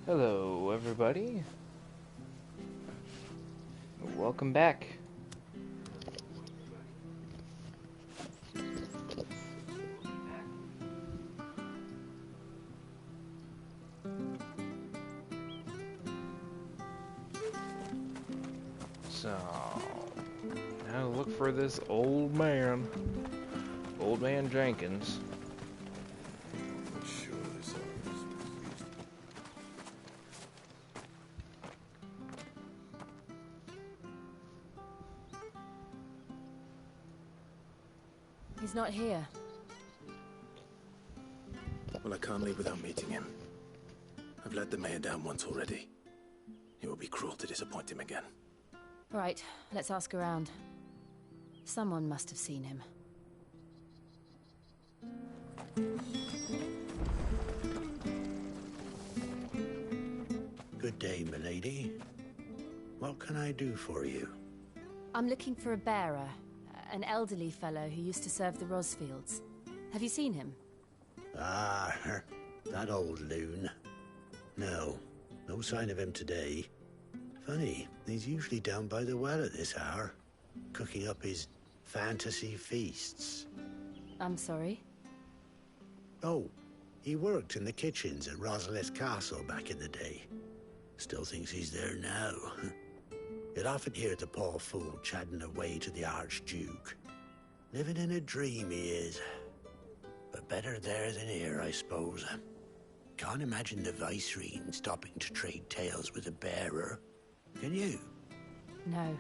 Hello, everybody. Welcome back. So, now look for this old man. Old man Jenkins. He's not here. Well, I can't leave without meeting him. I've let the mayor down once already. It would be cruel to disappoint him again. Right, let's ask around. Someone must have seen him. Good day, milady. What can I do for you? I'm looking for a bearer, an elderly fellow who used to serve the Rosfields. Have you seen him? Ah, that old loon. No sign of him today. Funny, he's usually down by the well at this hour, cooking up his fantasy feasts. I'm sorry? Oh, he worked in the kitchens at Rosalith Castle back in the day. Still thinks he's there now. You'd often hear the poor fool chatting away to the Archduke. Living in a dream he is. But better there than here, I suppose. Can't imagine the Viceroy stopping to trade tales with a bearer. Can you? No.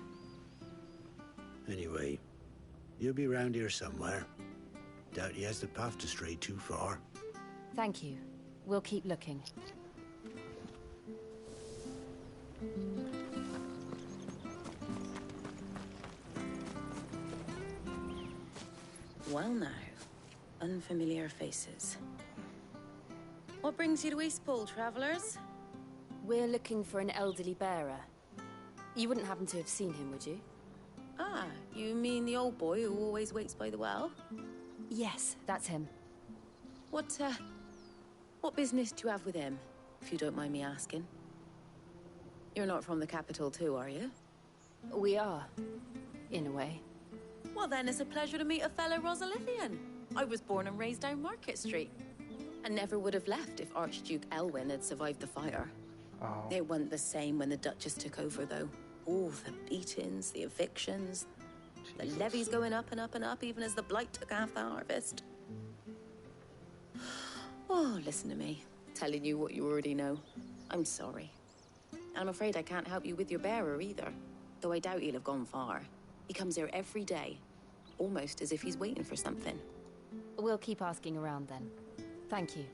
Anyway, you'll be round here somewhere. Doubt he has the path to stray too far. Thank you. We'll keep looking. Well now, unfamiliar faces. What brings you to Eastpool, travellers? We're looking for an elderly bearer. You wouldn't happen to have seen him, would you? Ah, you mean the old boy who always waits by the well? Yes, that's him. What business do you have with him, if you don't mind me asking? You're not from the capital too, are you? We are, in a way. Well then, it's a pleasure to meet a fellow Rosalithian. I was born and raised down Market Street. And never would have left if Archduke Elwyn had survived the fire. Oh. It wasn't the same when the Duchess took over, though. Oh, the beatings, the evictions, the levies going up and up and up, even as the blight took half the harvest. Oh, listen to me, telling you what you already know. I'm sorry. And I'm afraid I can't help you with your bearer either, though I doubt he'll have gone far. He comes here every day, almost as if he's waiting for something. We'll keep asking around then. Thank you.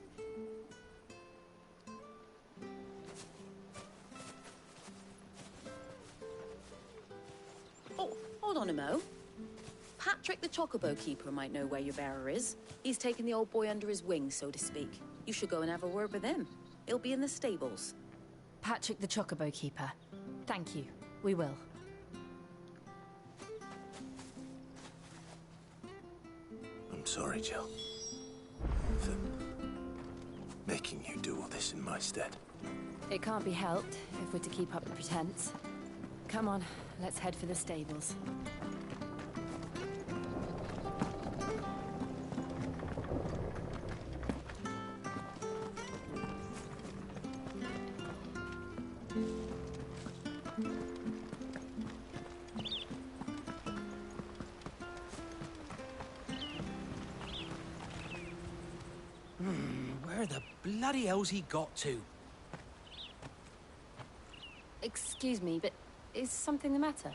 Oh, hold on a mo. Patrick the Chocobo Keeper might know where your bearer is. He's taken the old boy under his wing, so to speak. You should go and have a word with him. He'll be in the stables. Patrick the Chocobo Keeper. Thank you. We will. I'm sorry, Jill. For making you do all this in my stead. It can't be helped if we're to keep up the pretense. Come on, let's head for the stables. Where the bloody hell's he got to? Excuse me, but is something the matter?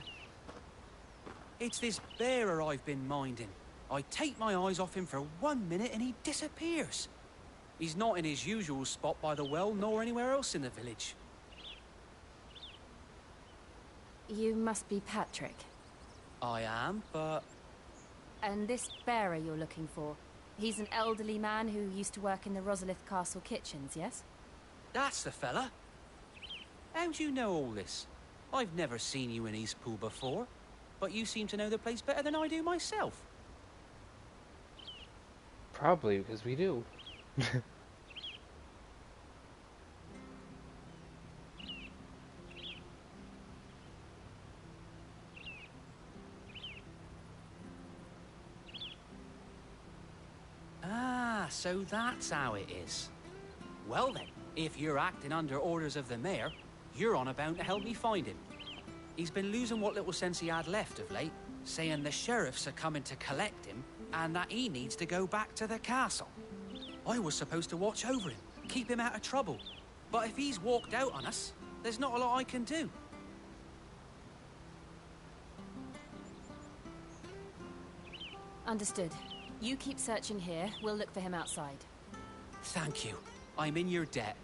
It's this bearer I've been minding. I take my eyes off him for 1 minute and he disappears. He's not in his usual spot by the well, nor anywhere else in the village. You must be Patrick. I am, but... And this bearer you're looking for, he's an elderly man who used to work in the Rosalith Castle kitchens, yes? That's the fella. How do you know all this? I've never seen you in Eastpool before, but you seem to know the place better than I do myself. Probably because we do. so that's how it is. Well then, if you're acting under orders of the mayor, you're on about to help me find him. He's been losing what little sense he had left of late, saying the sheriffs are coming to collect him and that he needs to go back to the castle. I was supposed to watch over him, keep him out of trouble. But if he's walked out on us, there's not a lot I can do. Understood. You keep searching here. We'll look for him outside. Thank you. I'm in your debt.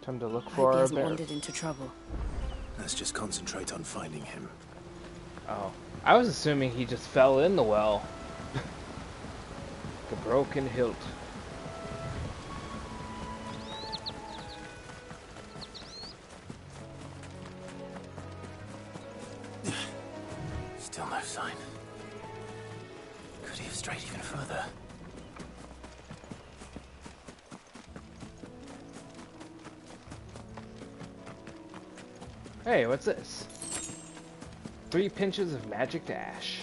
Time to look Hope for he our hasn't bear. wandered into trouble. Let's just concentrate on finding him. Oh, I was assuming he just fell in the well. The broken hilt. Still no sign. Could he have strayed even further? Hey, what's this? 3 pinches of magic ash.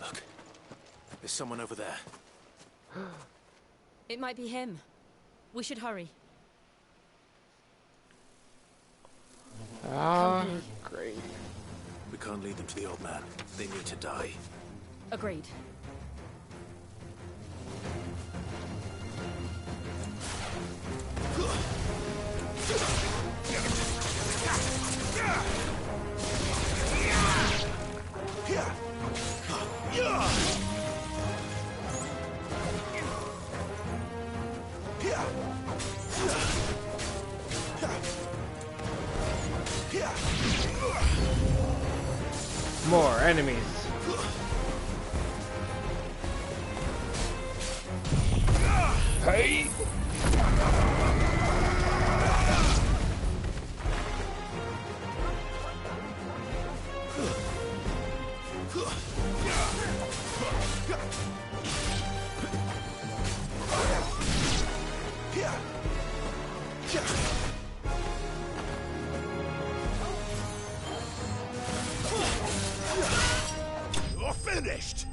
Look. There's someone over there. It might be him. We should hurry. Ah, Company. great. We can't lead them to the old man. They need to die. Agreed. More enemies. Hey! You're finished!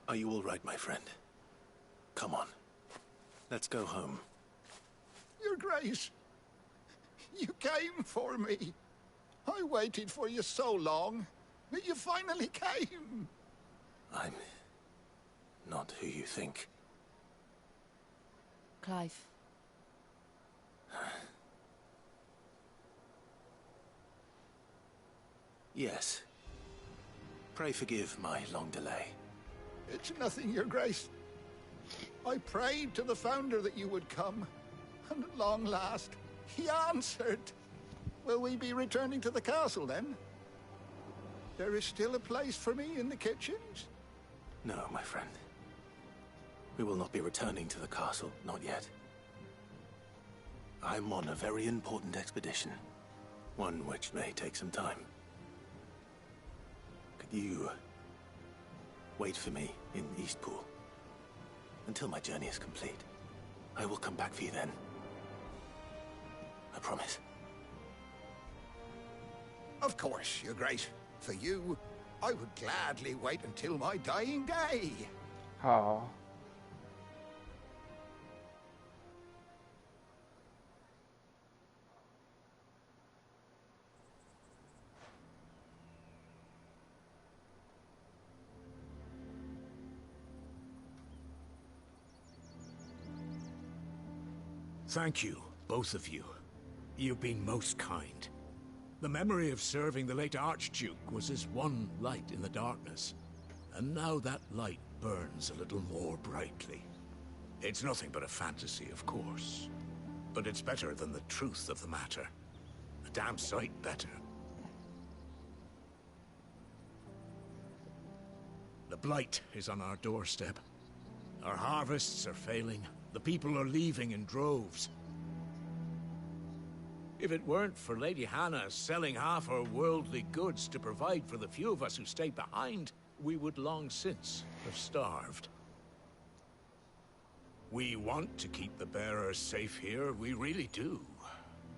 Are you all right, my friend? Come on. Let's go home. Your Grace, you came for me. I waited for you so long, but you finally came. I'm not who you think. Clive. Yes. Pray forgive my long delay. It's nothing, Your Grace. I prayed to the Founder that you would come, and at long last, he answered. Will we be returning to the castle, then? There is still a place for me in the kitchens? No, my friend. We will not be returning to the castle, not yet. I'm on a very important expedition. One which may take some time. Could you wait for me in Eastpool until my journey is complete? I will come back for you then. I promise. Of course, Your Grace. For you, I would gladly wait until my dying day. Oh. Thank you, both of you. You've been most kind. The memory of serving the late Archduke was as one light in the darkness, and now that light burns a little more brightly. It's nothing but a fantasy, of course, but it's better than the truth of the matter. A damn sight better. The Blight is on our doorstep. Our harvests are failing. The people are leaving in droves. If it weren't for Lady Hannah selling half her worldly goods to provide for the few of us who stayed behind, we would long since have starved. We want to keep the bearers safe here, we really do.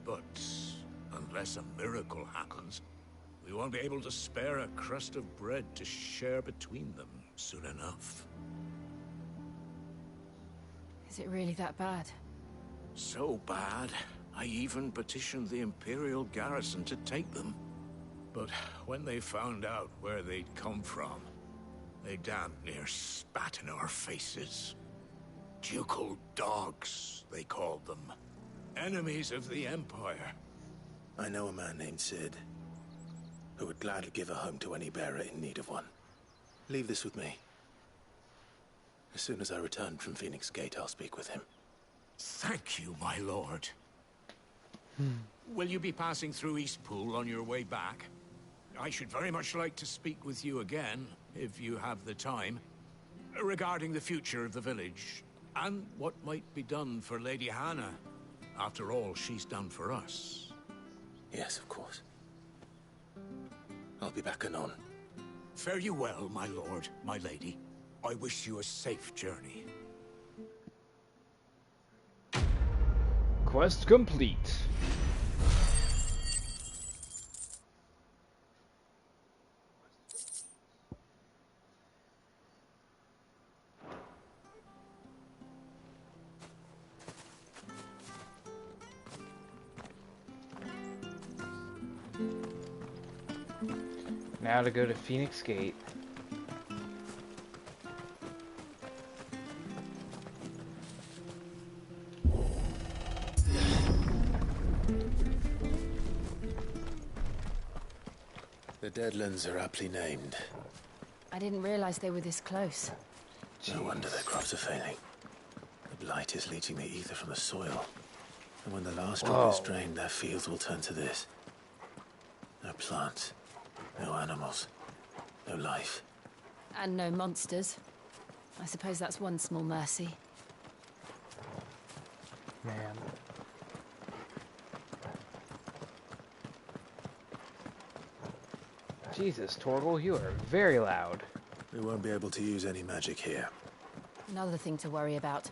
But unless a miracle happens, we won't be able to spare a crust of bread to share between them soon enough. Is it really that bad? So bad, I even petitioned the Imperial garrison to take them. But when they found out where they'd come from, they damn near spat in our faces. Ducal dogs, they called them. Enemies of the Empire. I know a man named Sid, who would gladly give a home to any bearer in need of one. Leave this with me. As soon as I return from Phoenix Gate, I'll speak with him. Thank you, my lord. Will you be passing through Eastpool on your way back? I should very much like to speak with you again, if you have the time, regarding the future of the village, and what might be done for Lady Hannah, after all she's done for us. Yes, of course. I'll be back anon. Fare you well, my lord, my lady. I wish you a safe journey. Quest complete. Now to go to Phoenix Gate. The Deadlands are aptly named. I didn't realize they were this close. No wonder their crops are failing. The Blight is leaching the ether from the soil. And when the last drop is drained, their fields will turn to this. No plants, no animals, no life. And no monsters. I suppose that's one small mercy. Man. Jesus, Torgal, you are very loud. We won't be able to use any magic here. Another thing to worry about.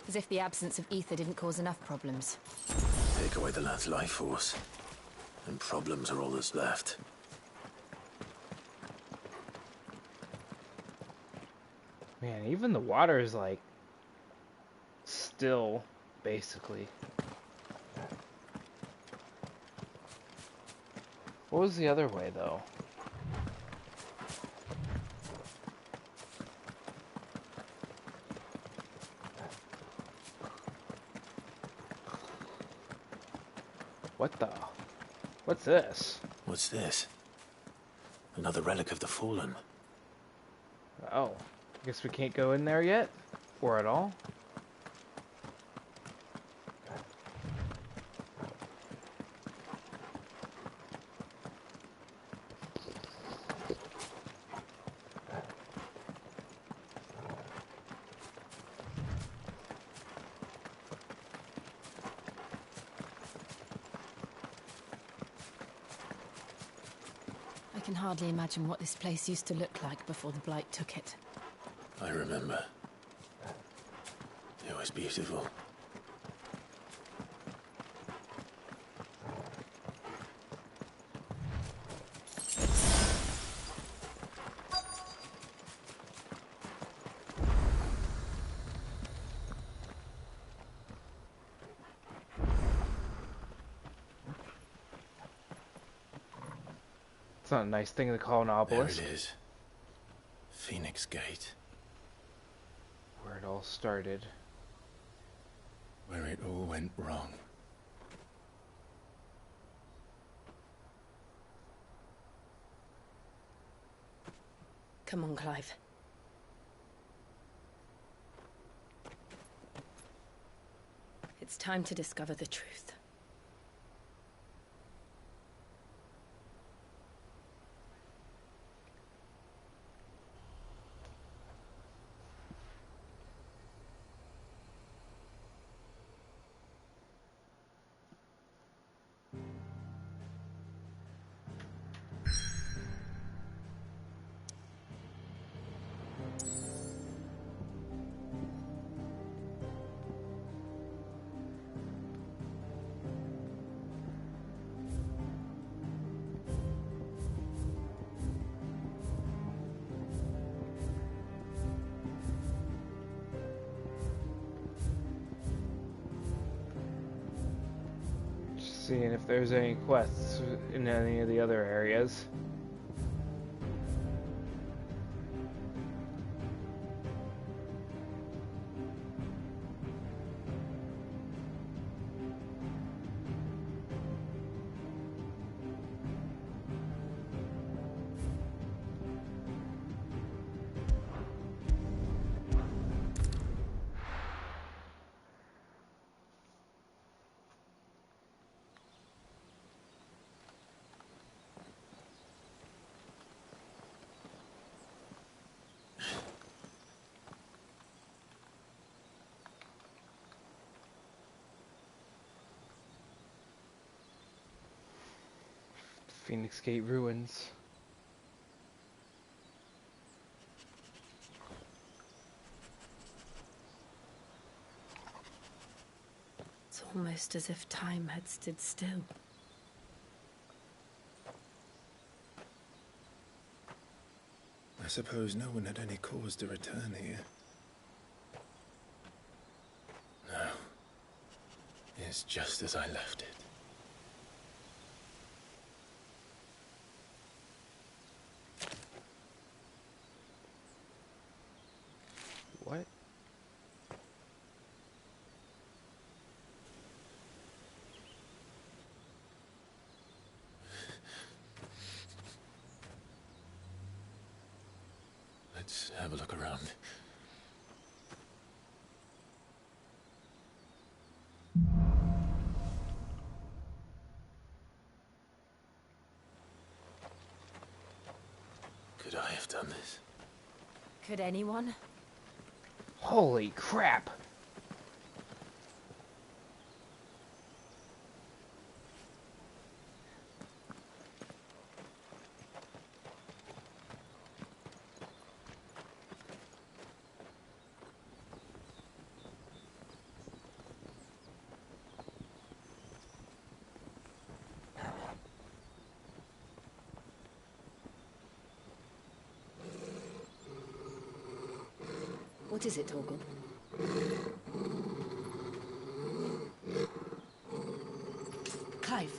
As if the absence of ether didn't cause enough problems. Take away the lad's life force, and problems are all that's left. Man, even the water is like still, basically. What was the other way, though? What the? What's this? What's this? Another relic of the Fallen. Oh, guess we can't go in there yet? Or at all? I can hardly imagine what this place used to look like before the Blight took it. I remember. It was beautiful. It's not a nice thing to call an There obelisk. it is. Phoenix Gate. Where it all started. Where it all went wrong. Come on, Clive. It's time to discover the truth. seeing if there's any quests in any of the other areas. Phoenix Gate ruins. It's almost as if time had stood still. I suppose no one had any cause to return here. No. It's just as I left it. What? Let's have a look around. Could I have done this? Could anyone? Holy crap! What is it, Torgal? Clive.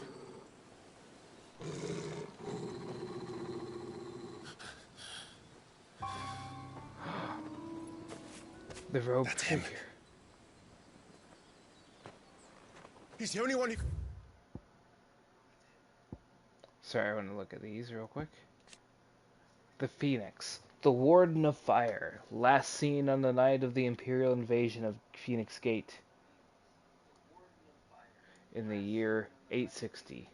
The rogue That's him. figure. He's the only one who... Sorry, I want to look at these real quick. The Phoenix, the Warden of Fire, last seen on the night of the Imperial invasion of Phoenix Gate in the year 860.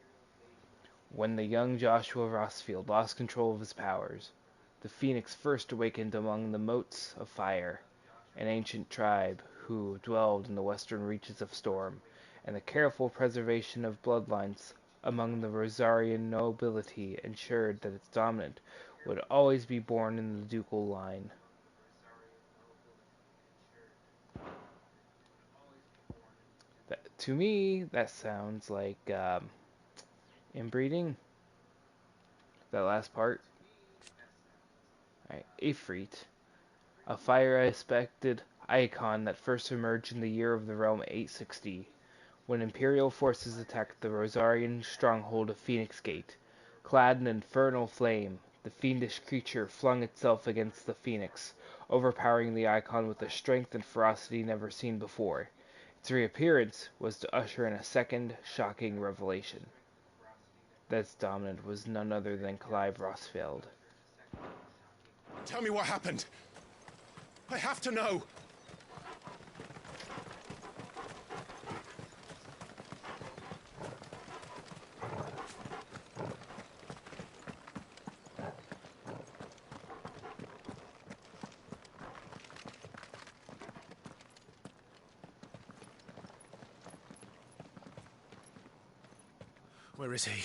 When the young Joshua Rossfield lost control of his powers, the Phoenix first awakened among the Motes of Fire, an ancient tribe who dwelled in the western reaches of Storm, and the careful preservation of bloodlines among the Rosarian nobility ensured that its dominant would always be born in the ducal line. To me, that sounds like inbreeding. That last part. Alright, Ifrit, a fire-aspected icon that first emerged in the year of the realm 860, when Imperial forces attacked the Rosarian stronghold of Phoenix Gate. Clad in infernal flame, the fiendish creature flung itself against the Phoenix, overpowering the icon with a strength and ferocity never seen before. Its reappearance was to usher in a second, shocking revelation. That its dominant was none other than Clive Rossfield. Tell me what happened. I have to know. Where is he?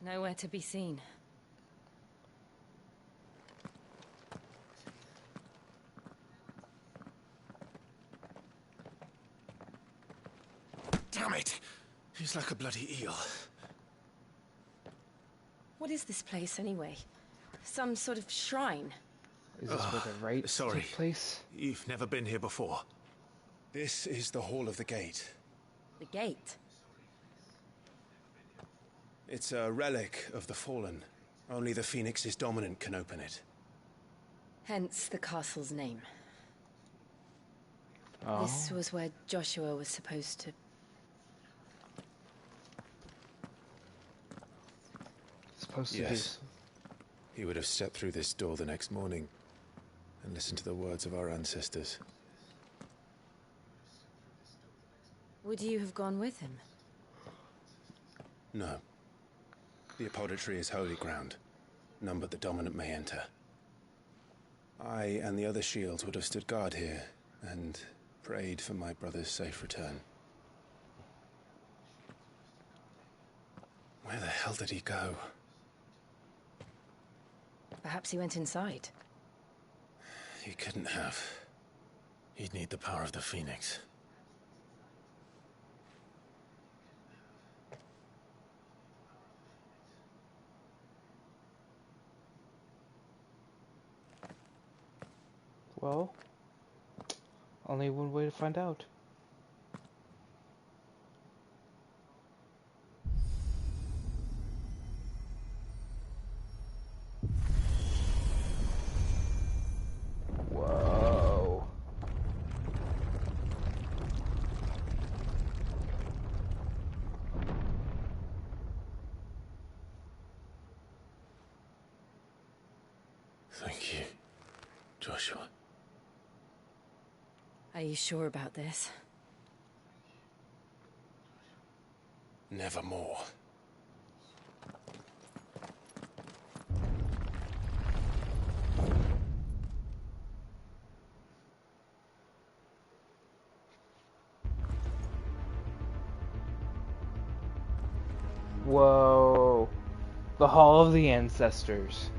Nowhere to be seen. Damn it! He's like a bloody eel. What is this place, anyway? Some sort of shrine? Is this where the right sorry. took place? You've never been here before. This is the Hall of the Gate. The gate? It's a relic of the Fallen. Only the Phoenix's dominant can open it. Hence the castle's name. Oh. This was where Joshua was supposed to... Supposed to Yes. He would have stepped through this door the next morning and listened to the words of our ancestors. Would you have gone with him? No. The apodatory is holy ground. None but the dominant may enter. I and the other shields would have stood guard here and prayed for my brother's safe return. Where the hell did he go? Perhaps he went inside. He couldn't have. He'd need the power of the Phoenix. Well, only one way to find out. Whoa. Thank you, Joshua. Are you sure about this? Nevermore. Whoa. The Hall of the Ancestors.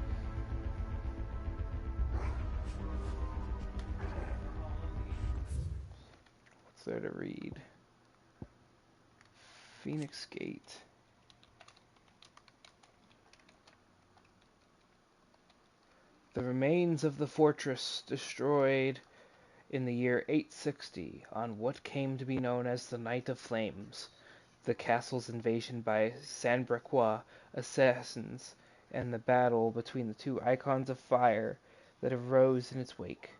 What's there to read? Phoenix Gate. The remains of the fortress destroyed in the year 860 on what came to be known as the Night of Flames, the castle's invasion by Sanbreque assassins, and the battle between the two icons of fire that arose in its wake.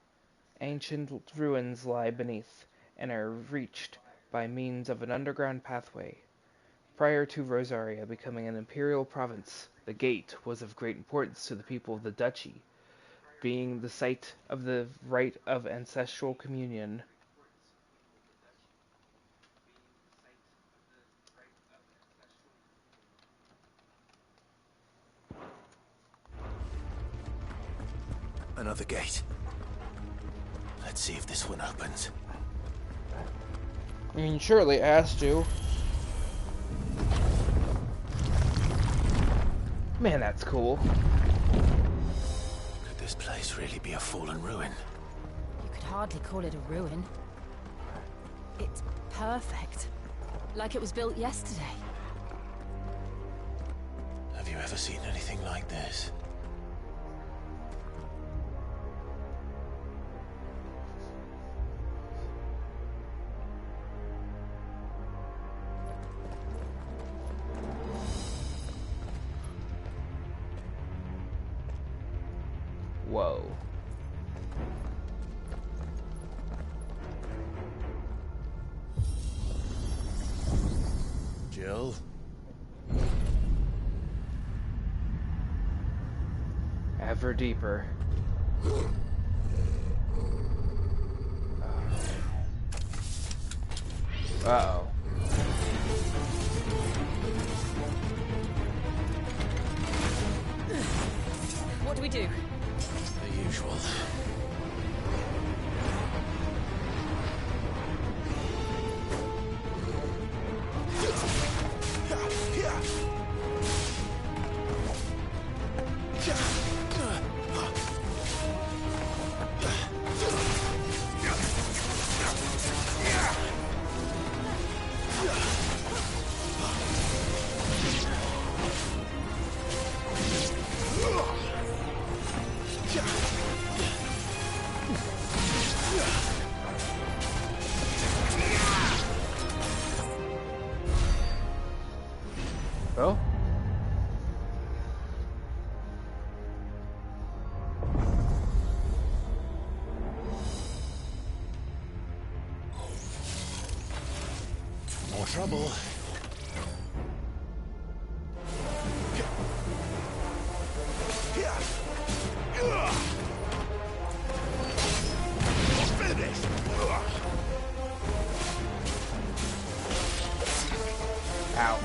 Ancient ruins lie beneath, and are reached by means of an underground pathway. Prior to Rosaria becoming an imperial province, the gate was of great importance to the people of the duchy, being the site of the rite of ancestral communion. Another gate. Let's see if this one opens. I mean, surely it has to. Man, that's cool. Could this place really be a fallen ruin? You could hardly call it a ruin. It's perfect. Like it was built yesterday. Have you ever seen anything like this? Whoa. Jill? Ever deeper. Uh-oh. What do we do? The usual. trouble. Finish! Ow.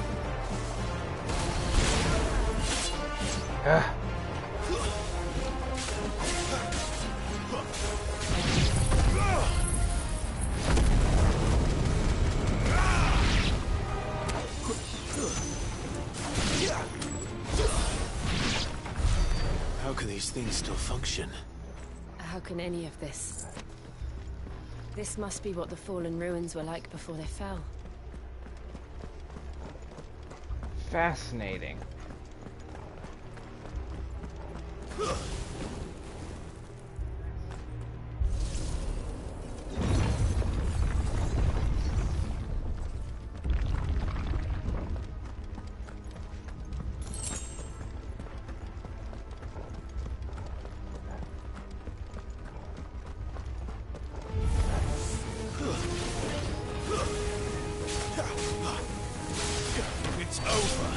Ah. How can these things still function? How can any of this? This must be what the fallen ruins were like before they fell. Fascinating. It's over.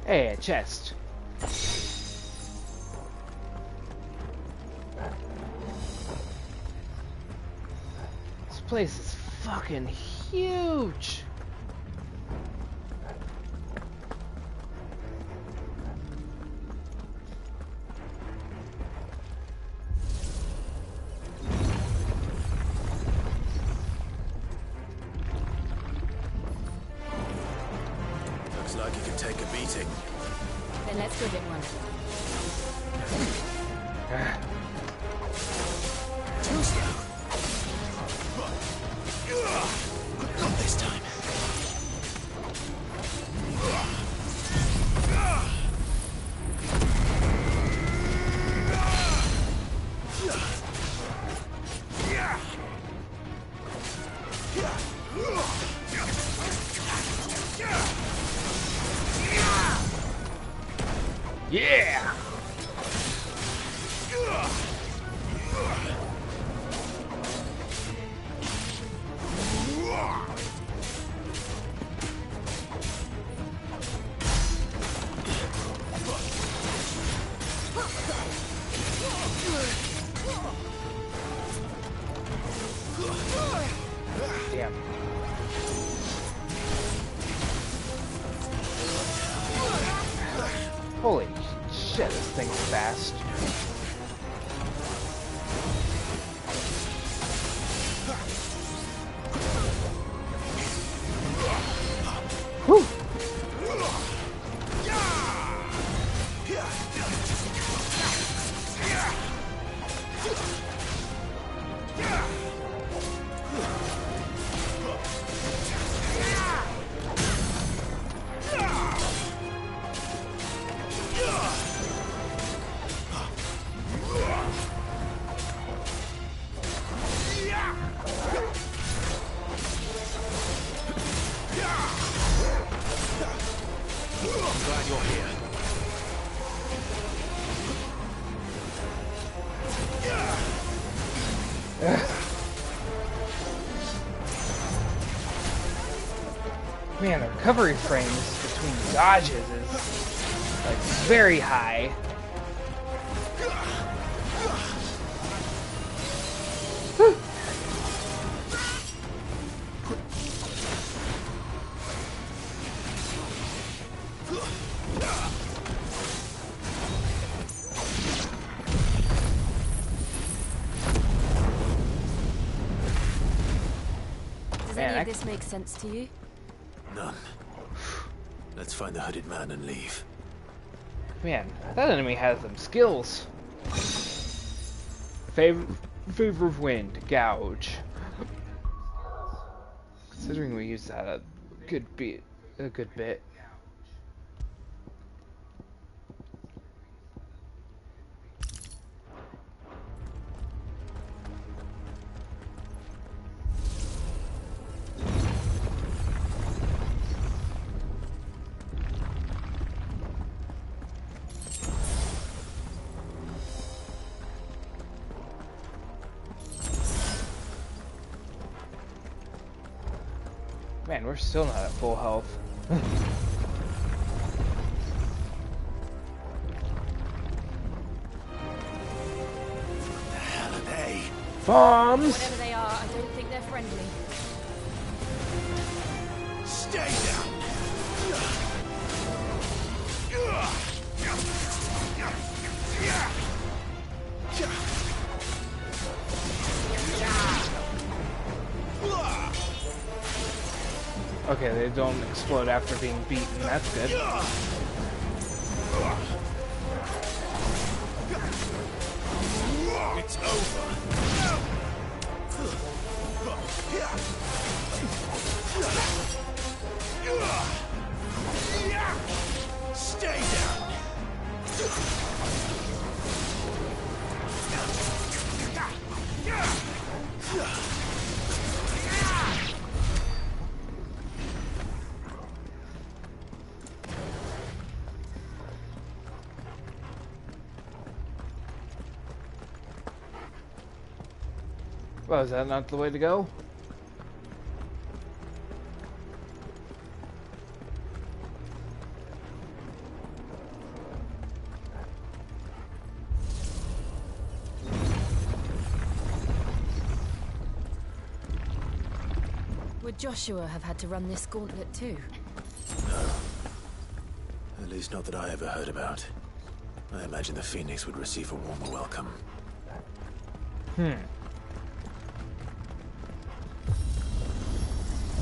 Hey, a chest. This place is fucking huge. Looks like you can take a beating. Then let's give it one. Too slow. Not this time. Yeah! Damn. Holy shit, this thing's fast. Whew. Glad you're here. Man, the recovery frames between dodges is like very high. Does Man, any of this make sense to you? None. Let's find the hooded man and leave. Man, that enemy has some skills. Favor of wind, gouge. Considering we used that a good bit. Man, we're still not at full health. The hell are they? Bombs! Whatever they are, I don't think they're friendly. Stay down! Okay, they don't explode after being beaten. That's good. It's over. Stay down. Well, is that not the way to go? Would Joshua have had to run this gauntlet too? At least not that I ever heard about. I imagine the Phoenix would receive a warmer welcome.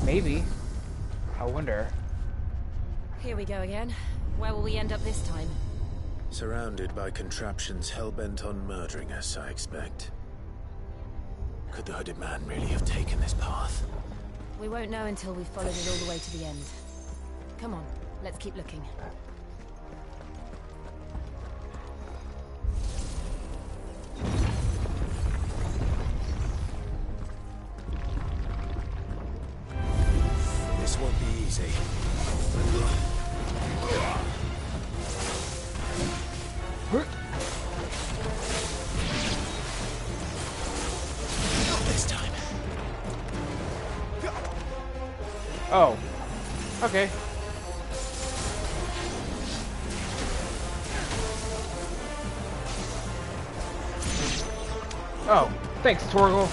Maybe. I wonder. Here we go again. Where will we end up this time? Surrounded by contraptions hell-bent on murdering us, I expect. Could the hooded man really have taken this path? We won't know until we've followed it all the way to the end. Come on, let's keep looking. This won't be easy. Not this time. Oh. Okay. Oh. Thanks, Torgal.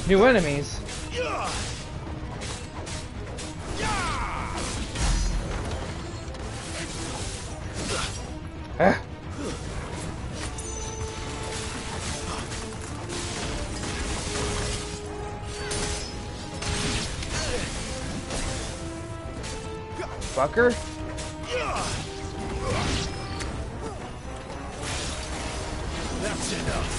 New enemies. Ah. Fucker. That's enough.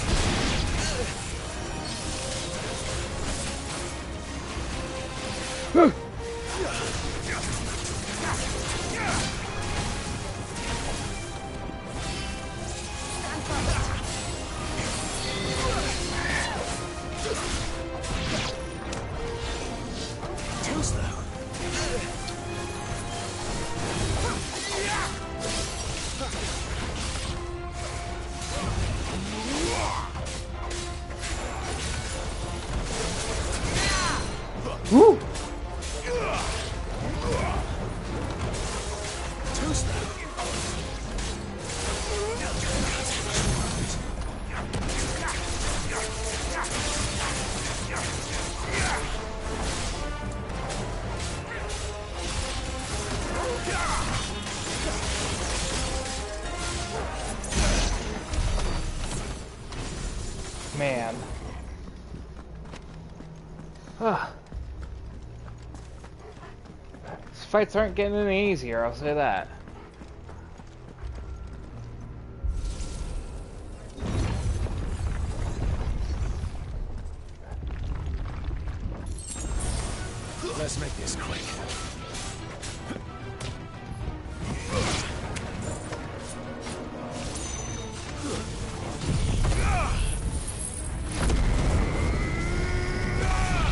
Too slow. Woo! Too slow. Man. Ah. These fights aren't getting any easier, I'll say that. this quick.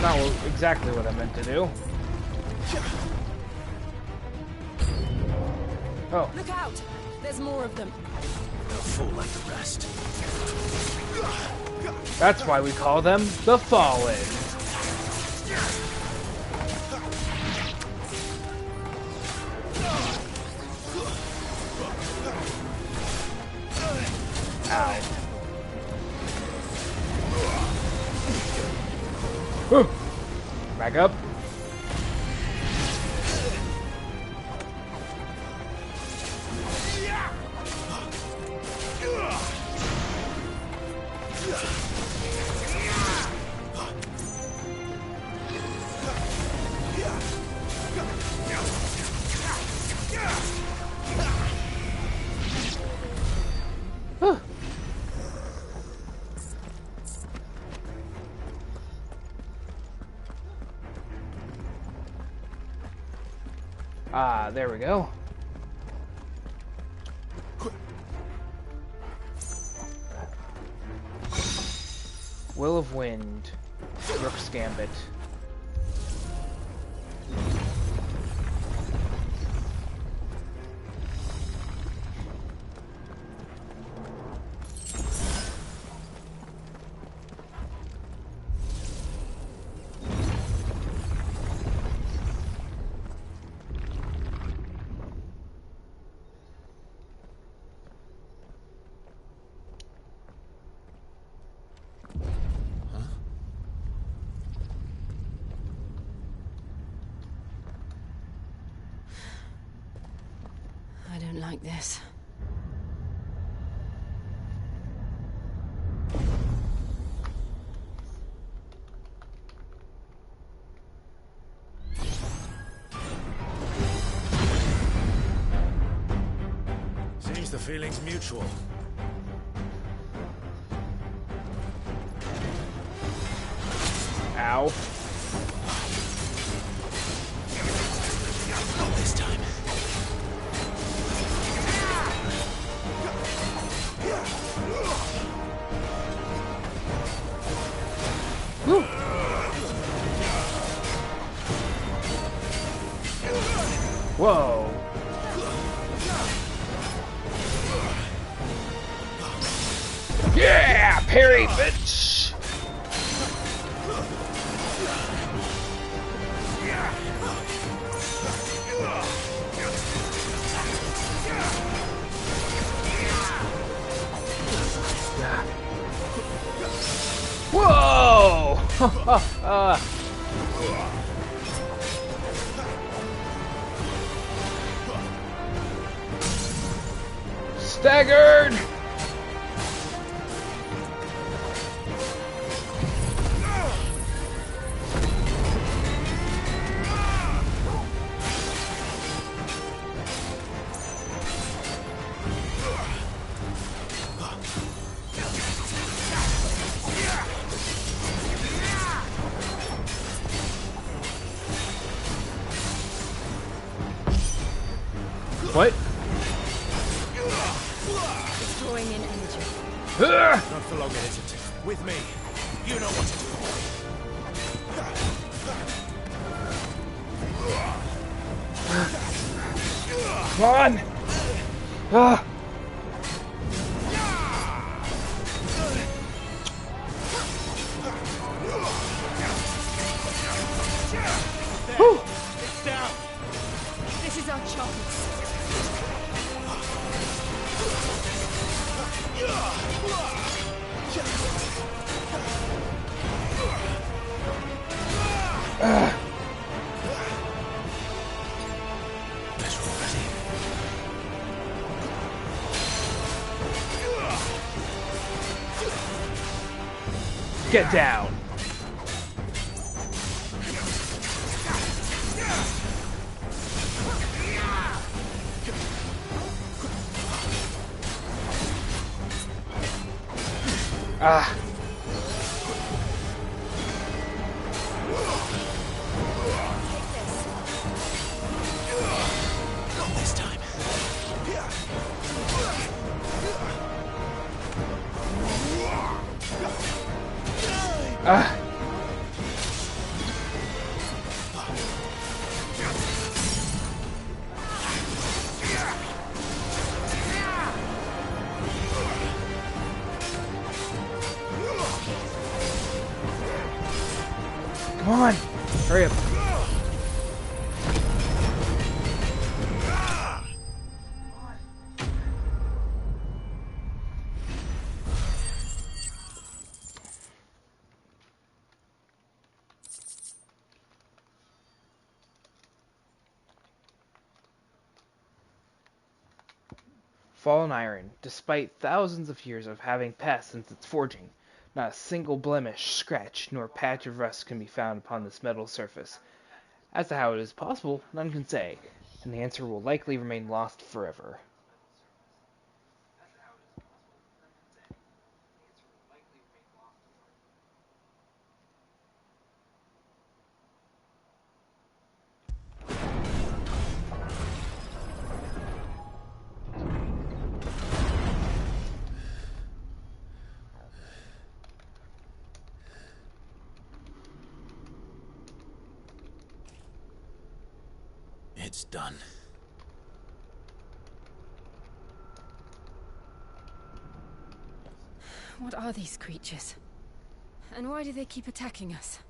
Not exactly what I meant to do. Oh. Look out! There's more of them. They'll fall like the rest. That's why we call them the Fallen. Ow. Whew. Back up. Ah, there we go. Will of Wind, Rook's Gambit. I don't like this. Seems the feeling's mutual. Ow. Not this time. Woo. Whoa. Yeah, parry, bitch. Whoa! Staggered! What? Drawing in energy. Not for long, Editor. With me. You know what to do. Come on! Ah! Whew. It's down. This is our chance. Get down! Ah! Ah! Come on! Hurry up. Fallen iron, despite thousands of years of having passed since its forging, not a single blemish, scratch, nor patch of rust can be found upon this metal surface. As to how it is possible, none can say, and the answer will likely remain lost forever. It's done. What are these creatures? And why do they keep attacking us?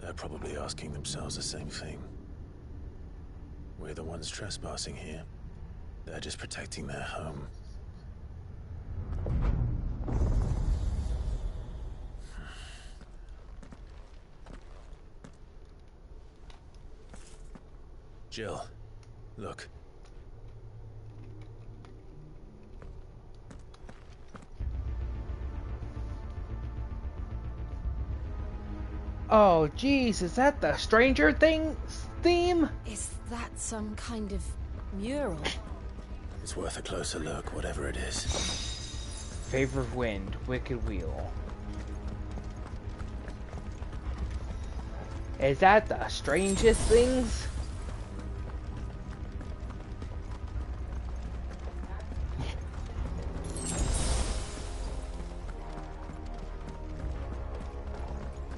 They're probably asking themselves the same thing. We're the ones trespassing here. They're just protecting their home. Jill, look. Oh, jeez, is that the Stranger Things theme? Is that some kind of mural? It's worth a closer look, whatever it is. Favor of Wind, Wicked Wheel. Is that the strangest things?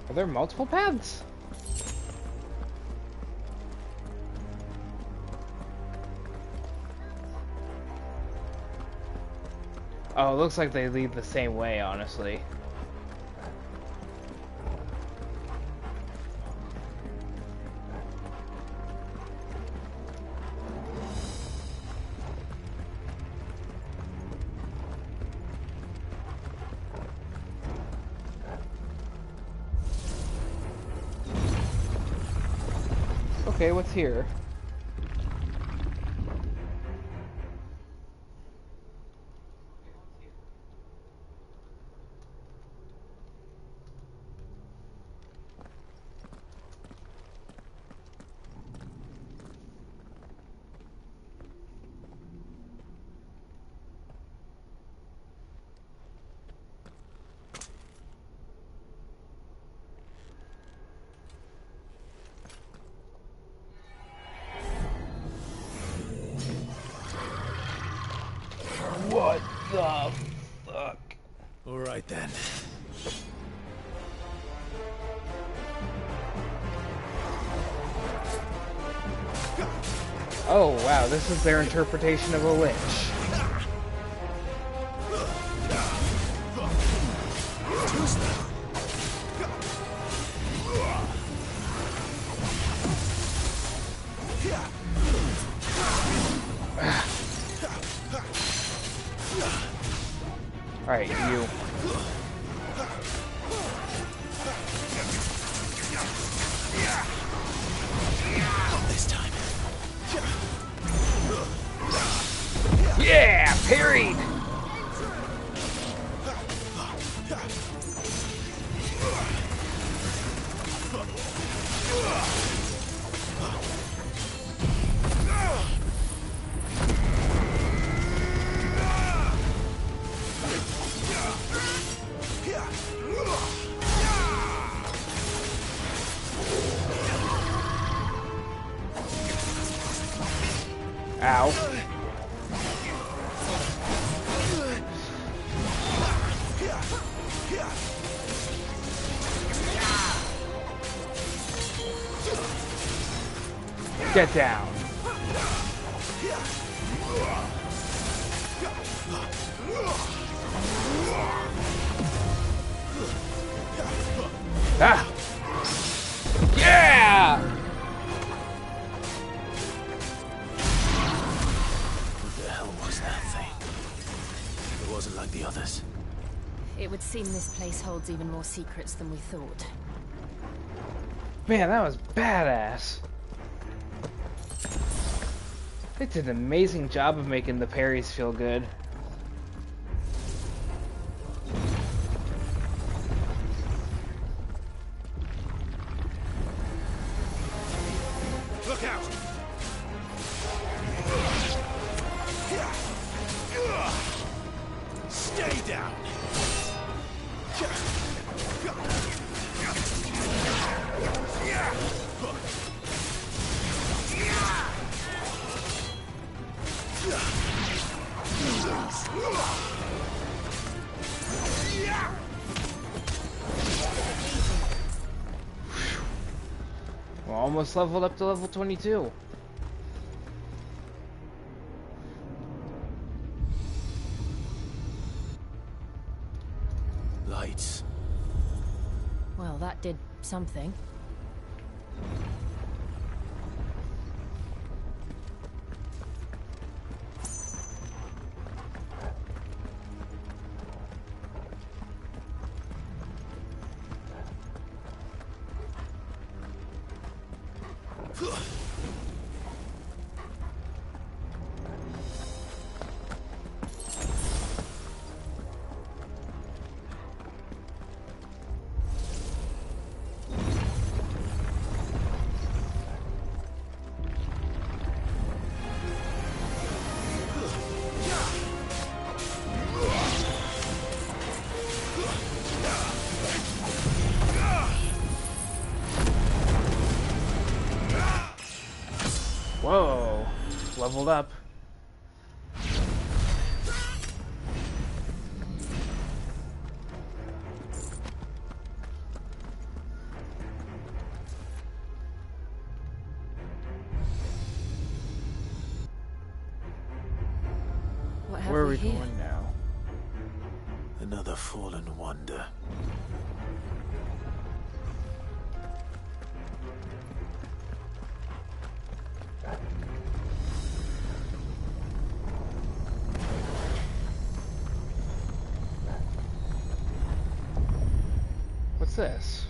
Are there multiple paths? Oh, it looks like they lead the same way, honestly. Okay, what's here? What the fuck? All right then. Oh wow, this is their interpretation of a lich. Alright, you. This time. Yeah, parried! Get down. Ah! Yeah! What the hell was that thing? It wasn't like the others. It would seem this place holds even more secrets than we thought. Man, that was badass. They did an amazing job of making the parries feel good. Look out! Stay down! We're almost leveled up to level 22. Lights. Well, that did something. Whoa, leveled up. What have Where are we we here? going now? Another fallen wonder. What's this?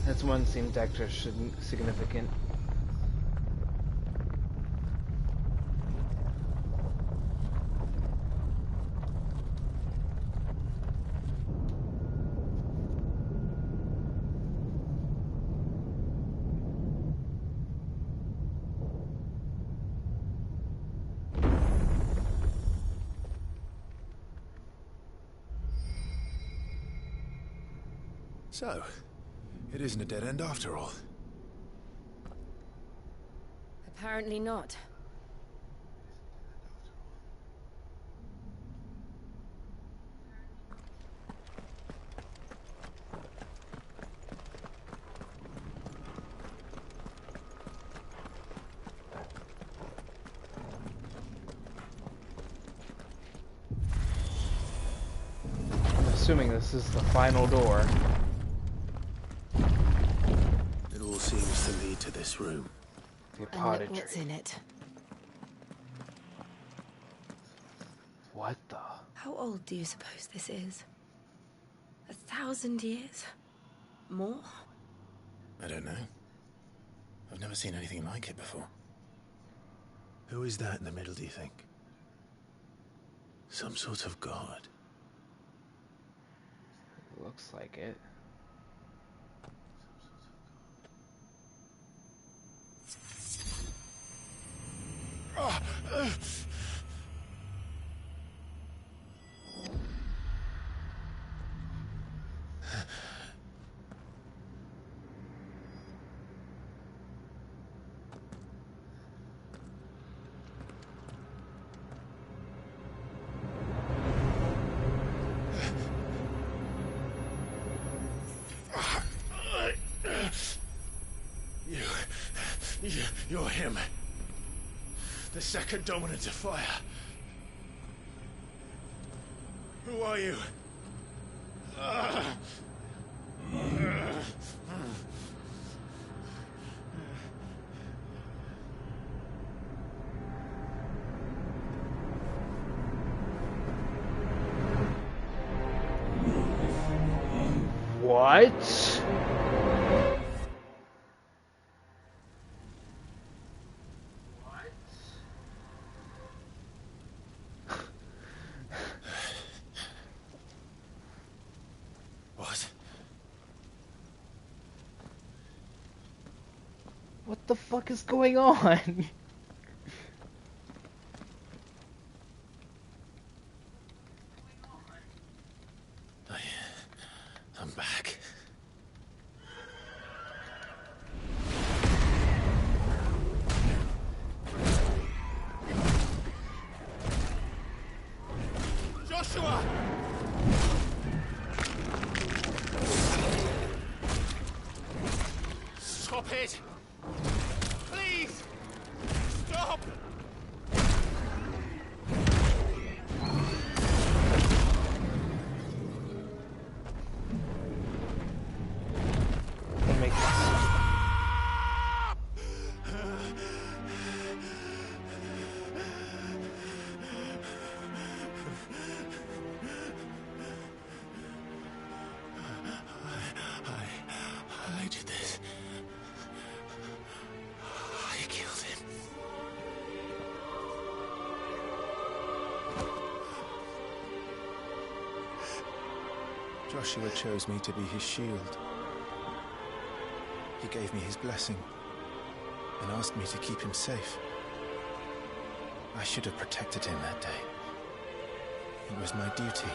This one seems extra significant. So, it isn't a dead end after all. Apparently not. I'm assuming this is the final door. It all seems to lead to this room. The And potted look what's tree. in it. What the? How old do you suppose this is? 1,000 years? More? I don't know. I've never seen anything like it before. Who is that in the middle, do you think? Some sort of god. Looks like it. You're him. The second dominant of fire. Who are you? What? What? What the fuck is going on? I'm back. Joshua! Stop it! Please! Stop! That makes sense. I did this. I killed him. Joshua chose me to be his shield. He gave me his blessing and asked me to keep him safe. I should have protected him that day. It was my duty.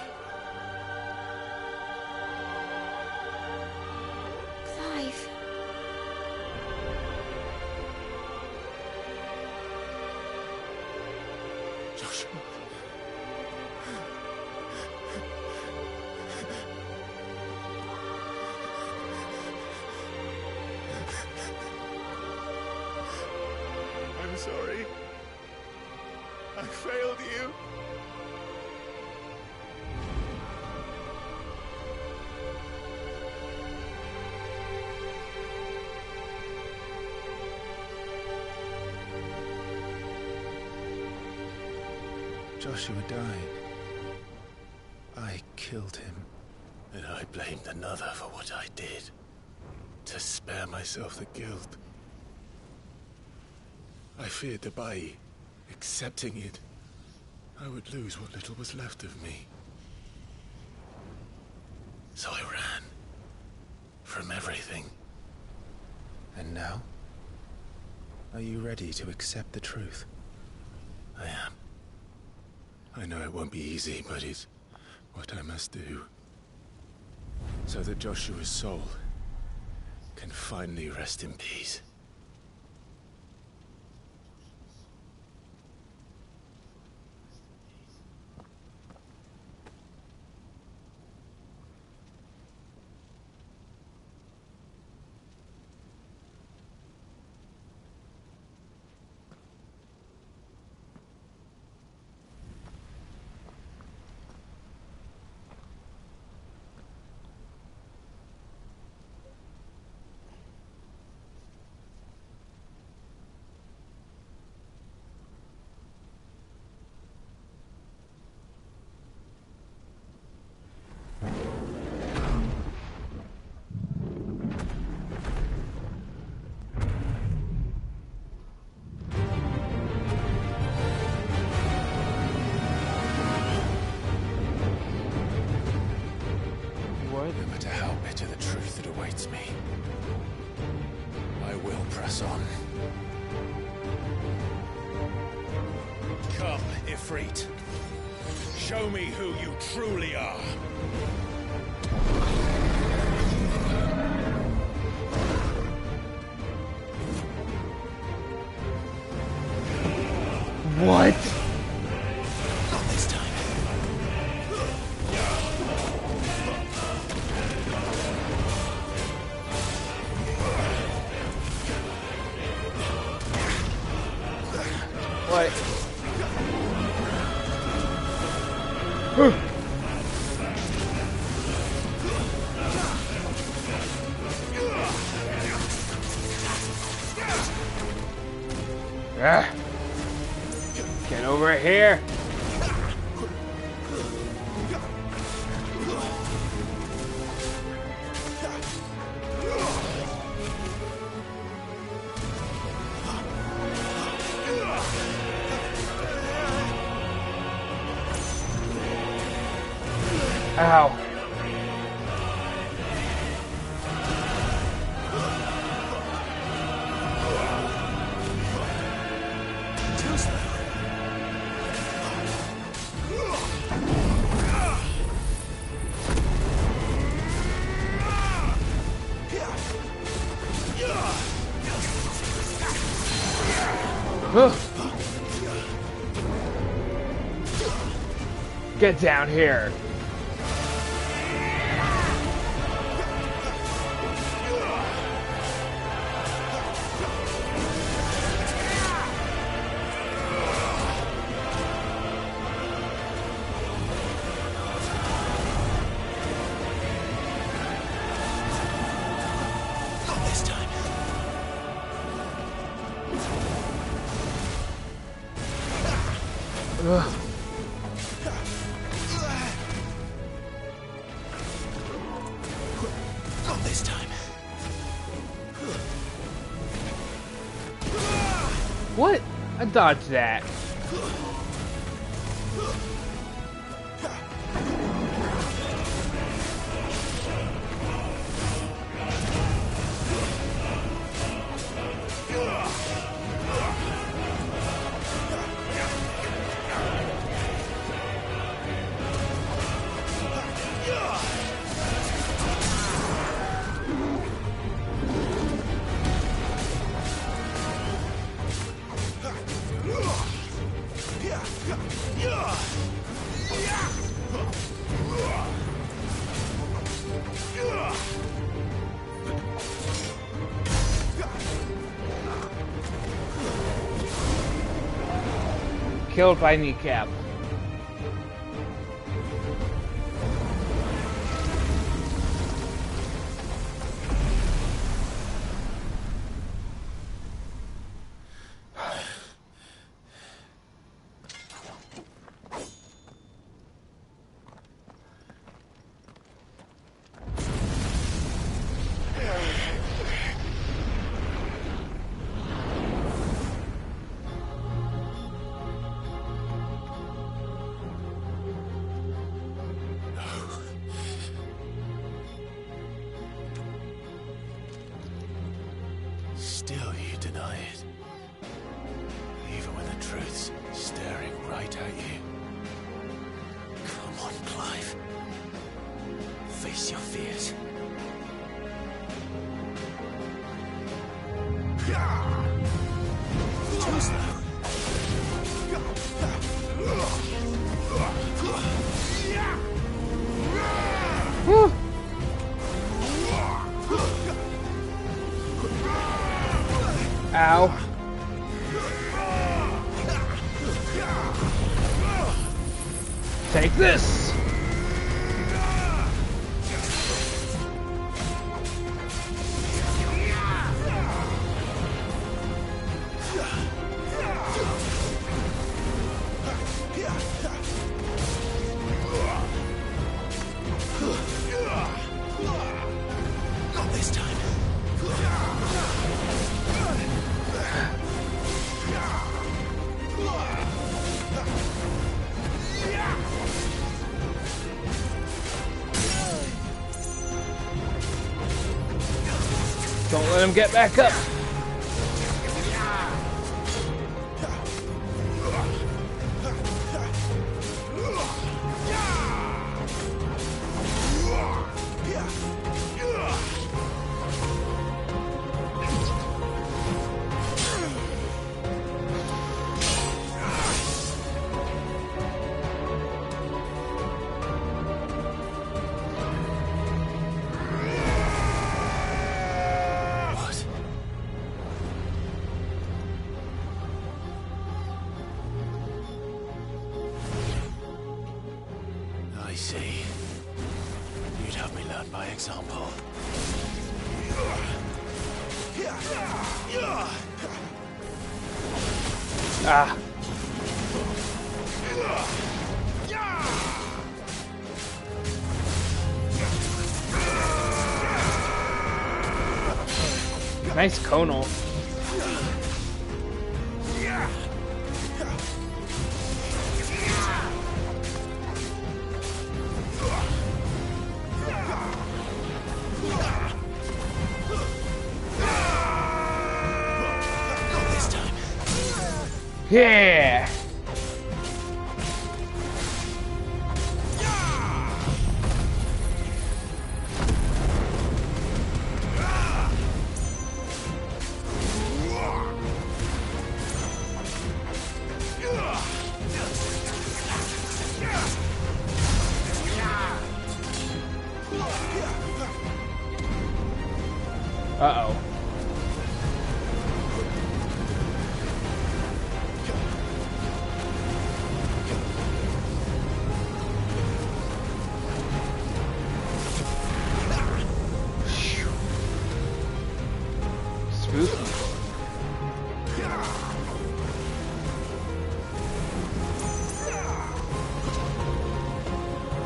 Clive. Joshua. I'm sorry. I failed you. Joshua died. I killed him. And I blamed another for what I did. To spare myself the guilt. I feared that by accepting it, I would lose what little was left of me. So I ran. From everything. And now? Are you ready to accept the truth? I am. I know it won't be easy, but it's what I must do. So that Joshua's soul can finally rest in peace. No matter how bitter the truth that awaits me, I will press on. Come, Ifrit. Show me who you truly are. What? Not this time. Get over here. Ow. Get down here. Not this time. Ugh. Not this time. What? I dodged that. Killed by kneecap. Still you deny it. Even when the truth's staring right at you. Come on, Clive. Face your fears. Too slow. Whew. Ow. Take this! Not this time. Don't let him get back up. see. You'd have me learn by example. Ah. Nice conal. Yeah. Uh-oh. Spooky.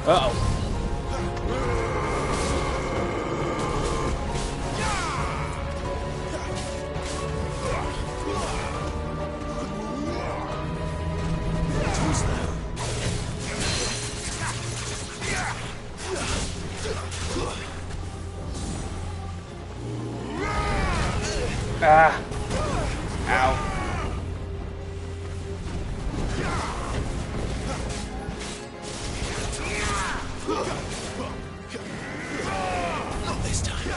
Uh-oh. Ah. Ow. Not this time.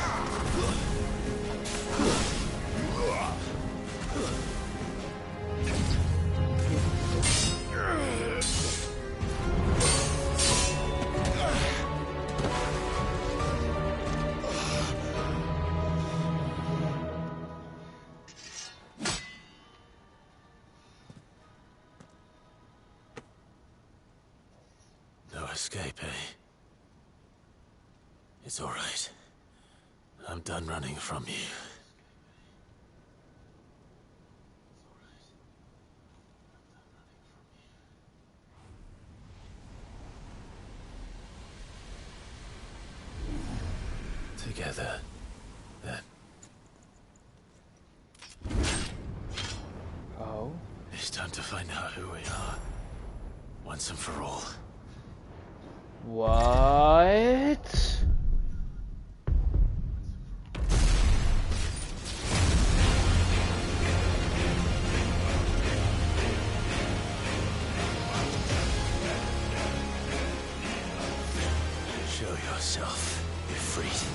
No escape, eh? It's all right. I'm done running from you. Together, then. Oh. It's time to find out who we are. Once and for all. What? Show yourself, Ifrit.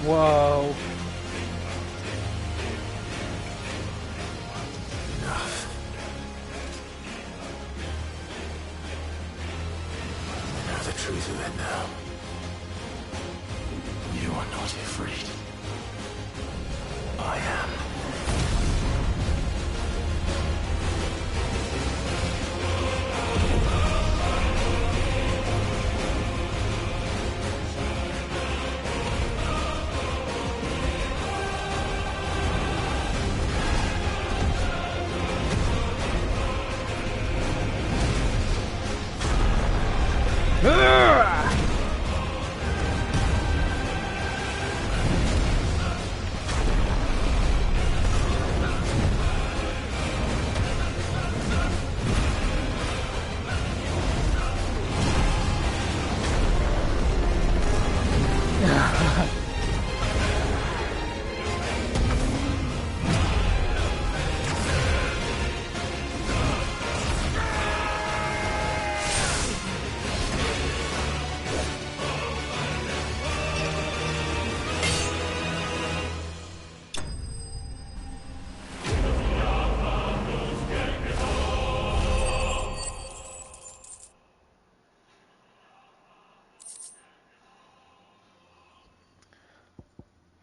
Whoa. Enough. I know the truth of it now. You are not Ifrit. I am.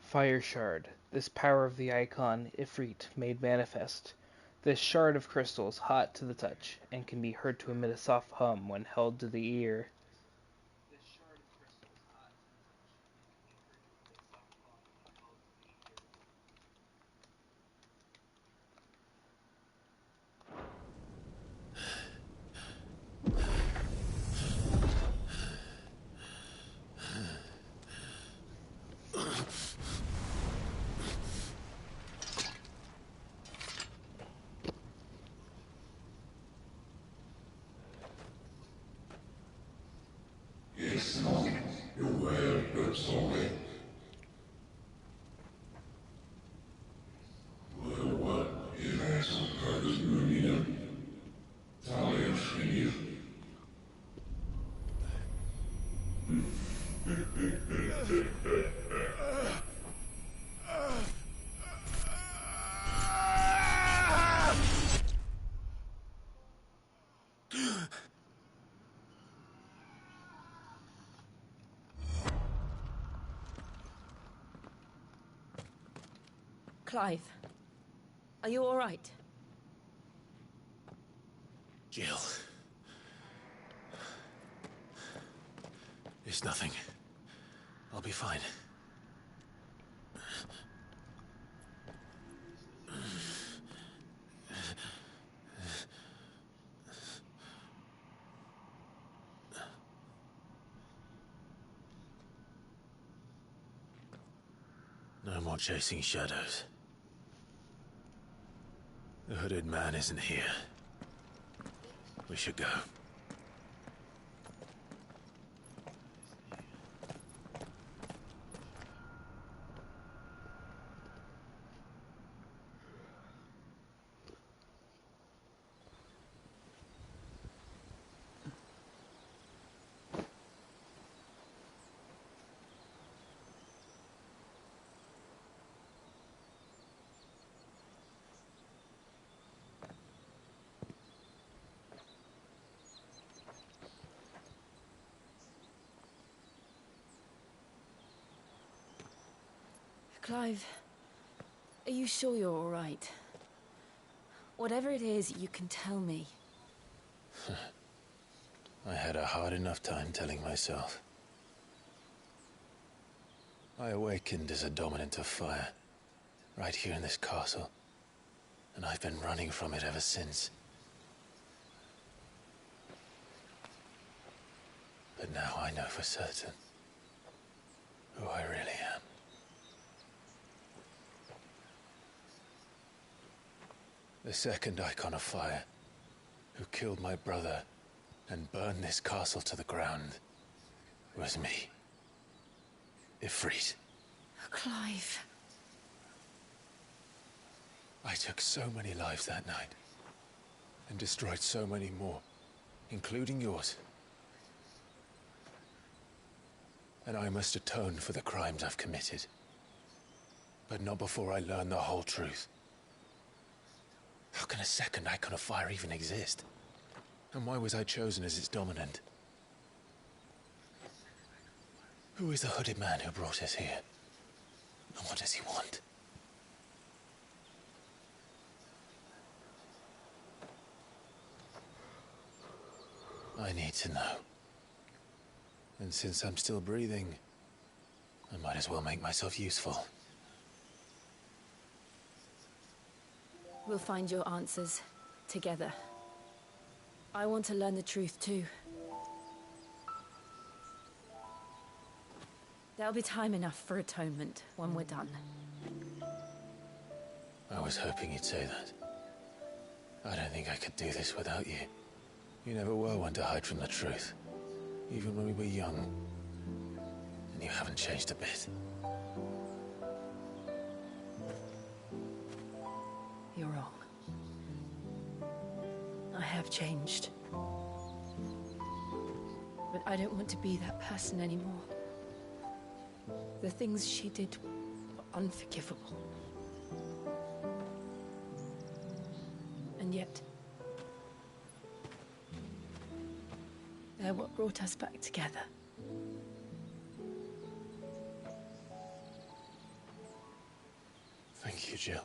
Fire Shard. This power of the icon, Ifrit, made manifest. This shard of crystal is hot to the touch, and can be heard to emit a soft hum when held to the ear. Clive, are you all right? Jill. It's nothing. I'll be fine. No more chasing shadows. The hooded man isn't here. We should go. Clive, are you sure you're all right? Whatever it is, you can tell me. I had a hard enough time telling myself. I awakened as a dominant of fire, right here in this castle, and I've been running from it ever since. But now I know for certain who I really am. The second icon of fire, who killed my brother and burned this castle to the ground, was me. Ifrit. Clive. I took so many lives that night, and destroyed so many more, including yours. And I must atone for the crimes I've committed. But not before I learn the whole truth. How can a second icon of fire even exist? And why was I chosen as its dominant? Who is the hooded man who brought us here? And what does he want? I need to know. And since I'm still breathing, I might as well make myself useful. We'll find your answers together. I want to learn the truth too. There'll be time enough for atonement when we're done. I was hoping you'd say that. I don't think I could do this without you. You never were one to hide from the truth, even when we were young. And you haven't changed a bit. You're wrong. I have changed. But I don't want to be that person anymore. The things she did were unforgivable. And yet, they're what brought us back together. could you?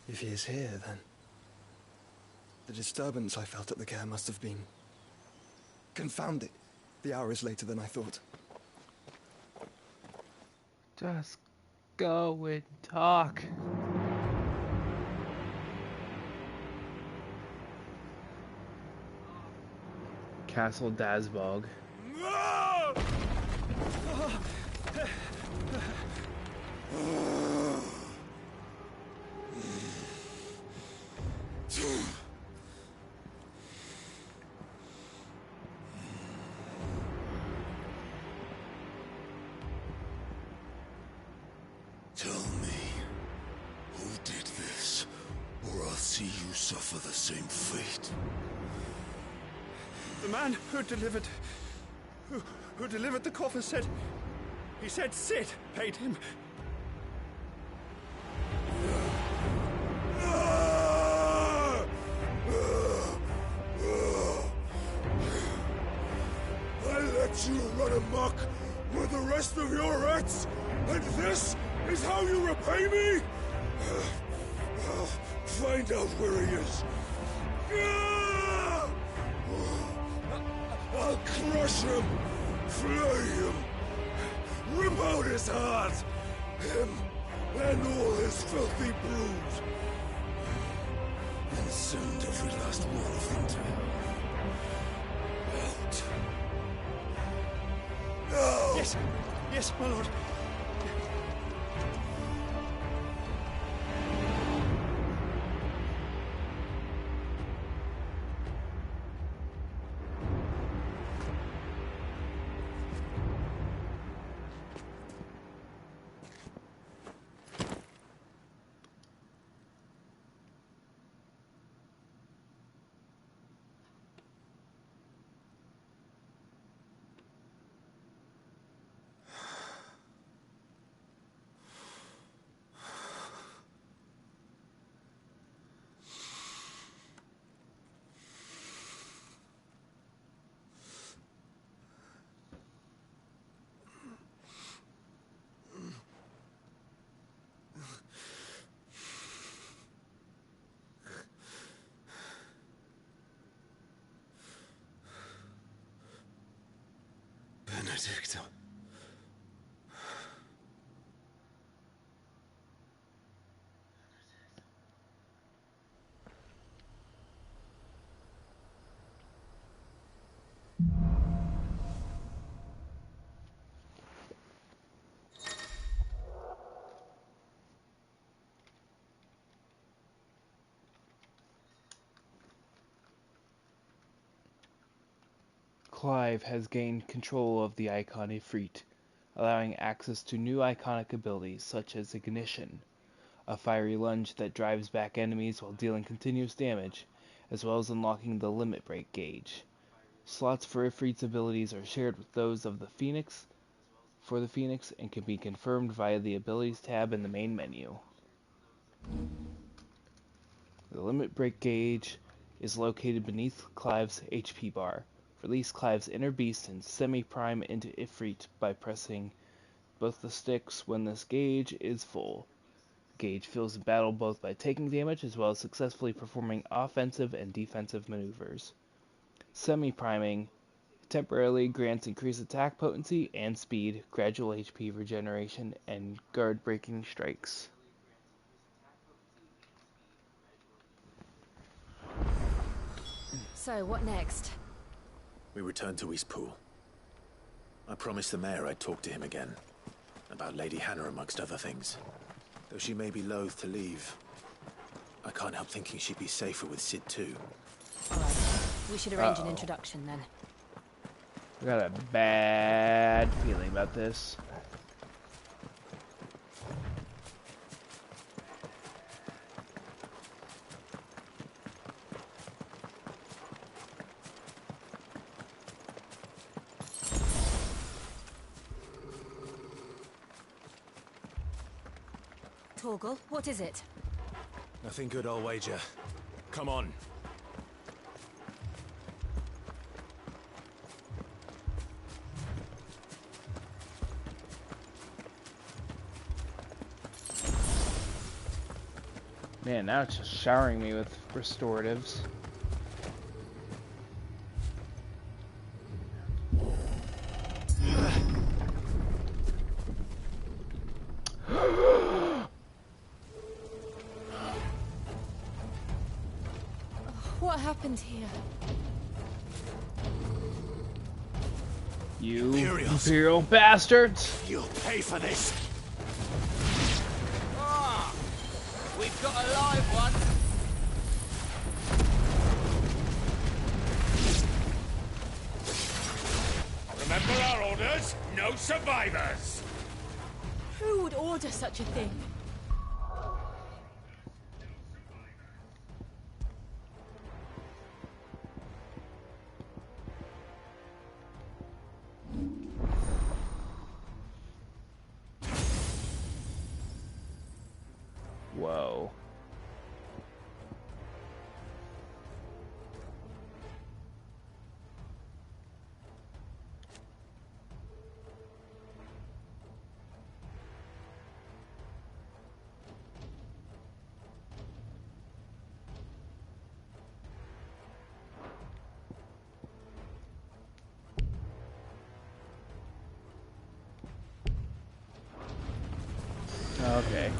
If he is here, then the disturbance I felt at the care must have been... Confound it! The hour is later than I thought. Just go and talk. Castle Dazbog. Tell me, who did this, or I'll see you suffer the same fate. The man who delivered the coffin said... He said Sid paid him. I let you run amok with the rest of your rats, and this is how you repay me? Find out where he is. I'll crush him, flay him, rip out his heart, him and all his filthy brood, and send every last one of them to hell. Out. Now! Yes, my lord. Benedicta. Clive has gained control of the Icon Ifrit, allowing access to new iconic abilities such as Ignition, a fiery lunge that drives back enemies while dealing continuous damage, as well as unlocking the Limit Break gauge. Slots for Ifrit's abilities are shared with those of the Phoenix and can be confirmed via the Abilities tab in the main menu. The Limit Break gauge is located beneath Clive's HP bar. Release Clive's Inner Beast and Semi-Prime into Ifrit by pressing both the sticks when this gauge is full. The gauge fills in battle both by taking damage as well as successfully performing offensive and defensive maneuvers. Semi-Priming temporarily grants increased attack potency and speed, gradual HP regeneration, and guard-breaking strikes. So, what next? We return to Eastpool. I promised the mayor I'd talk to him again. About Lady Hannah, amongst other things. Though she may be loath to leave, I can't help thinking she'd be safer with Sid too. Alright, we should arrange an introduction then. I got a bad feeling about this. Torgal, what is it? Nothing good, I'll wager. Come on. Man, now it's just showering me with restoratives. What happened here? You Imperials. Imperial bastards! You'll pay for this. Ah, we've got a live one. Remember our orders? No survivors. Who would order such a thing? Whoa. Okay.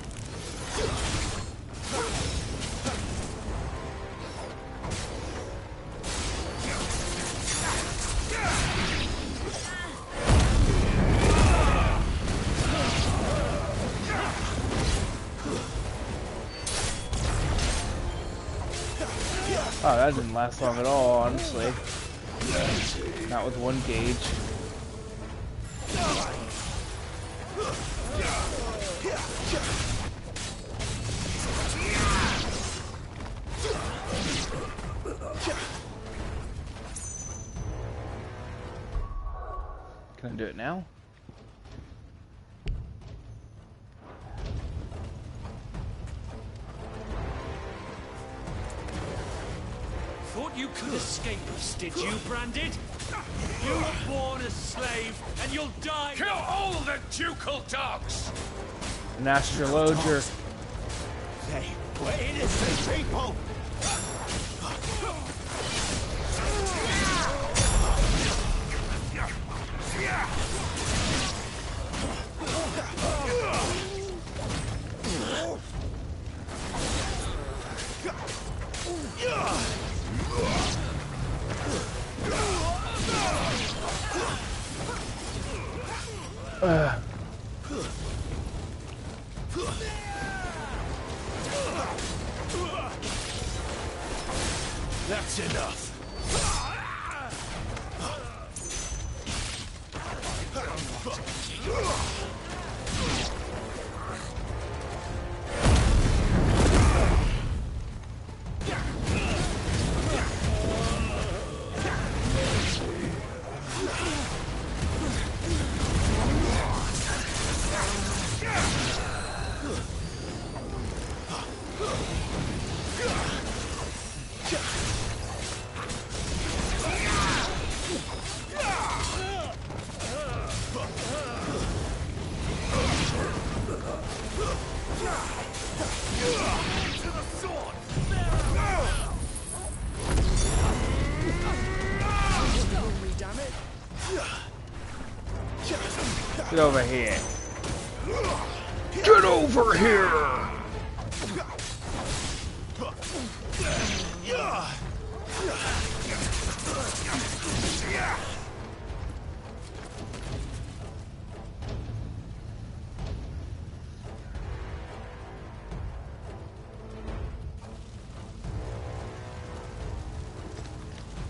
Oh, that didn't last long at all, honestly. Not with one gauge. Can I do it now? Thought you could escape us, did you, Branded? You were born a slave, and you'll die. Kill all the ducal dogs! An astrologer. They were innocent people! That's enough. Get over here. Get over here!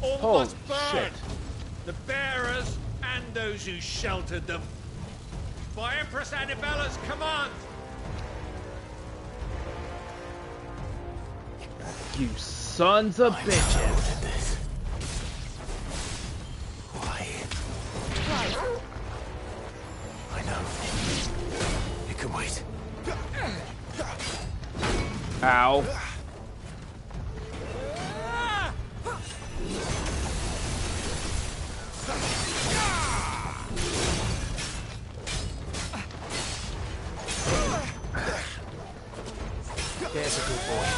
All Holy must burn. shit. The bearers and those who sheltered them. By Empress Annibella's command. You sons of bitches. This. Why? I know. It can wait. Ow. There's a good boy.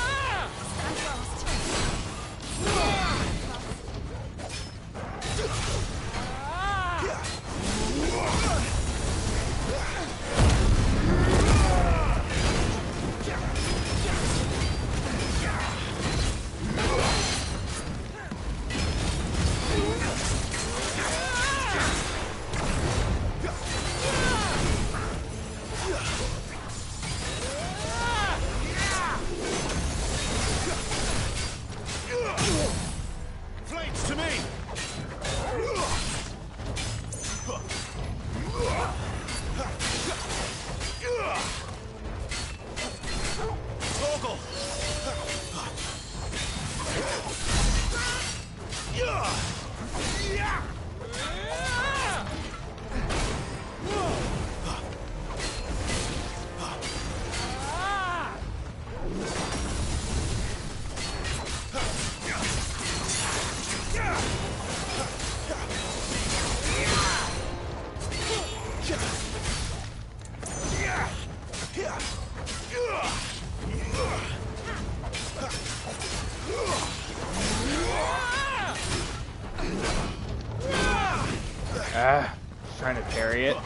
Trying to parry it.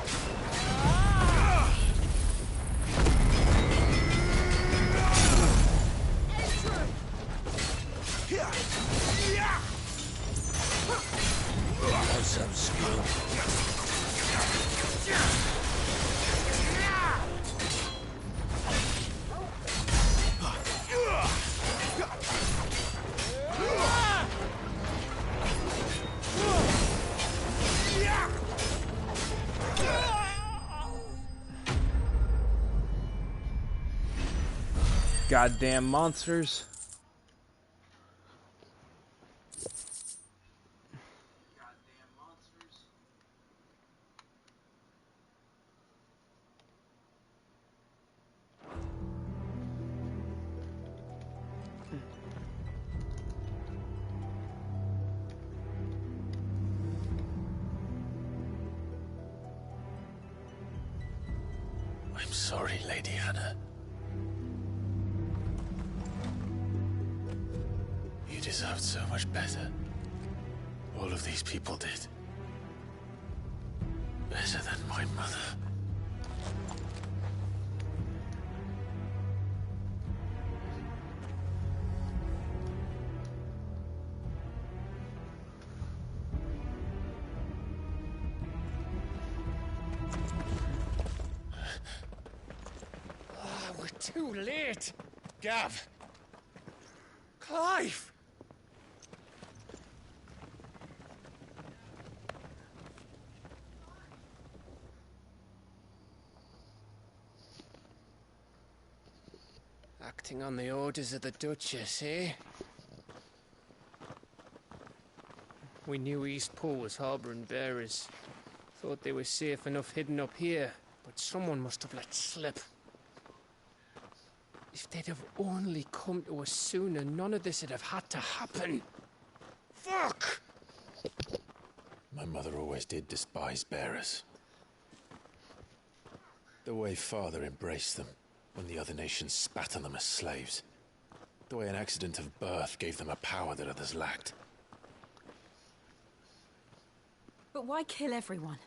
Have some skill. Goddamn monsters. I'm sorry, Lady Hannah. You deserved so much better. All of these people did. Better than my mother. We're too late. Gav. Clive. Acting on the orders of the Duchess, eh? We knew East Pool was harbouring bearers. Thought they were safe enough hidden up here, but someone must have let slip. If they'd have only come to us sooner, none of this would have had to happen. Fuck! My mother always did despise bearers. The way Father embraced them when the other nations spat on them as slaves. The way an accident of birth gave them a power that others lacked. But why kill everyone?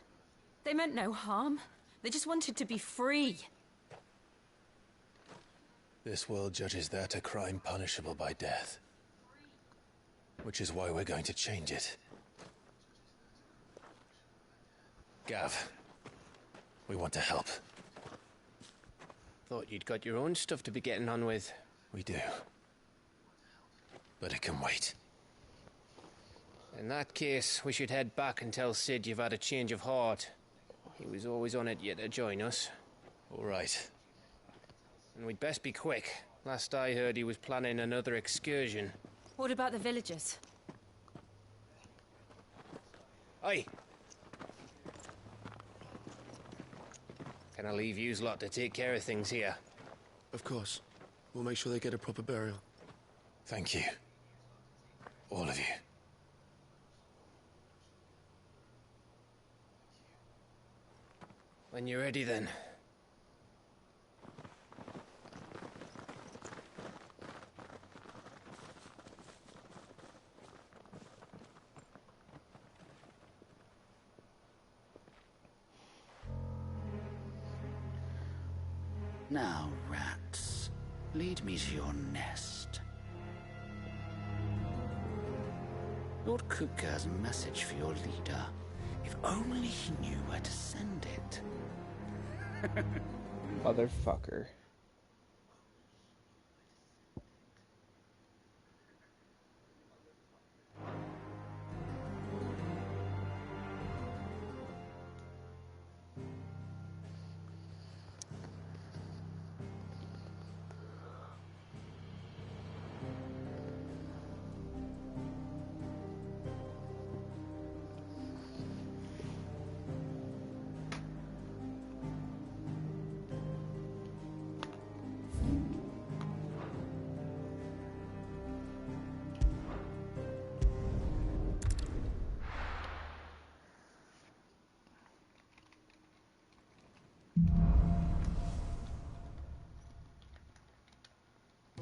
They meant no harm. They just wanted to be free. This world judges that a crime punishable by death. Which is why we're going to change it. Gav, we want to help. Thought you'd got your own stuff to be getting on with. We do. But it can wait. In that case, we should head back and tell Sid you've had a change of heart. He was always on it yet to join us. All right. And we'd best be quick. Last I heard, he was planning another excursion. What about the villagers? Aye. Can I leave yous lot to take care of things here? Of course. We'll make sure they get a proper burial. Thank you. All of you. When you're ready, then. Now, rats, lead me to your nest. Lord Kupka has a message for your leader. If only he knew where to send it. Motherfucker.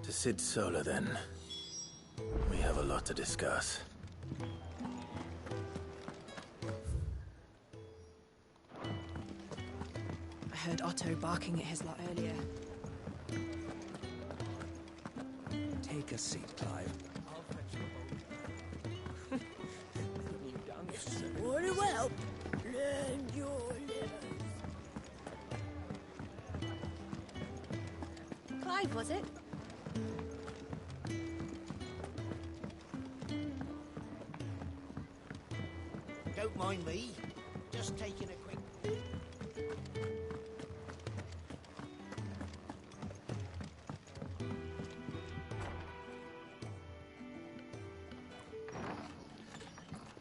To Sid Solar, then. We have a lot to discuss. I heard Otto barking at his lot earlier. Take a seat, Clive. Very well. Lend your letters. Clive, was it? Don't mind me. Just taking a quick...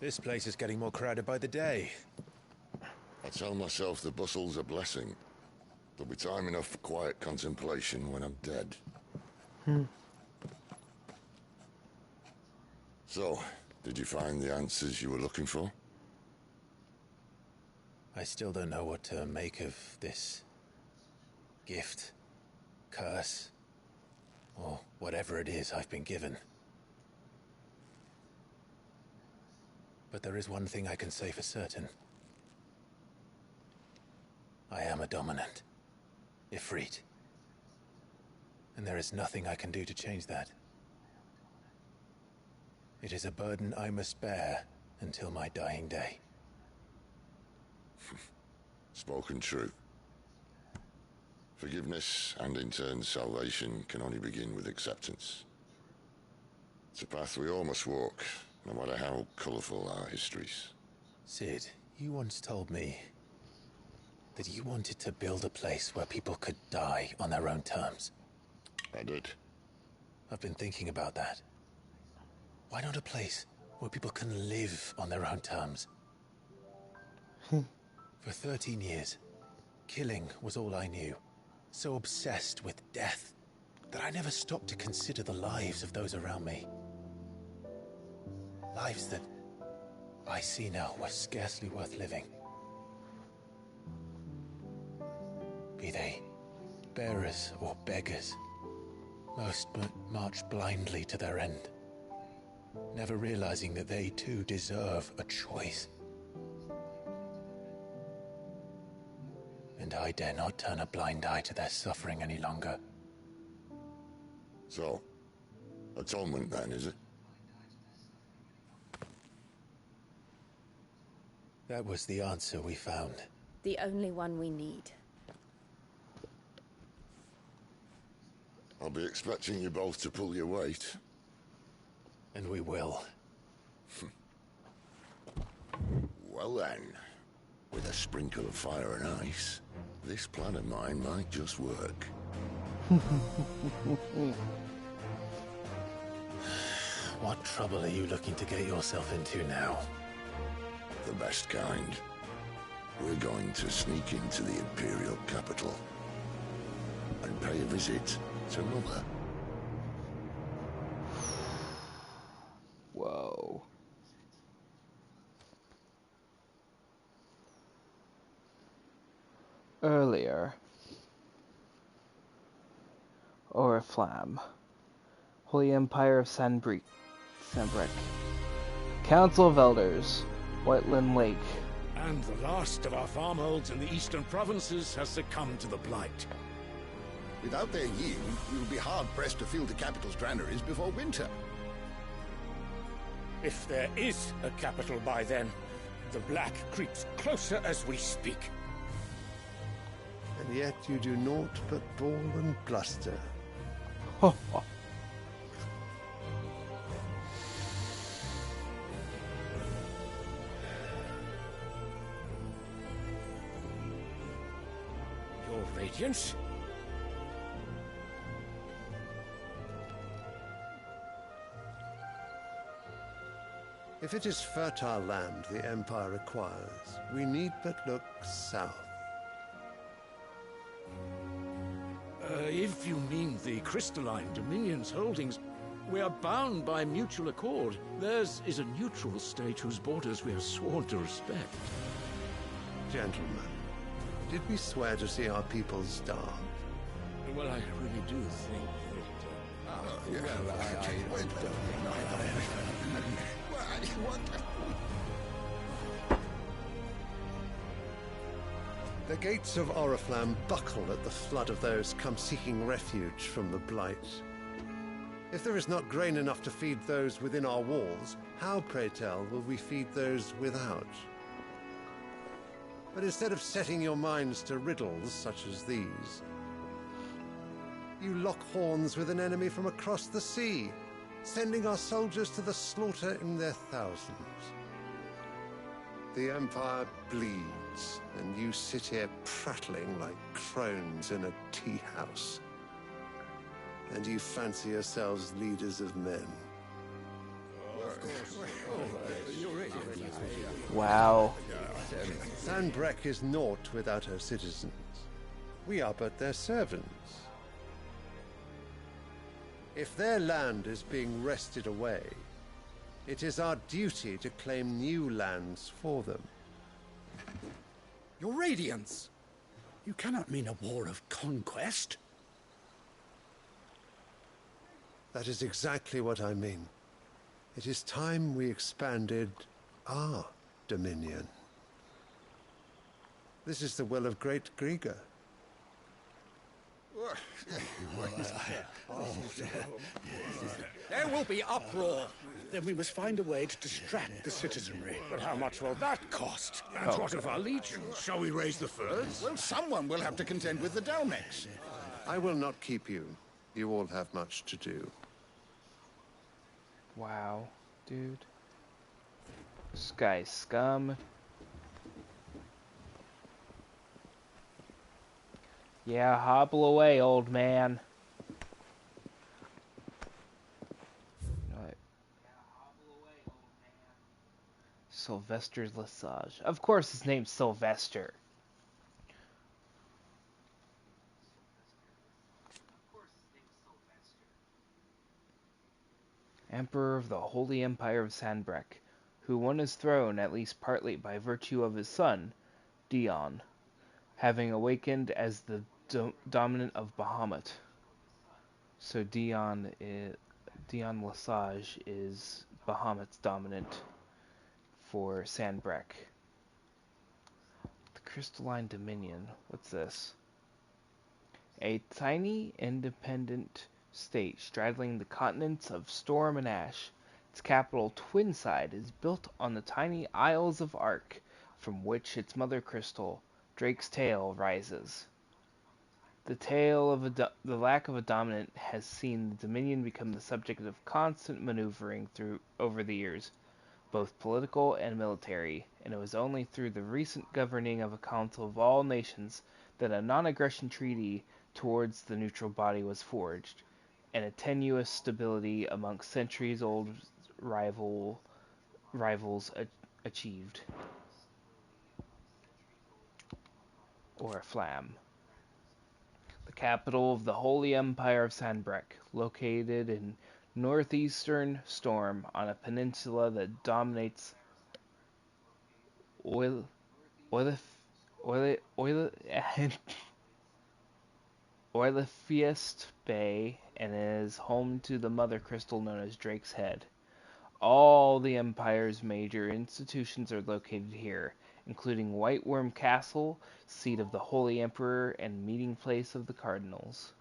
This place is getting more crowded by the day. I tell myself the bustle's a blessing. There'll be time enough for quiet contemplation when I'm dead. So, did you find the answers you were looking for? I still don't know what to make of this gift, curse, or whatever it is I've been given. But there is one thing I can say for certain. I am a dominant, Ifrit. And there is nothing I can do to change that. It is a burden I must bear until my dying day. Spoken true. Forgiveness, and in turn salvation, can only begin with acceptance. It's a path we all must walk, no matter how colourful our histories. Sid, you once told me that you wanted to build a place where people could die on their own terms. I did. I've been thinking about that. Why not a place where people can live on their own terms? For 13 years, killing was all I knew. So obsessed with death that I never stopped to consider the lives of those around me. Lives that I see now were scarcely worth living. Be they bearers or beggars, most march blindly to their end, never realizing that they too deserve a choice. And I dare not turn a blind eye to their suffering any longer. So, atonement then, is it? That was the answer we found. The only one we need. I'll be expecting you both to pull your weight. And we will. Well then, with a sprinkle of fire and ice, this plan of mine might just work. What trouble are you looking to get yourself into now? The best kind. We're going to sneak into the Imperial capital and pay a visit to Mother. Whoa. Earlier, Oriflamme, Holy Empire of Sanbreque, Council of Elders, Whiteland Lake. And the last of our farmholds in the eastern provinces has succumbed to the blight. Without their yield, we will be hard-pressed to fill the capital's granaries before winter. If there is a capital by then, the black creeps closer as we speak. And yet you do naught but bawl and bluster. Your Radiance? If it is fertile land the Empire acquires, we need but look south. If you mean the crystalline Dominion's holdings, we are bound by mutual accord. Theirs is a neutral state whose borders we have sworn to respect. Gentlemen, did we swear to see our people starve? Well, I really do think that... The gates of Oriflamme buckle at the flood of those come seeking refuge from the Blight. If there is not grain enough to feed those within our walls, how, pray tell, will we feed those without? But instead of setting your minds to riddles such as these, you lock horns with an enemy from across the sea, sending our soldiers to the slaughter in their thousands. The Empire bleeds, and you sit here prattling like crones in a tea house. And you fancy yourselves leaders of men. Wow. Sanbreque is naught without her citizens. We are but their servants. If their land is being wrested away, it is our duty to claim new lands for them. Your Radiance! You cannot mean a war of conquest. That is exactly what I mean. It is time we expanded our dominion. This is the will of great Grieger. There will be uproar. Then we must find a way to distract the citizenry. But how much will that cost? And what of our legions? Shall we raise the furs? Well, someone will have to contend with the Dalmex. I will not keep you. You all have much to do. Wow, dude. This guy's scum. Yeah, hobble away, old man. Sylvester Lesage. Of course his name's Sylvester. Emperor of the Holy Empire of Sanbreque, who won his throne at least partly by virtue of his son, Dion, having awakened as the dominant of Bahamut. So Dion Lesage is Bahamut's dominant for Sanbreque. The Crystalline Dominion. What's this? A tiny, independent state straddling the continents of Storm and Ash. Its capital, Twinside, is built on the tiny Isles of Ark, from which its Mothercrystal, Drake's Tail, rises. The tale of the lack of a dominant has seen the Dominion become the subject of constant maneuvering over the years, both political and military, and it was only through the recent governing of a Council of all nations that a non-aggression treaty towards the neutral body was forged, and a tenuous stability amongst centuries-old rivals achieved. Oriflamme. The capital of the Holy Empire of Sanbreque, located in northeastern Storm on a peninsula that dominates Oriflamme Bay and is home to the Mothercrystal known as Drake's Head. All the Empire's major institutions are located here, including White Worm Castle, seat of the Holy Emperor and meeting place of the Cardinals.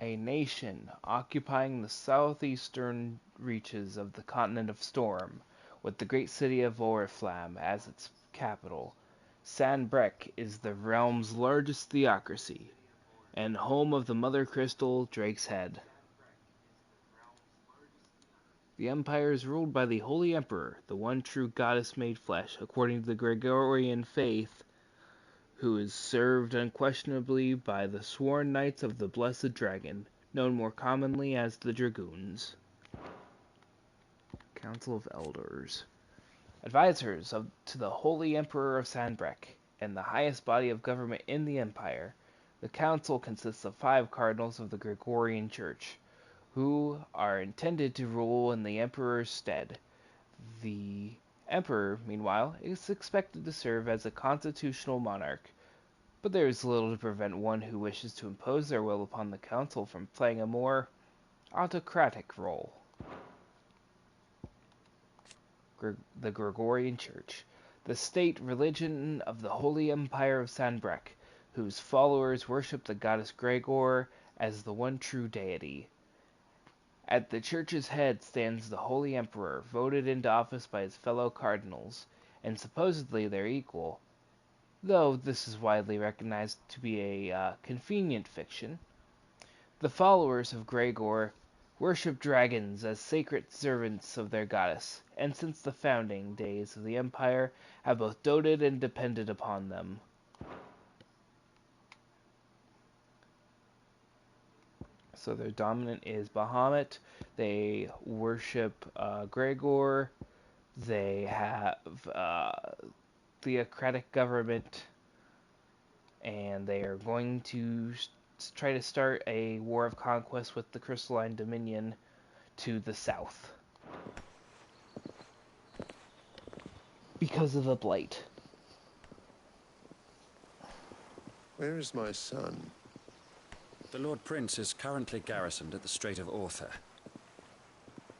A nation occupying the southeastern reaches of the continent of Storm, with the great city of Oriflamme as its capital. Sanbreque is the realm's largest theocracy, and home of the Mothercrystal, Drake's Head. The Empire is ruled by the Holy Emperor, the one true goddess made flesh, according to the Gregorian faith, who is served unquestionably by the sworn knights of the Blessed Dragon, known more commonly as the Dragoons. Council of Elders. Advisors to the Holy Emperor of Sanbreque, and the highest body of government in the Empire. The Council consists of 5 cardinals of the Gregorian Church, who are intended to rule in the Emperor's stead. The Emperor, meanwhile, is expected to serve as a constitutional monarch, but there is little to prevent one who wishes to impose their will upon the council from playing a more autocratic role. The Gregorian Church, the state religion of the Holy Empire of Sanbreque, whose followers worship the goddess Gregor as the one true deity. At the church's head stands the Holy Emperor, voted into office by his fellow cardinals, and supposedly their equal, though this is widely recognized to be a convenient fiction. The followers of Gregor worship dragons as sacred servants of their goddess, and since the founding days of the empire have both doted and depended upon them. So their dominant is Bahamut. They worship Gregor. They have theocratic government, and they are going to try to start a war of conquest with the Crystalline Dominion to the south because of the Blight. Where is my son? The Lord Prince is currently garrisoned at the Strait of Author.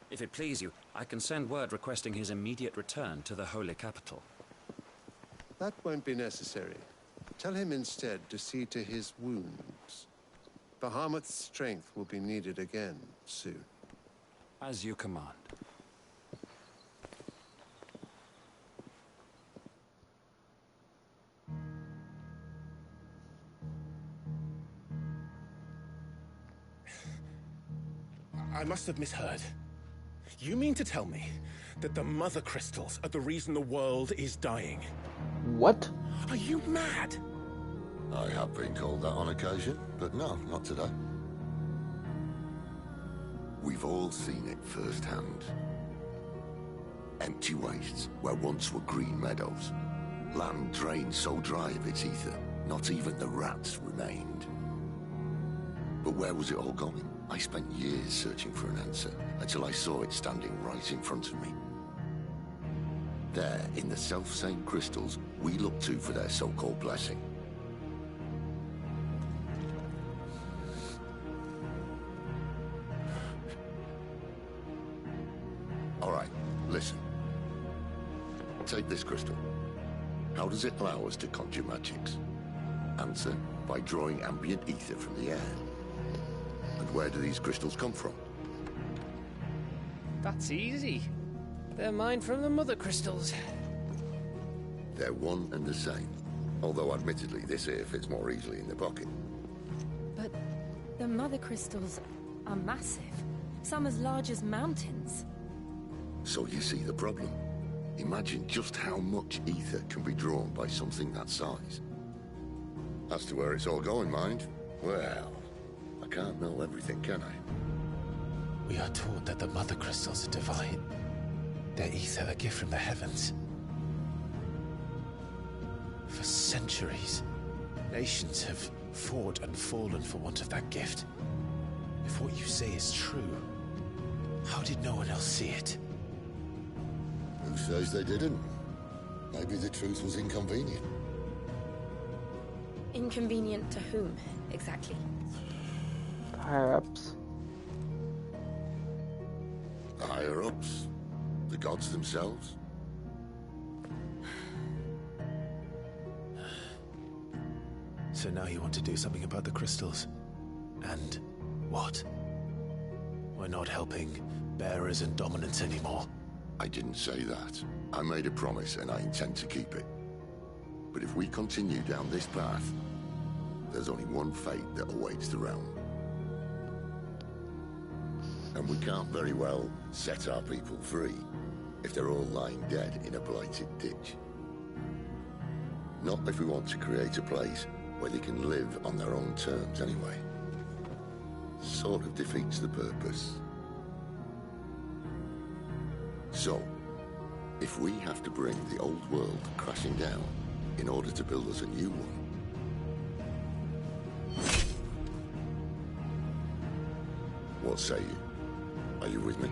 If it please you, I can send word requesting his immediate return to the Holy Capital. That won't be necessary. Tell him instead to see to his wounds. Bahamut's strength will be needed again soon. As you command. I must have misheard. You mean to tell me that the Mothercrystals are the reason the world is dying? What? Are you mad? I have been called that on occasion, but no, not today. We've all seen it firsthand. Empty wastes where once were green meadows. Land drained so dry of its ether, not even the rats remained. But where was it all going? I spent years searching for an answer, until I saw it standing right in front of me. There, in the self-same crystals we look to for their so-called blessing. All right, listen. Take this crystal. How does it allow us to conjure magics? Answer, by drawing ambient ether from the air. And where do these crystals come from? That's easy. They're mined from the Mothercrystals. They're one and the same. Although admittedly this here fits more easily in the pocket. But the Mothercrystals are massive. Some as large as mountains. So you see the problem. Imagine just how much ether can be drawn by something that size. As to where it's all going, mind? Well, I can't know everything, can I? We are taught that the Mothercrystals are divine. Their ether a gift from the heavens. For centuries, nations have fought and fallen for want of that gift. If what you say is true, how did no one else see it? Who says they didn't? Maybe the truth was inconvenient. Inconvenient to whom, exactly? Higher-ups. The higher-ups? The gods themselves? So now you want to do something about the crystals? And what? We're not helping bearers and dominants anymore. I didn't say that. I made a promise and I intend to keep it. But if we continue down this path, there's only one fate that awaits the realm. And we can't very well set our people free if they're all lying dead in a blighted ditch. Not if we want to create a place where they can live on their own terms anyway. Sort of defeats the purpose. So, if we have to bring the old world crashing down in order to build us a new one, what say you? Are you with me?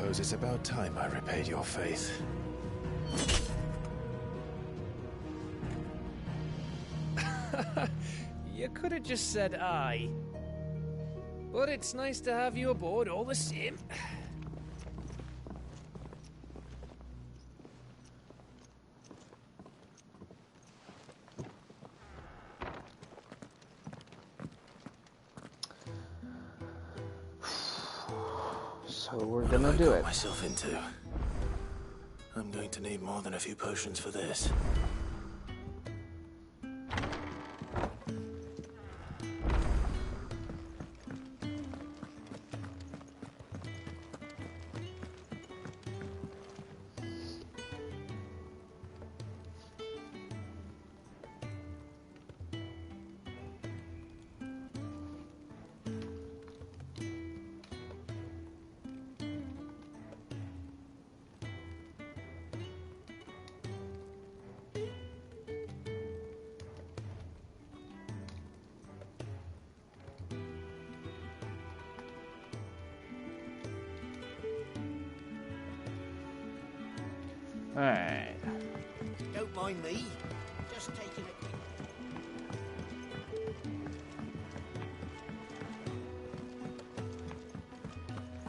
suppose it's about time I repaid your faith. You could have just said aye. But it's nice to have you aboard all the same. So we're gonna do it. Myself into. I'm going to need more than a few potions for this. Alright. Don't mind me. Just taking a quick...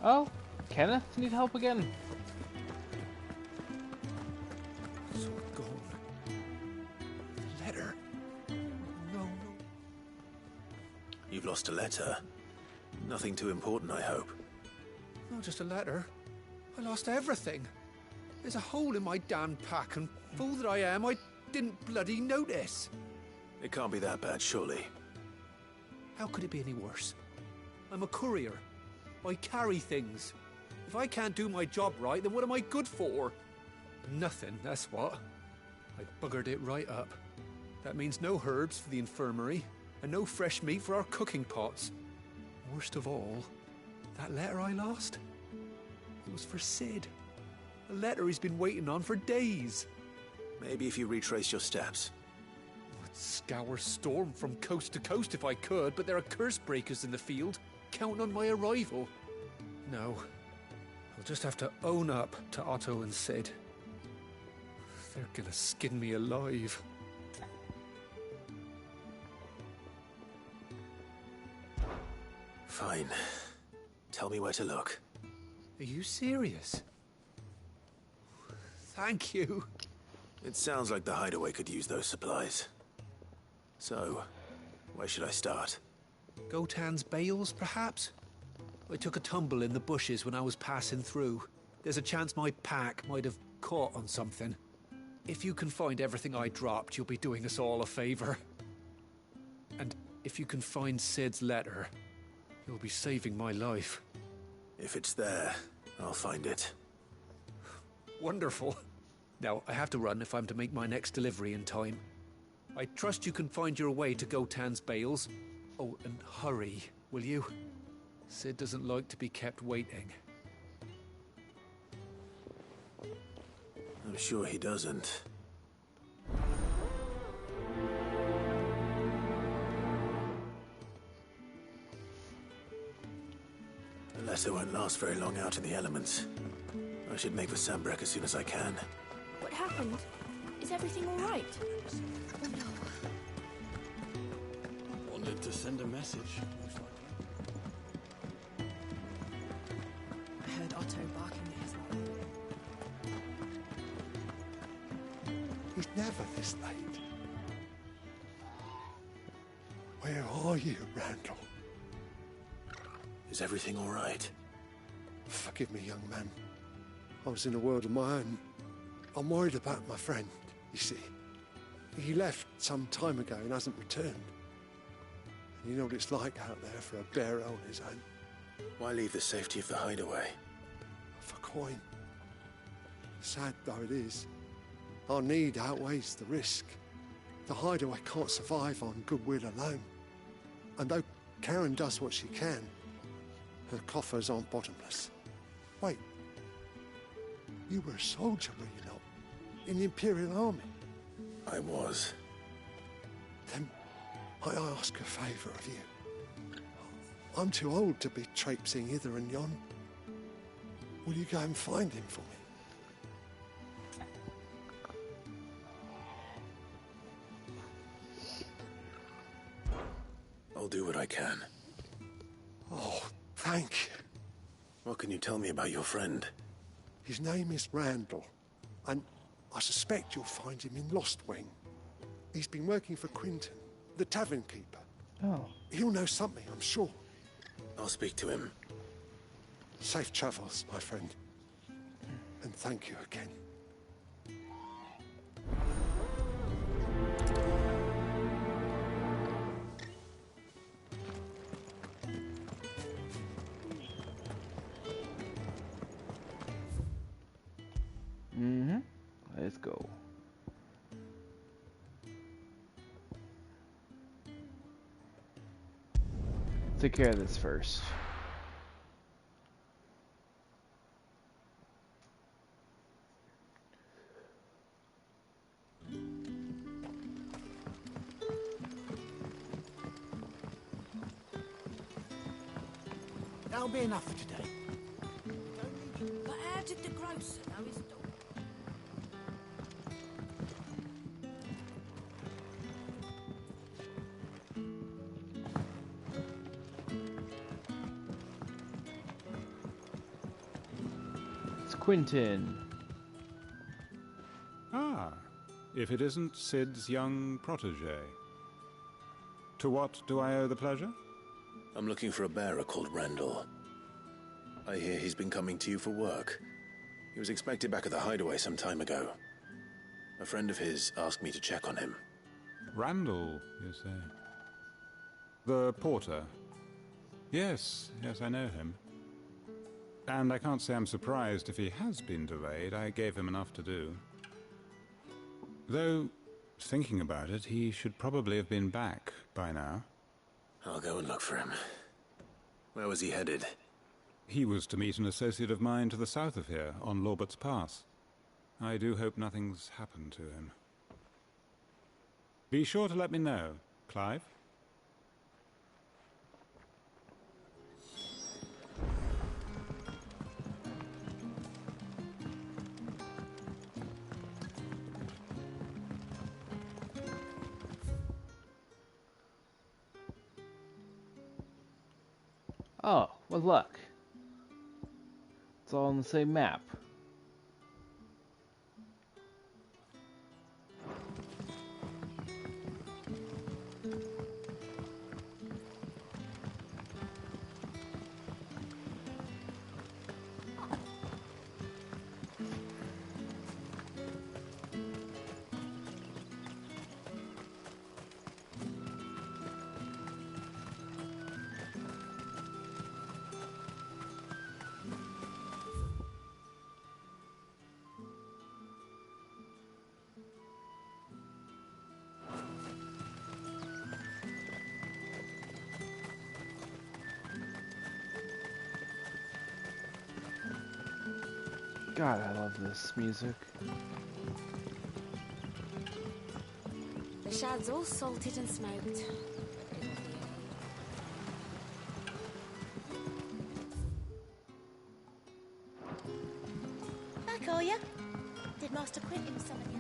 Oh, Kenneth, need help again? So gone. Letter. No. You've lost a letter. Nothing too important, I hope. Not just a letter. I lost everything. There's a hole in my damn pack, and fool that I am, I didn't bloody notice. It can't be that bad, surely. How could it be any worse? I'm a courier. I carry things. If I can't do my job right, then what am I good for? Nothing, that's what. I buggered it right up. That means no herbs for the infirmary, and no fresh meat for our cooking pots. Worst of all, that letter I lost, it was for Sid. A letter he's been waiting on for days. Maybe if you retrace your steps. I'd scour Storm from coast to coast if I could, but there are curse breakers in the field, counting on my arrival. No, I'll just have to own up to Otto and Sid. They're gonna skin me alive. Fine. Tell me where to look. Are you serious? Thank you. It sounds like the hideaway could use those supplies. So, where should I start? Gotan's bales, perhaps? I took a tumble in the bushes when I was passing through. There's a chance my pack might have caught on something. If you can find everything I dropped, you'll be doing us all a favor. And if you can find Sid's letter, you'll be saving my life. If it's there, I'll find it. Wonderful. Now, I have to run if I'm to make my next delivery in time. I trust you can find your way to Gotan's bales. Oh, and hurry, will you? Sid doesn't like to be kept waiting. I'm sure he doesn't. The letter won't last very long out in the elements. I should make for Sanbreque as soon as I can. What happened? Is everything all right? Oh no. Wanted to send a message. I heard Otto barking at his mother. He's never this late. Where are you, Randall? Is everything all right? Forgive me, young man. I was in a world of my own. I'm worried about my friend, you see. He left some time ago and hasn't returned. And you know what it's like out there for a bearer on his own. Why leave the safety of the hideaway? For coin. Sad though it is, our need outweighs the risk. The hideaway can't survive on goodwill alone. And though Karen does what she can, her coffers aren't bottomless. Wait. You were a soldier, were you not? In the Imperial army? I was. Then might I ask a favour of you? I'm too old to be traipsing hither and yon. Will you go and find him for me? I'll do what I can. Oh, thank you. What can you tell me about your friend? His name is Randall, and I suspect you'll find him in Lost Wing. He's been working for Quinton, the tavern keeper. Oh. He'll know something, I'm sure. I'll speak to him. Safe travels, my friend. And thank you again. Let's go. Take care of this first. That'll be enough for today. But how did the grocer know his dog? It's Quinton. Ah, if it isn't Sid's young protege. To what do I owe the pleasure? I'm looking for a bearer called Randall. I hear he's been coming to you for work. He was expected back at the hideaway some time ago. A friend of his asked me to check on him. Randall, you say? The porter? Yes, I know him. And I can't say I'm surprised if he has been delayed. I gave him enough to do. Though, thinking about it, he should probably have been back by now. I'll go and look for him. Where was he headed? He was to meet an associate of mine to the south of here, on Lorbert's Pass. I do hope nothing's happened to him. Be sure to let me know, Clive. Oh, with luck. It's all on the same map. God, I love this music. The shad's all salted and smoked. Back, are you? Did Master Quinton summon you?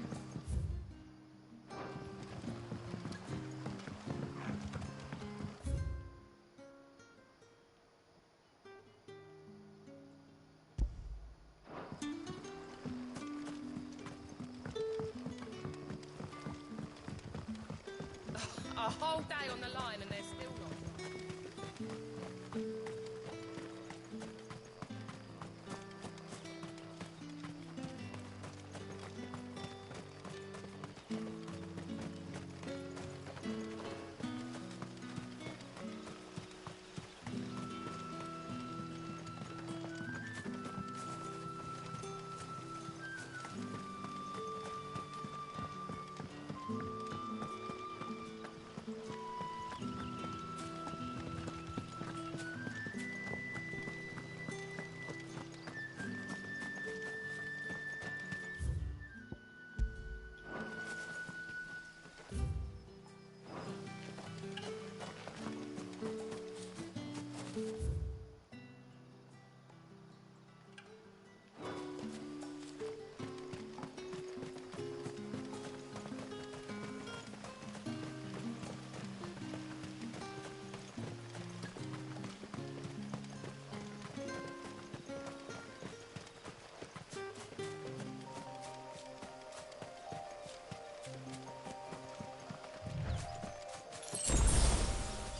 A whole day on the line and they're still not.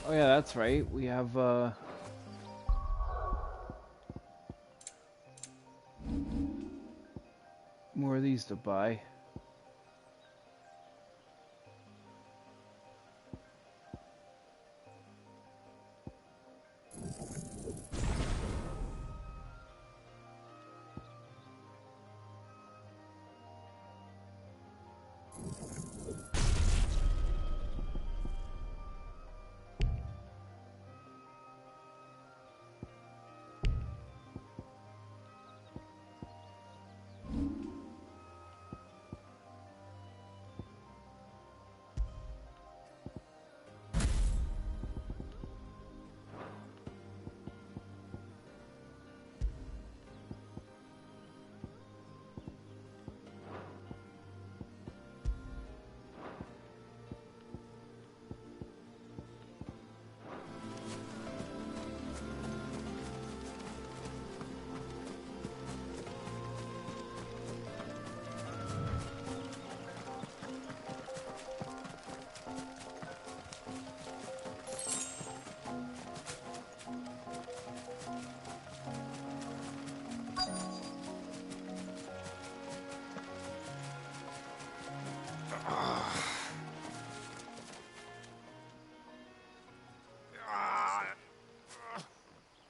Oh yeah, that's right. We have more of these to buy.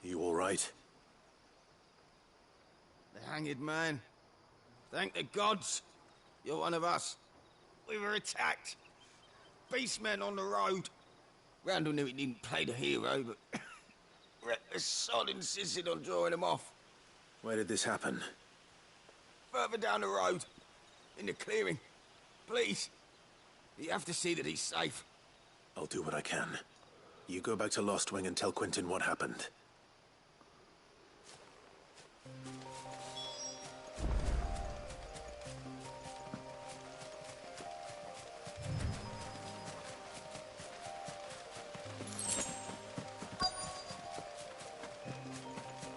You all right? The hanged man. Thank the gods. You're one of us. We were attacked. Beastmen on the road. Randall knew he didn't play the hero, but the sod insisted on drawing him off. Where did this happen? Further down the road. In the clearing. Please. You have to see that he's safe. I'll do what I can. You go back to Lost Wing and tell Quentin what happened.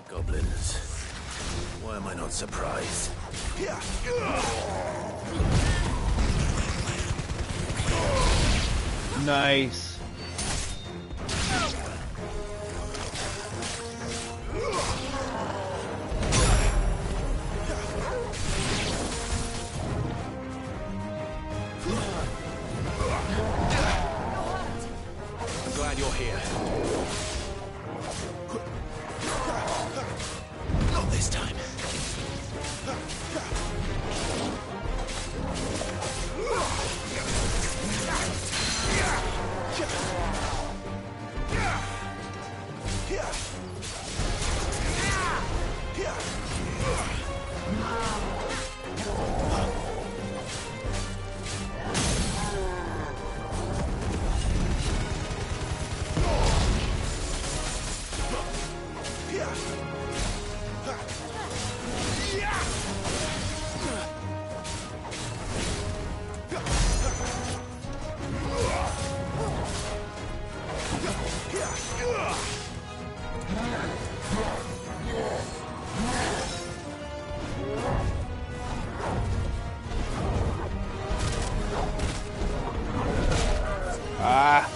Goblins. Why am I not surprised? Nice. I'm glad you're here. Not this time. Ah.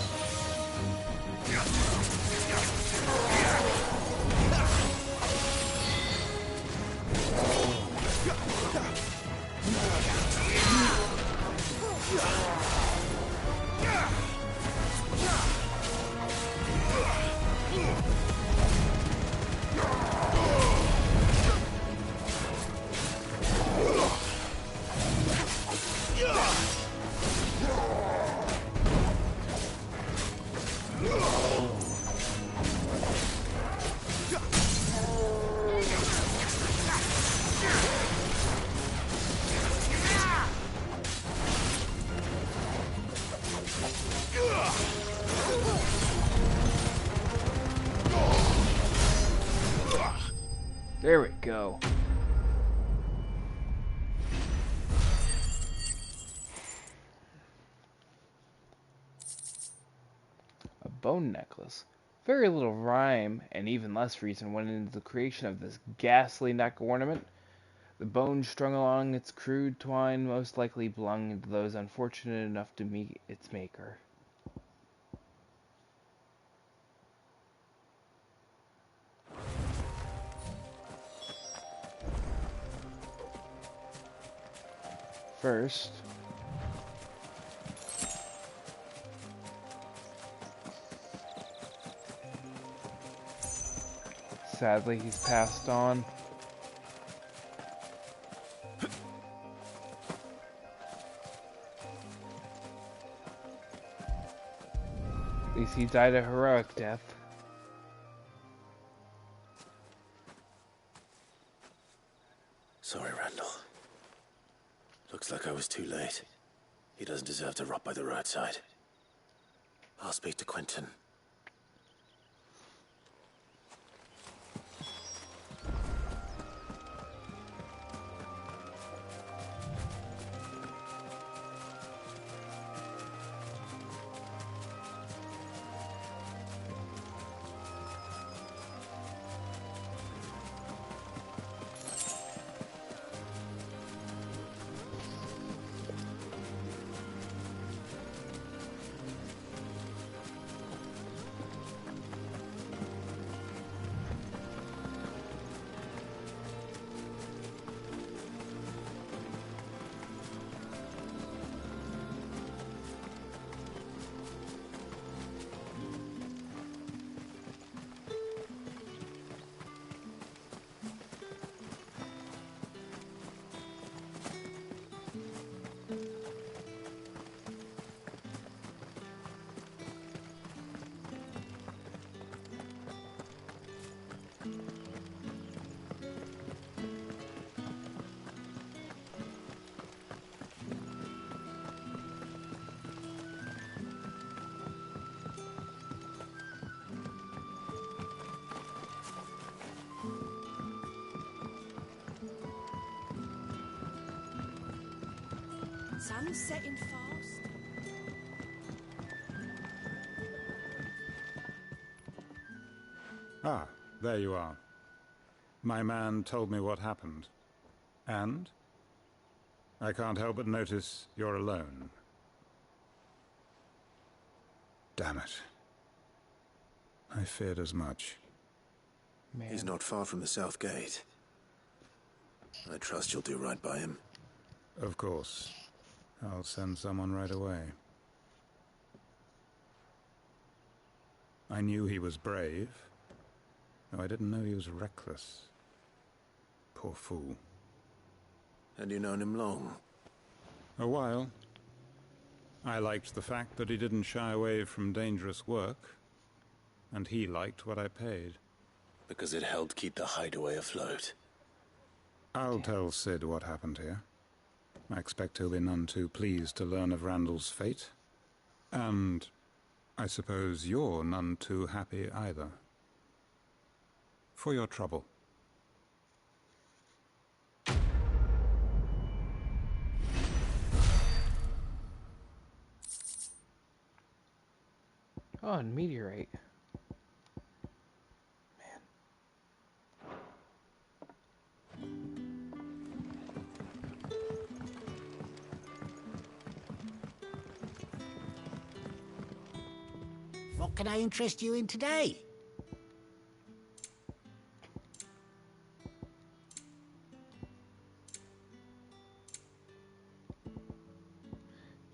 There we go. A bone necklace. Very little rhyme and even less reason went into the creation of this ghastly neck ornament. The bones strung along its crude twine most likely belonged to those unfortunate enough to meet its maker. first. Sadly, he's passed on. At least he died a heroic death. Sorry, Randall. Looks like I was too late. He doesn't deserve to rot by the roadside. I'll speak to Quentin. Sun's setting fast. Ah, there you are. My man told me what happened. And? I can't help but notice you're alone. Damn it. I feared as much. Man. He's not far from the South Gate. I trust you'll do right by him. Of course. I'll send someone right away. I knew he was brave, though I didn't know he was reckless. Poor fool. And you known him long? A while. I liked the fact that he didn't shy away from dangerous work, and he liked what I paid. Because it helped keep the hideaway afloat. I'll tell Sid what happened here. I expect he'll be none too pleased to learn of Randall's fate. And I suppose you're none too happy either. For your trouble. Oh, and meteorite. What can I interest you in today?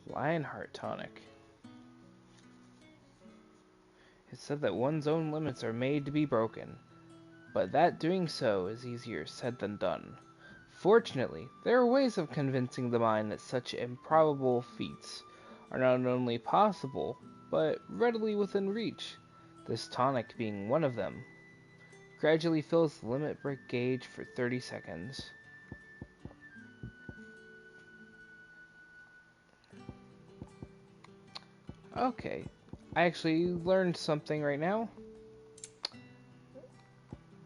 Lionheart tonic. It said that one's own limits are made to be broken, but that doing so is easier said than done. Fortunately, there are ways of convincing the mind that such improbable feats are not only possible, but readily within reach, this tonic being one of them. Gradually fills the limit break gauge for 30 seconds. Okay, I actually learned something right now.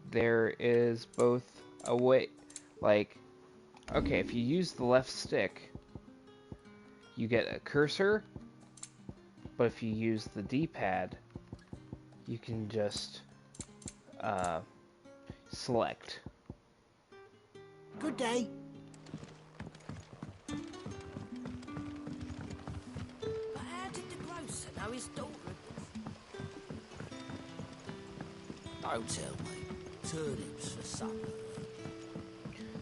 There is both a way, like, okay, if you use the left stick, you get a cursor, but if you use the D-pad, you can just select. Good day. But how did the grocer know his daughter? Don't tell me. Turnips for supper.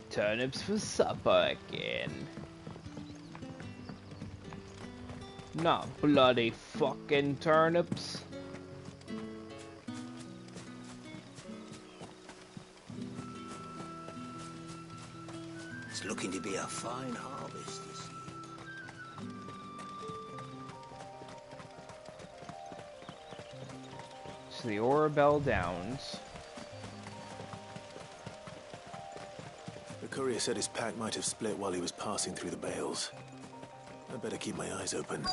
Turnips for supper again. Not bloody fucking turnips. It's looking to be a fine harvest this year. To the Oriflamme Downs. The courier said his pack might have split while he was passing through the bales. I'd better keep my eyes open.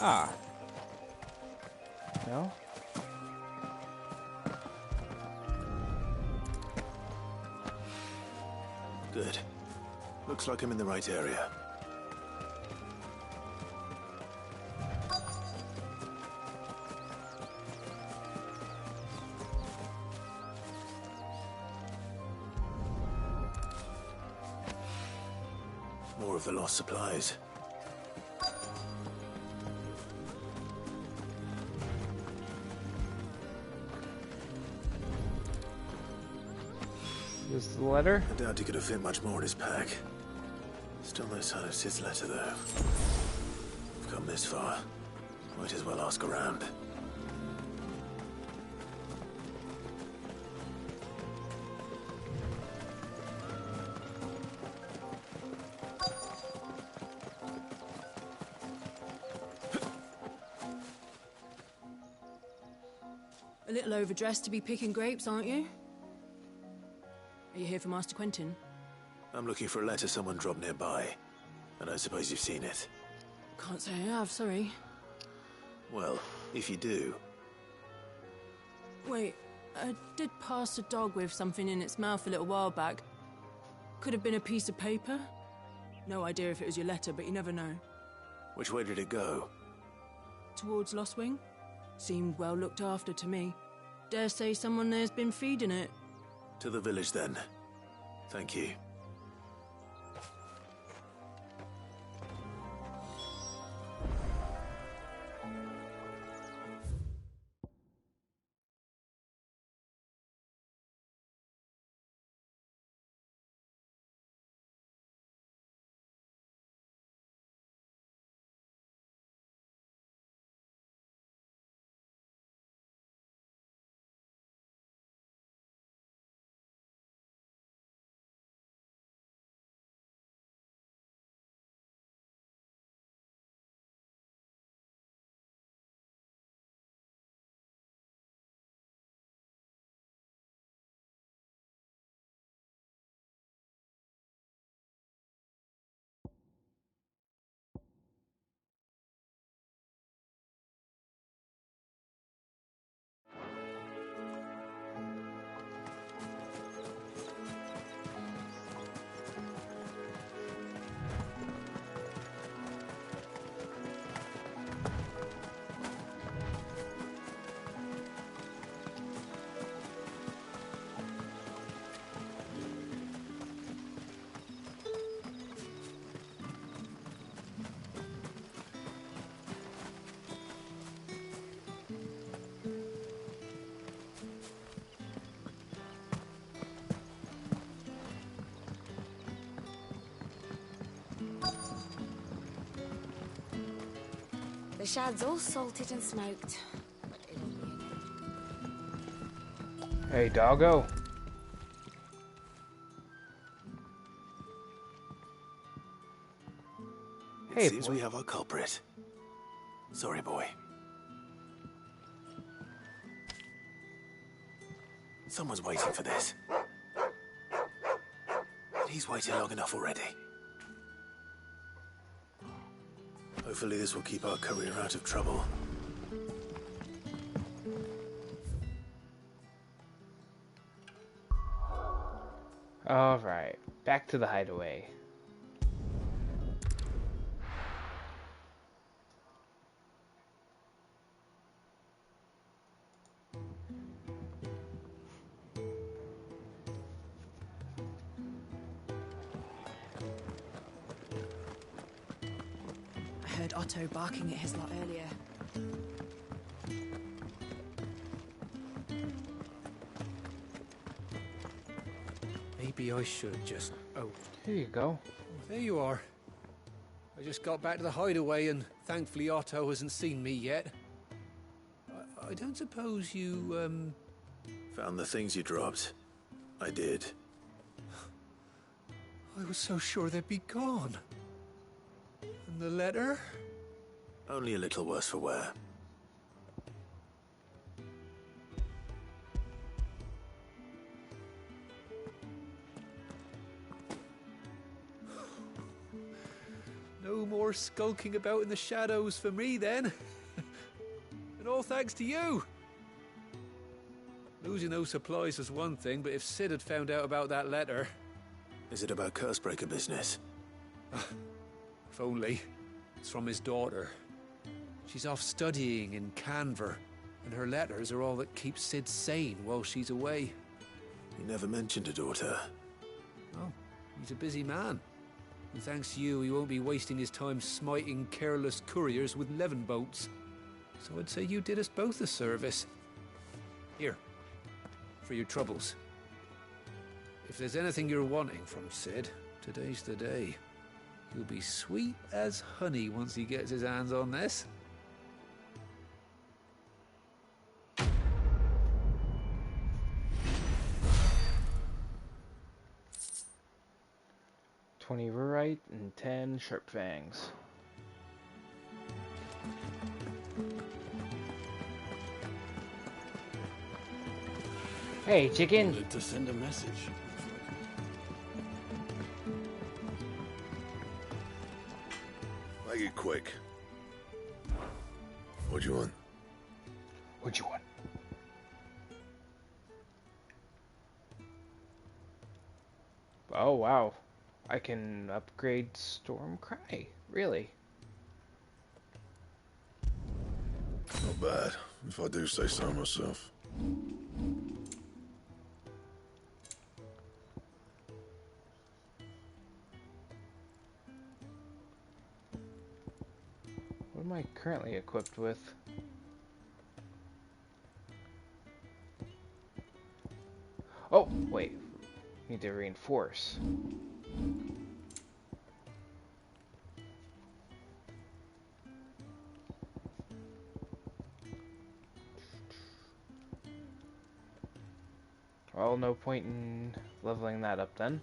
Ah. No? Good. Looks like I'm in the right area. More of the lost supplies. This is the letter? I doubt he could have fit much more in his pack. Still no sign of Sid's letter, though. We've come this far. Might as well ask around. A little overdressed to be picking grapes, aren't you? Are you here for Master Quentin? I'm looking for a letter someone dropped nearby. And I suppose you've seen it. Can't say I have, sorry. Well, if you do... Wait, I did pass a dog with something in its mouth a little while back. Could have been a piece of paper. No idea if it was your letter, but you never know. Which way did it go? Towards Lostwing? Seemed well looked after to me. Dare say someone there's been feeding it. To the village, then. Thank you. The shad's all salted and smoked. Hey, doggo. It seems we have our culprit. Sorry, boy. Someone's waiting for this. He's waited long enough already. Hopefully this will keep our courier out of trouble. Alright, back to the hideaway. I heard Otto barking at his lot earlier. maybe I should just... Oh. Here you go. There you are. I just got back to the hideaway and thankfully Otto hasn't seen me yet. I don't suppose you, Found the things you dropped. I did. I was so sure they'd be gone. And the letter? Only a little worse for wear. No more skulking about in the shadows for me, then. And all thanks to you. Losing those supplies was one thing, but if Sid had found out about that letter... Is it about Cursebreaker business? If only. It's from his daughter. She's off studying in Canver, and her letters are all that keeps Sid sane while she's away. You never mentioned a daughter. Oh, he's a busy man. And thanks to you, he won't be wasting his time smiting careless couriers with levin boats. So I'd say you did us both a service. Here, for your troubles. If there's anything you're wanting from Sid, today's the day. He'll be sweet as honey once he gets his hands on this. $20 rurite and 10 sharp fangs. Hey, chicken! Wanted to send a message. Make it quick. What do you want? What you want? Oh, wow. I can upgrade Stormcry. Really? Not bad, if I do say so myself. What am I currently equipped with? Oh, wait. Need to reinforce. Well, no point in leveling that up then.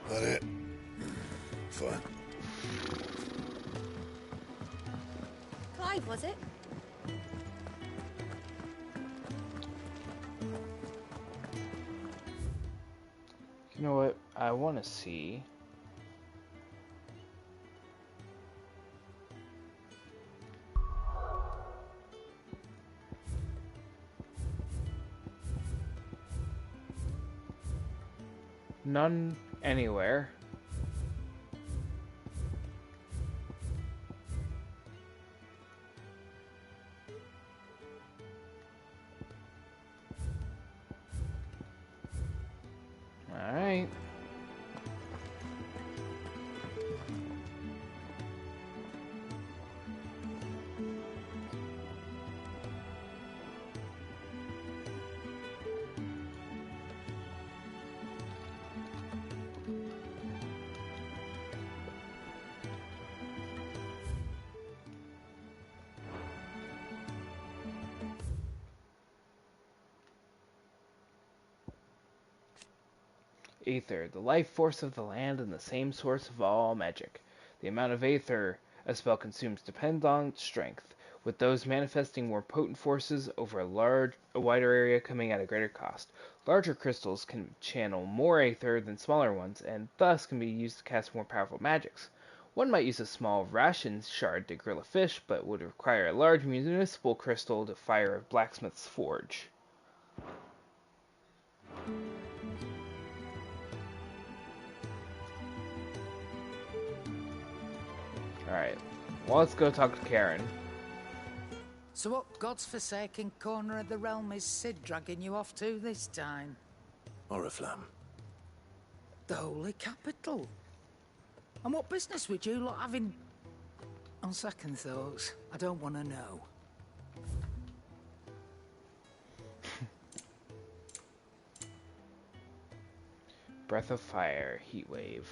That it? Fine. Clive, was it? You know what? I want to see. None anywhere. All right. Aether, the life force of the land and the same source of all magic. The amount of aether a spell consumes depends on its strength, with those manifesting more potent forces over a wider area coming at a greater cost. Larger crystals can channel more aether than smaller ones, and thus can be used to cast more powerful magics. One might use a small ration shard to grill a fish, but would require a large municipal crystal to fire a blacksmith's forge. Alright, well, let's go talk to Karen. So what God's forsaken corner of the realm is Sid dragging you off to this time? Oriflamme. The Holy Capital. And what business would you lot having... On second thoughts, I don't want to know. Breath of fire, heat wave.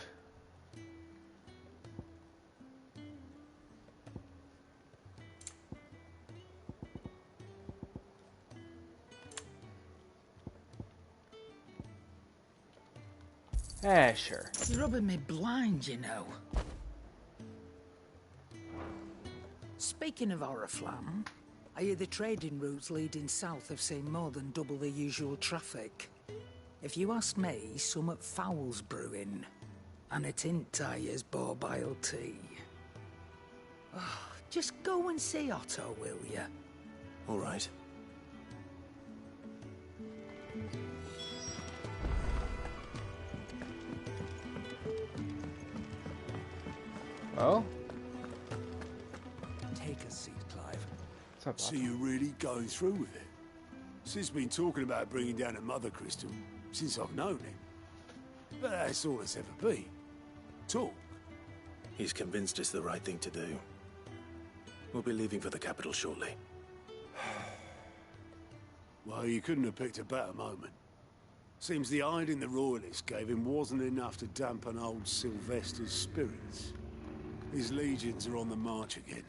Sure. You're rubbing me blind, you know. Speaking of Oriflamme, I hear the trading routes leading south have seen more than double the usual traffic. If you ask me, somewhat foul's brewing. And a tint tires borbile tea. Oh, just go and see Otto, will you? All right. Oh? Take a seat, Clive. So you're really going through with it? Sid's been talking about bringing down a Mothercrystal since I've known him. But that's all it's ever been. Talk. He's convinced it's the right thing to do. We'll be leaving for the capital shortly. Well, you couldn't have picked a better moment. Seems the hiding the Royalists gave him wasn't enough to dampen old Sylvester's spirits. His legions are on the march again.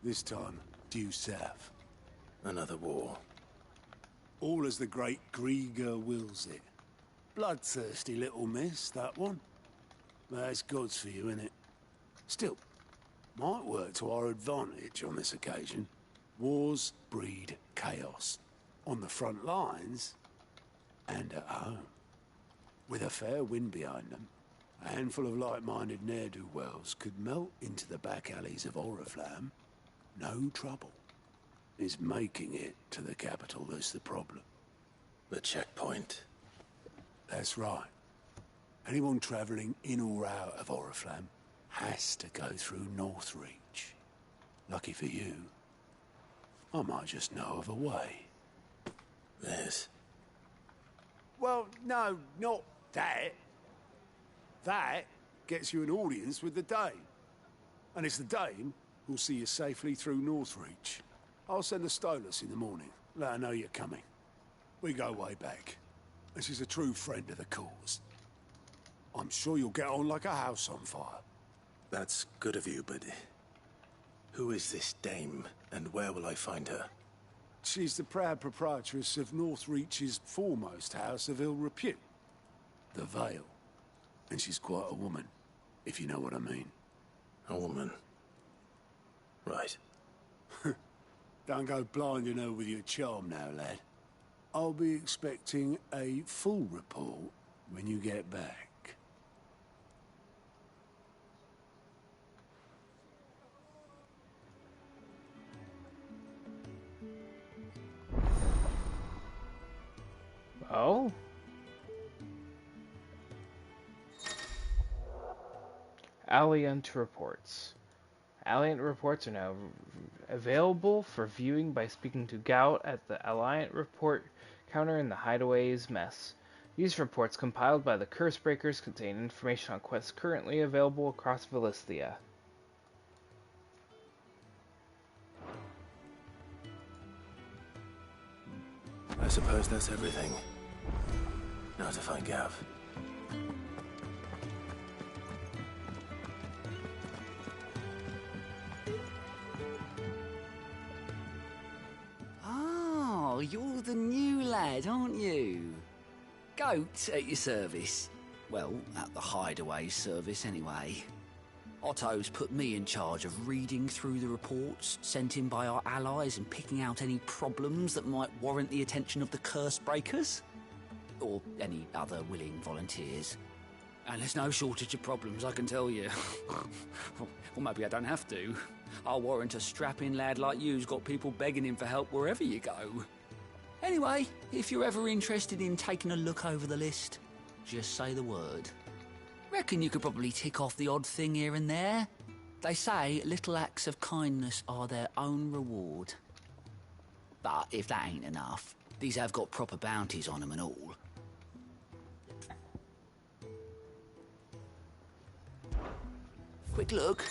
This time, due south. Another war. All as the great Grieger wills it. Bloodthirsty little miss, that one. That's God's for you, innit? Still, might work to our advantage on this occasion. Wars breed chaos. On the front lines, and at home. With a fair wind behind them, a handful of like-minded ne'er-do-wells could melt into the back alleys of Oriflamme. No trouble. It's making it to the capital that's the problem. The checkpoint. That's right. Anyone travelling in or out of Oriflamme has to go through Northreach. Lucky for you, I might just know of a way. This? Well, no, not that. That gets you an audience with the Dame. And it's the Dame who'll see you safely through Northreach. I'll send the Stolas in the morning. Let her know you're coming. We go way back. And she's a true friend of the cause. I'm sure you'll get on like a house on fire. That's good of you, but... who is this Dame, and where will I find her? She's the proud proprietress of Northreach's foremost house of ill repute. The Vale. And she's quite a woman, if you know what I mean. A woman? Right. Don't go blinding her with your charm now, lad. I'll be expecting a full report when you get back. Oh? Alliant Reports. Alliant Reports are now available for viewing by speaking to Gout at the Alliant Report counter in the Hideaway's mess. These reports, compiled by the Cursebreakers, contain information on quests currently available across Valisthea. I suppose that's everything. Now to find Gav. Oh, you're the new lad, aren't you? Goat at your service. Well, at the Hideaway service anyway. Otto's put me in charge of reading through the reports sent in by our allies and picking out any problems that might warrant the attention of the Cursebreakers. Or any other willing volunteers. And there's no shortage of problems, I can tell you. Or maybe I don't have to. I'll warrant a strapping lad like you's got people begging him for help wherever you go. Anyway, if you're ever interested in taking a look over the list, just say the word. Reckon you could probably tick off the odd thing here and there. They say little acts of kindness are their own reward. But if that ain't enough, these have got proper bounties on them and all. Quick look.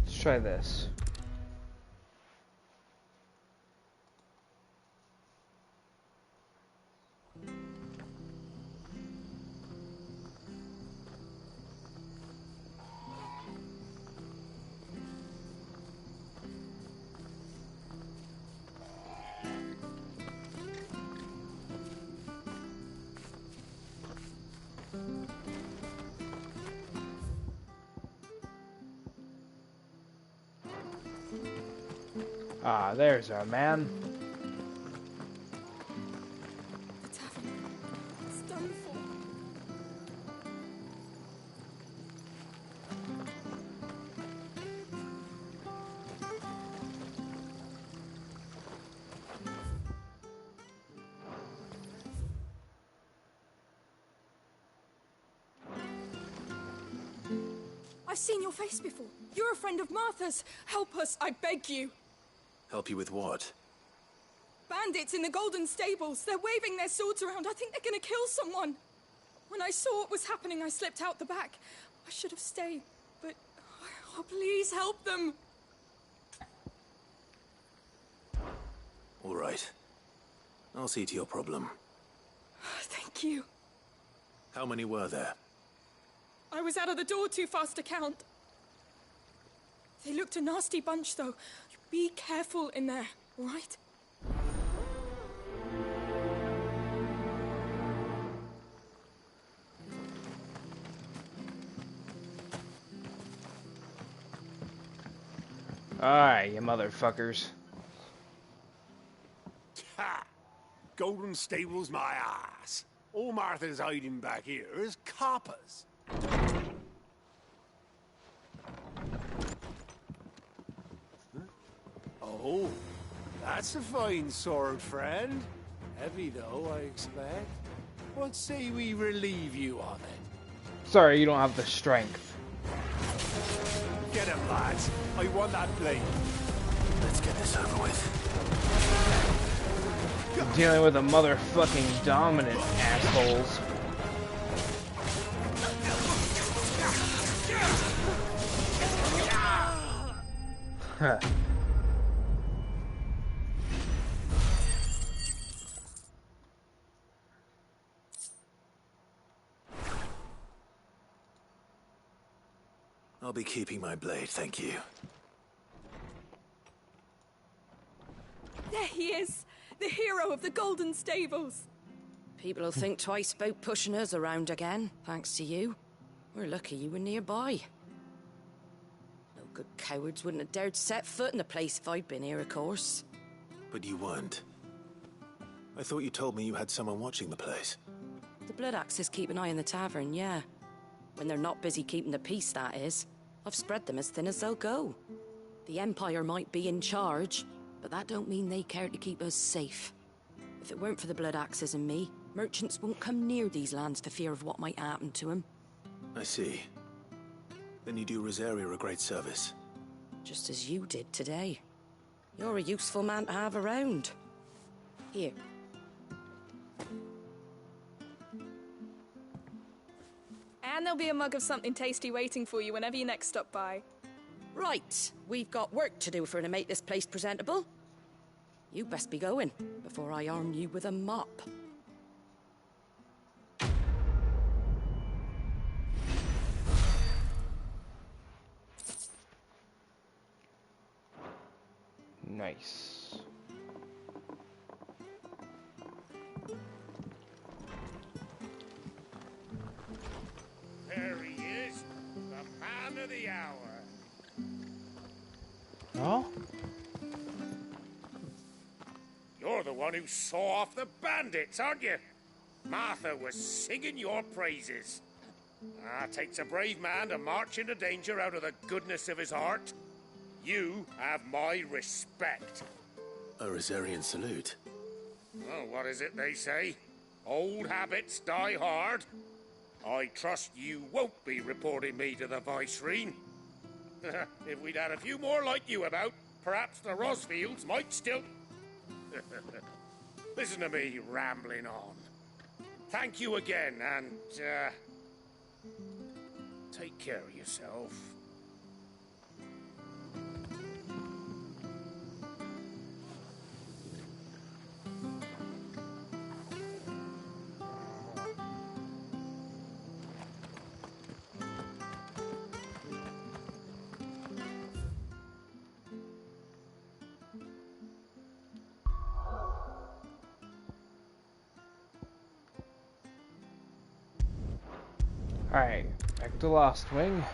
Let's try this. Ah, there's our man. The tavern. It's done for. I've seen your face before. You're a friend of Martha's. Help us, I beg you. Help you with what? Bandits in the Golden Stables. They're waving their swords around. I think they're gonna kill someone. When I saw what was happening, I slipped out the back. I should have stayed, but... Oh, please help them. All right. I'll see to your problem. Thank you. How many were there? I was out of the door too fast to count. They looked a nasty bunch, though. Be careful in there, all right? Alright, you motherfuckers. Ha! Golden Stables, my ass. All Martha's hiding back here is coppers. Oh, that's a fine sword, friend. Heavy, though, I expect. What say we relieve you on it? Sorry, you don't have the strength. Get him, lads. I want that blade. Let's get this over with. I'm dealing with a motherfucking dominant assholes. Huh. I'll be keeping my blade, thank you. There he is, the hero of the Golden Stables. People will think twice about pushing us around again, thanks to you. We're lucky you were nearby. No good cowards wouldn't have dared set foot in the place if I'd been here, of course. But you weren't. I thought you told me you had someone watching the place. The Blood Axes keep an eye on the tavern, yeah. When they're not busy keeping the peace, that is. I've spread them as thin as they'll go. The Empire might be in charge, but that don't mean they care to keep us safe. If it weren't for the Blood Axes and me, merchants won't come near these lands for fear of what might happen to them. I see. Then you do Rosaria a great service. Just as you did today. You're a useful man to have around. Here. And there'll be a mug of something tasty waiting for you whenever you next stop by. Right, we've got work to do for to make this place presentable. You best be going, before I arm you with a mop. Nice. There he is, the man of the hour. Oh? You're the one who saw off the bandits, aren't you? Martha was singing your praises. Takes a brave man to march into danger out of the goodness of his heart. You have my respect. A Rosarian salute. Oh, what is it they say? Old habits die hard. I trust you won't be reporting me to the Viceroy. If we'd had a few more like you about, perhaps the Rosfields might still... Listen to me rambling on. Thank you again, and, take care of yourself. Alright, back to Lost Wing.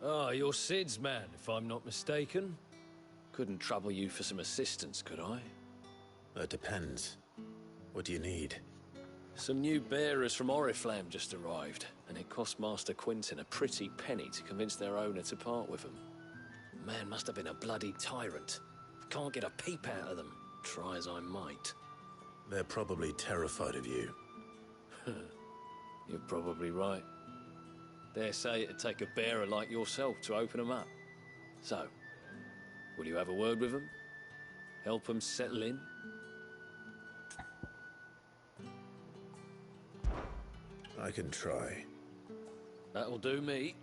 Ah, you're Sid's man, if I'm not mistaken. Couldn't trouble you for some assistance, could I? That depends. What do you need? Some new bearers from Oriflamme just arrived, and it cost Master Quinton a pretty penny to convince their owner to part with them. The man must have been a bloody tyrant. Can't get a peep out of them, try as I might. They're probably terrified of you. You're probably right. Dare say it'd take a bearer like yourself to open them up. So, will you have a word with them? Help them settle in? I can try. That'll do me.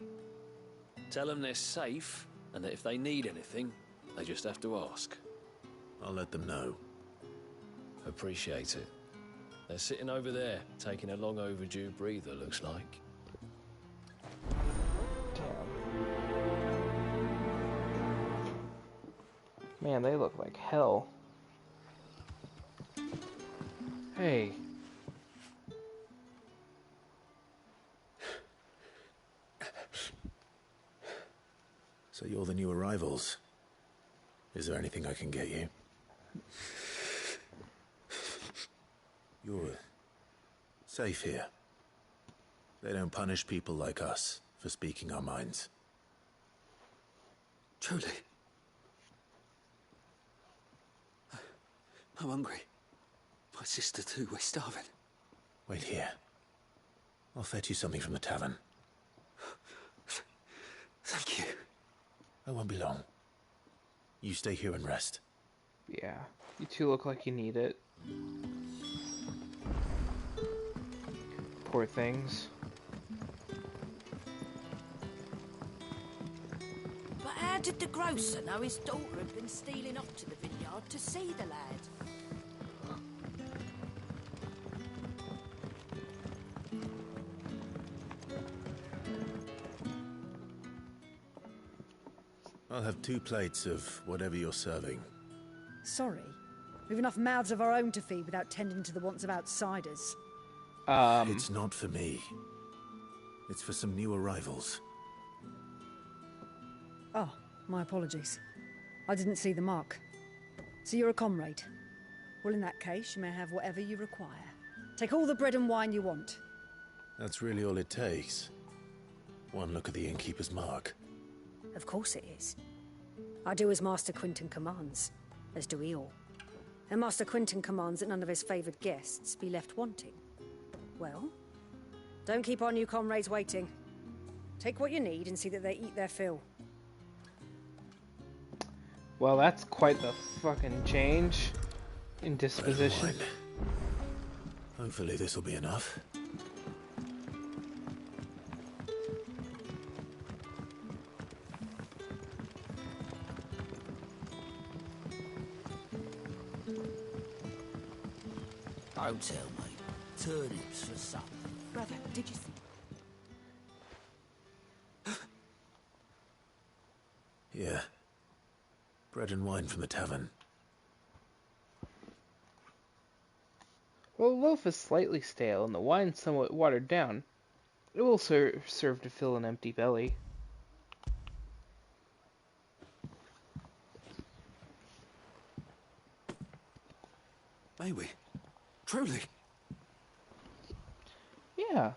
Tell them they're safe, and that if they need anything, they just have to ask. I'll let them know. Appreciate it. They're sitting over there, taking a long overdue breather, looks like. Man, they look like hell. Hey. So you're the new arrivals. Is there anything I can get you? You're safe here. They don't punish people like us for speaking our minds. Truly. I'm hungry. My sister too, we're starving. Wait here. I'll fetch you something from the tavern. Thank you. I won't be long. You stay here and rest. Yeah, you two look like you need it. Poor things. But how did the grocer know his daughter had been stealing off to the vineyard to see the lad? I'll have 2 plates of whatever you're serving. Sorry. We've enough mouths of our own to feed without tending to the wants of outsiders. It's not for me. It's for some new arrivals. Oh, my apologies. I didn't see the mark. So you're a comrade. Well, in that case, you may have whatever you require. Take all the bread and wine you want. That's really all it takes. One look at the innkeeper's mark. Of course it is. I do as Master Quinton commands, as do we all. And Master Quinton commands that none of his favoured guests be left wanting. Well, don't keep our new comrades waiting. Take what you need and see that they eat their fill. Well, that's quite the fucking change in disposition. Hopefully this will be enough. Don't tell me. Turnips for supper. Brother, did you see? Yeah. Bread and wine from the tavern. While the loaf is slightly stale and the wine somewhat watered down, it will serve to fill an empty belly. May we? Truly? Yeah.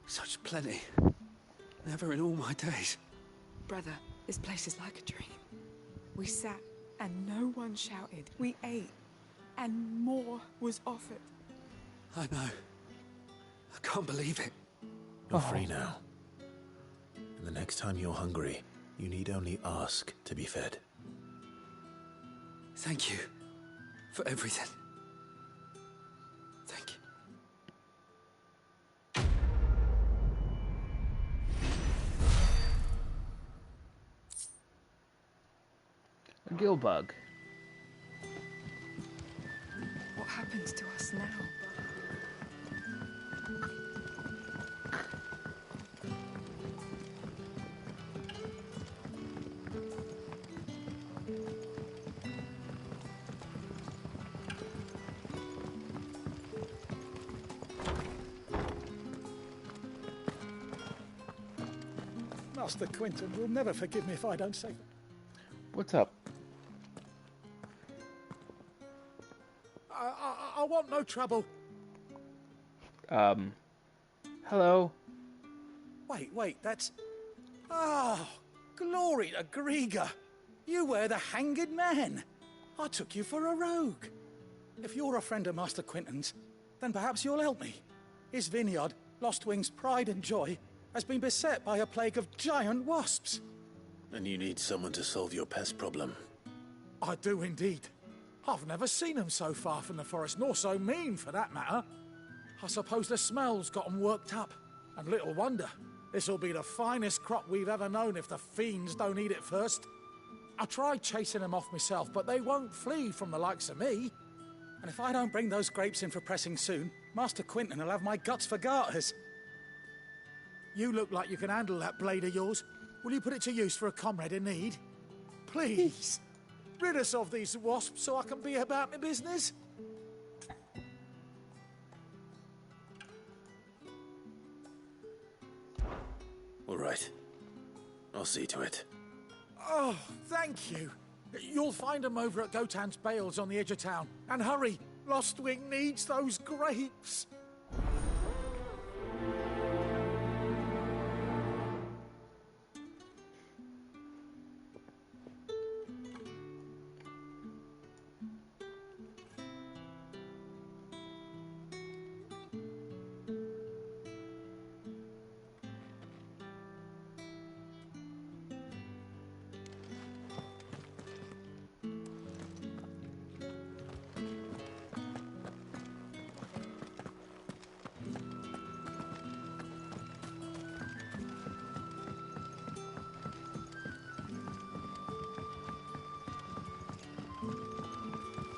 Such plenty. Never in all my days. Brother, this place is like a dream. We sat and no one shouted. We ate and more was offered. I know. I can't believe it. You're free now. And the next time you're hungry, you need only ask to be fed. Thank you for everything. Thank you. A gill bug. What happens to us now? Master Quinton will never forgive me if I don't save him. What's up? I want no trouble. Hello? Wait, that's... Oh, glory to Grieger. You were the hanged man. I took you for a rogue. If you're a friend of Master Quinton's, then perhaps you'll help me. His vineyard, Lostwing's pride and joy, has been beset by a plague of giant wasps. And you need someone to solve your pest problem. I do indeed. I've never seen them so far from the forest, nor so mean, for that matter. I suppose the smell's got them worked up. And little wonder. This'll be the finest crop we've ever known if the fiends don't eat it first. I tried chasing them off myself, but they won't flee from the likes of me. And if I don't bring those grapes in for pressing soon, Master Quinton will have my guts for garters. You look like you can handle that blade of yours. Will you put it to use for a comrade in need? Please, rid us of these wasps so I can be about my business. All right. I'll see to it. Oh, thank you. You'll find them over at Gotan's Bales on the edge of town. And hurry, Lostwing needs those grapes.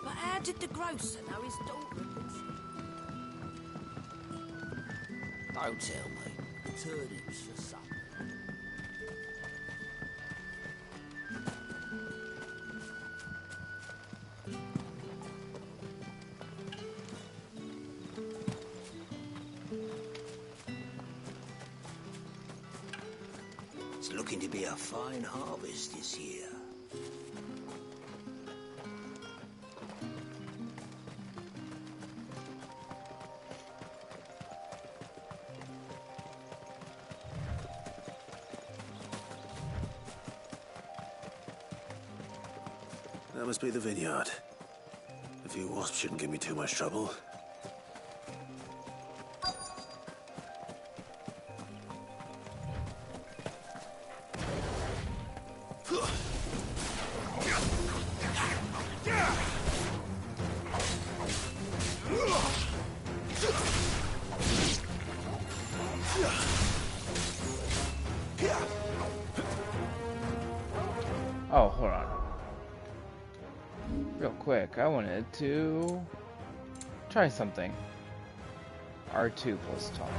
But how did the grocer know his daughter had been... Don't tell me. Turnips for supper. It's looking to be a fine harvest this year. That must be the vineyard. A few wasps shouldn't give me too much trouble. quick. I wanted to try something. R2 plus talk.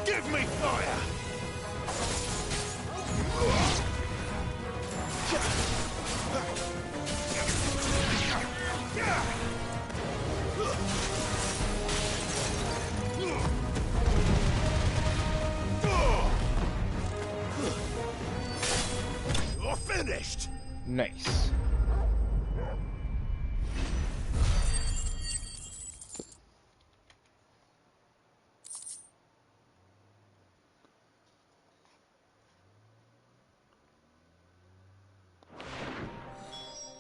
Give me fire! You're finished! Nice.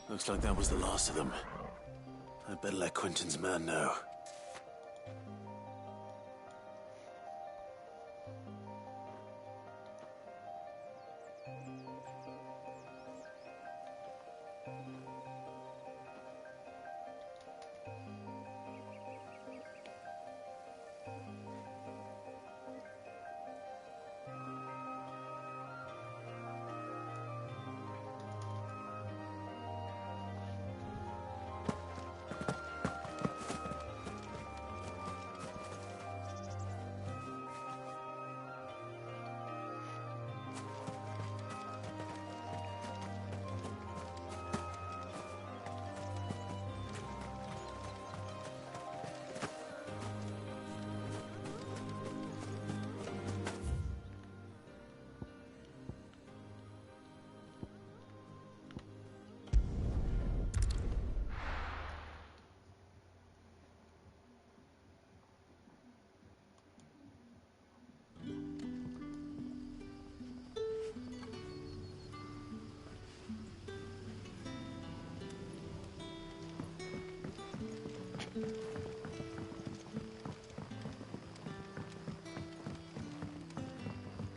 Looks like that was the last of them. I'd better let Quentin's man know.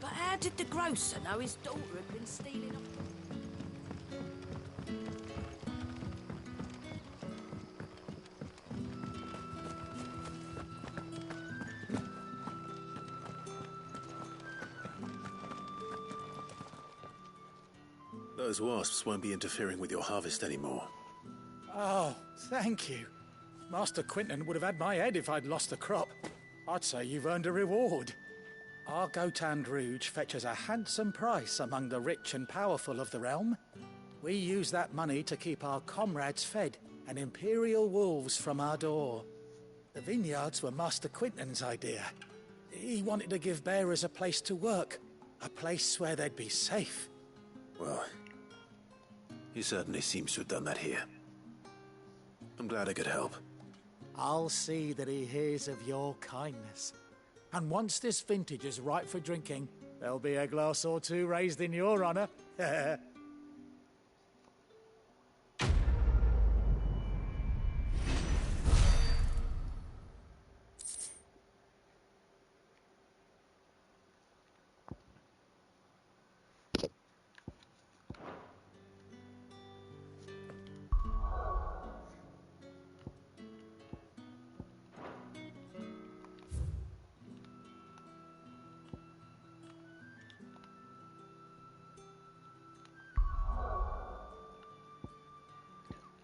But how did the grocer know his daughter had been stealing off? Those wasps won't be interfering with your harvest anymore. Oh, thank you. Master Quentin would have had my head if I'd lost the crop. I'd say you've earned a reward. Our Gotand Rouge fetches a handsome price among the rich and powerful of the realm. We use that money to keep our comrades fed and Imperial wolves from our door. The vineyards were Master Quentin's idea. He wanted to give bearers a place to work, a place where they'd be safe. Well, he certainly seems to have done that here. I'm glad I could help. I'll see that he hears of your kindness. And once this vintage is ripe for drinking, there'll be a glass or two raised in your honor.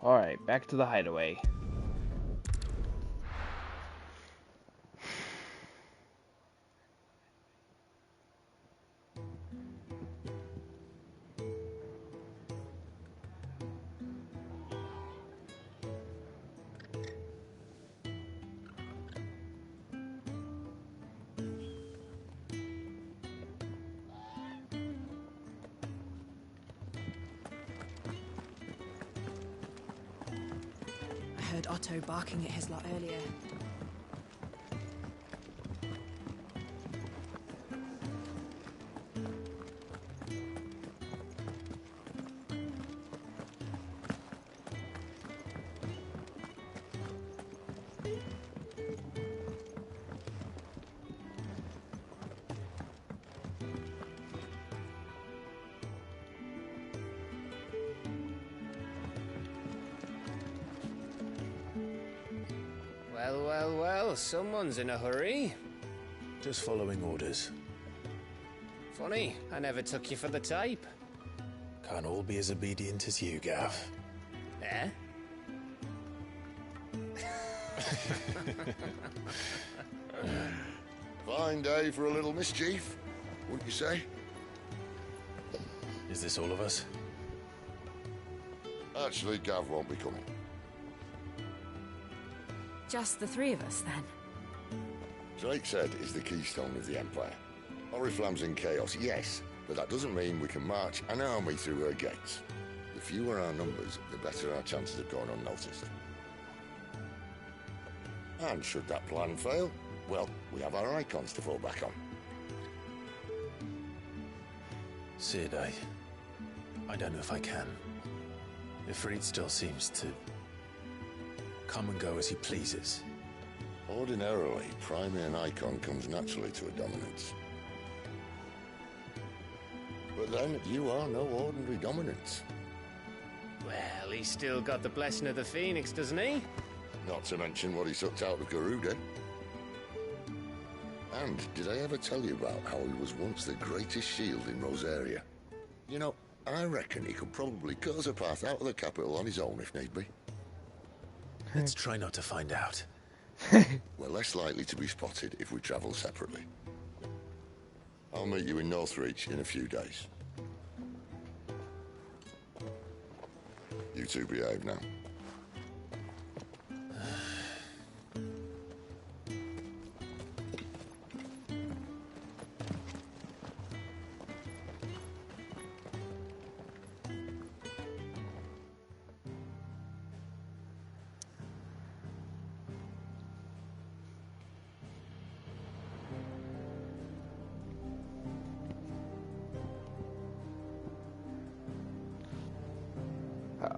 Alright, back to the hideaway. heard Otto barking at his lot earlier. Well, well, well, someone's in a hurry. Just following orders. Funny, I never took you for the type. Can't all be as obedient as you, Gav. Eh? Fine day for a little mischief, wouldn't you say? Is this all of us? Actually, Gav won't be coming. Just the three of us, then? Drake said is the keystone of the Empire. Oriflamme's in chaos, yes, but that doesn't mean we can march an army through her gates. The fewer our numbers, the better our chances of going unnoticed. And should that plan fail, well, we have our icons to fall back on. Sid, I don't know if I can. Ifrit still seems to come and go as he pleases. Ordinarily, priming an icon comes naturally to a dominance. But then, you are no ordinary dominance. Well, he's still got the blessing of the Phoenix, doesn't he? Not to mention what he sucked out of Garuda. And did I ever tell you about how he was once the greatest shield in Rosaria? You know, I reckon he could probably cut us a path out of the capital on his own if need be. Let's try not to find out. We're less likely to be spotted if we travel separately. I'll meet you in Northreach in a few days. You two behave now.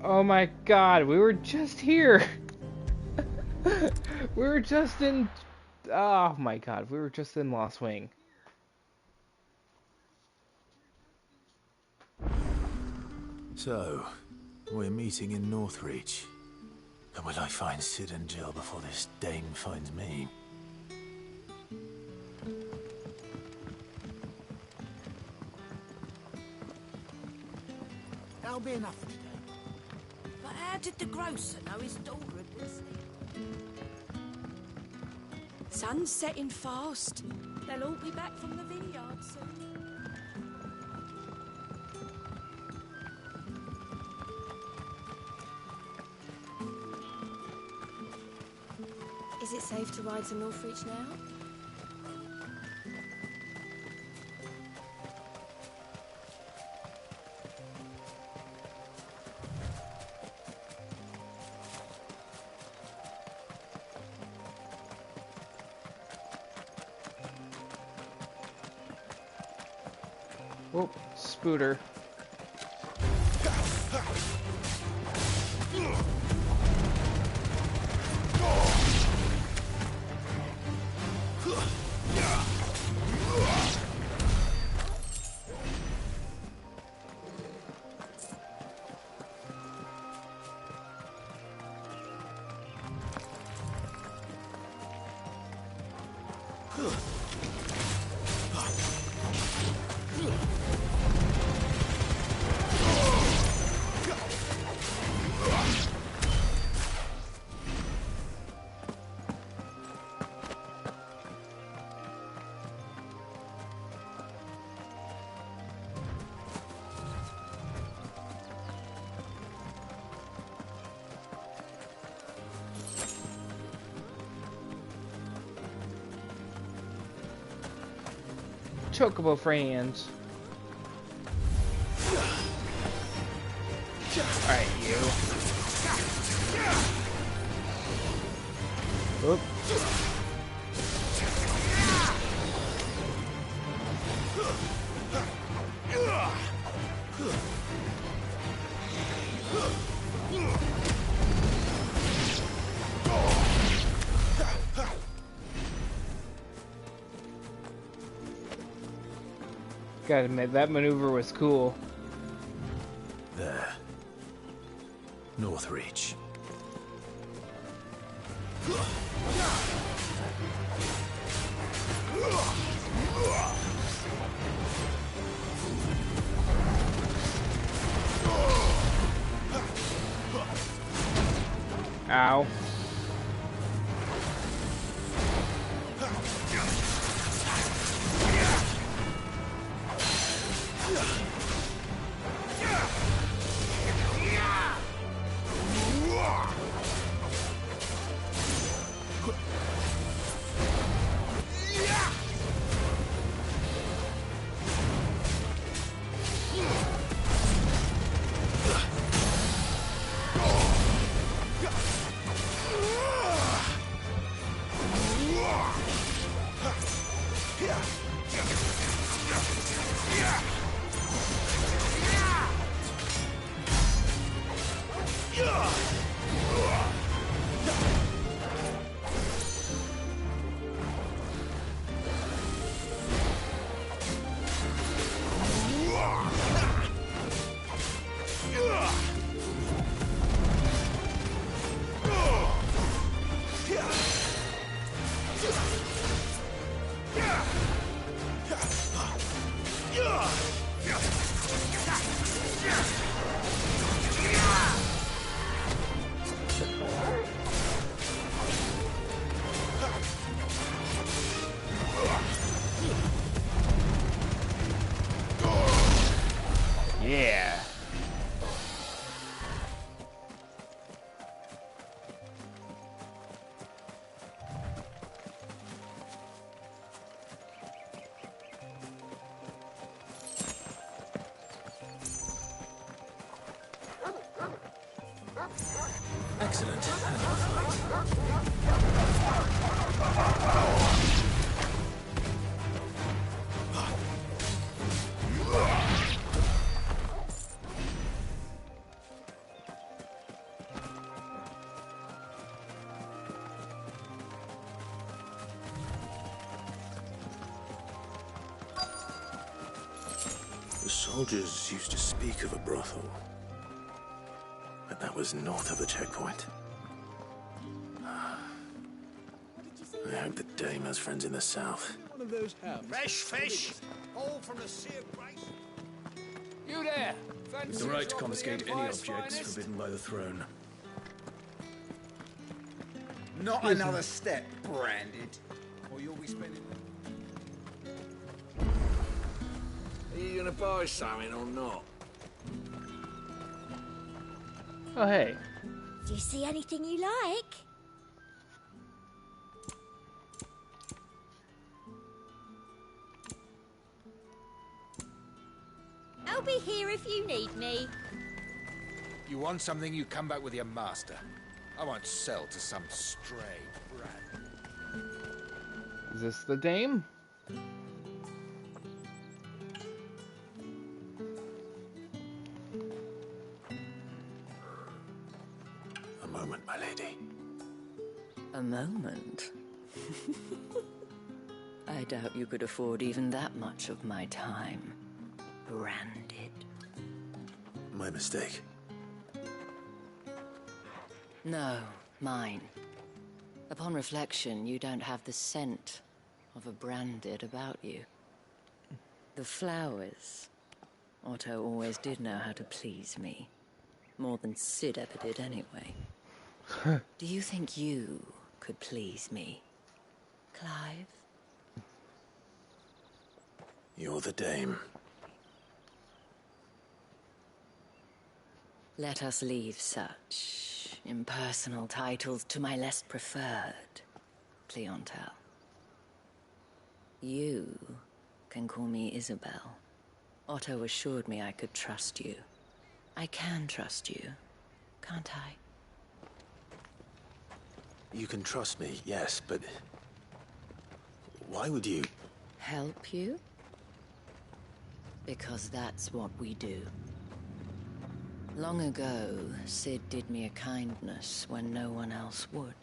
Oh my god, we were just here. We were just in... Oh my god, we were just in Lost Wing. So, we're meeting in Northreach. And will I find Sid and Jill before this dame finds me? That'll be enough for today. But how did the grocer know his daughter had been stealing? Sun's setting fast. They'll all be back from the vineyard soon. Is it safe to ride to Northreach now? Oh, Spooter. Chocobo friends. Alright, you. Oop. Gotta admit, that maneuver was cool. There. North Reach. Ow. Yeah. Excellent. The soldiers used to speak of a brothel, but that was north of the checkpoint. I hope the dame has friends in the south. One of those hams. Fresh fish! All from the sea of grace. You there! With the right to confiscate any objects forbidden by the throne. Not another step, branded. Or you'll be spending... Are you gonna buy something or not? Oh, hey. Do you see anything you like? I'll be here if you need me. You want something, you come back with your master. I won't sell to some stray brat. Is this the dame? A moment, my lady. A moment? I doubt you could afford even that much of my time. Branded. My mistake. No, mine. Upon reflection, you don't have the scent of a branded about you. The flowers. Otto always did know how to please me. More than Sid ever did anyway. Do you think you could please me, Clive? You're the dame. Let us leave such impersonal titles to my less preferred clientele. You can call me Isabel. Otto assured me I could trust you. I can trust you, can't I? You can trust me, yes, but... why would you... Help you? Because that's what we do. Long ago, Sid did me a kindness when no one else would.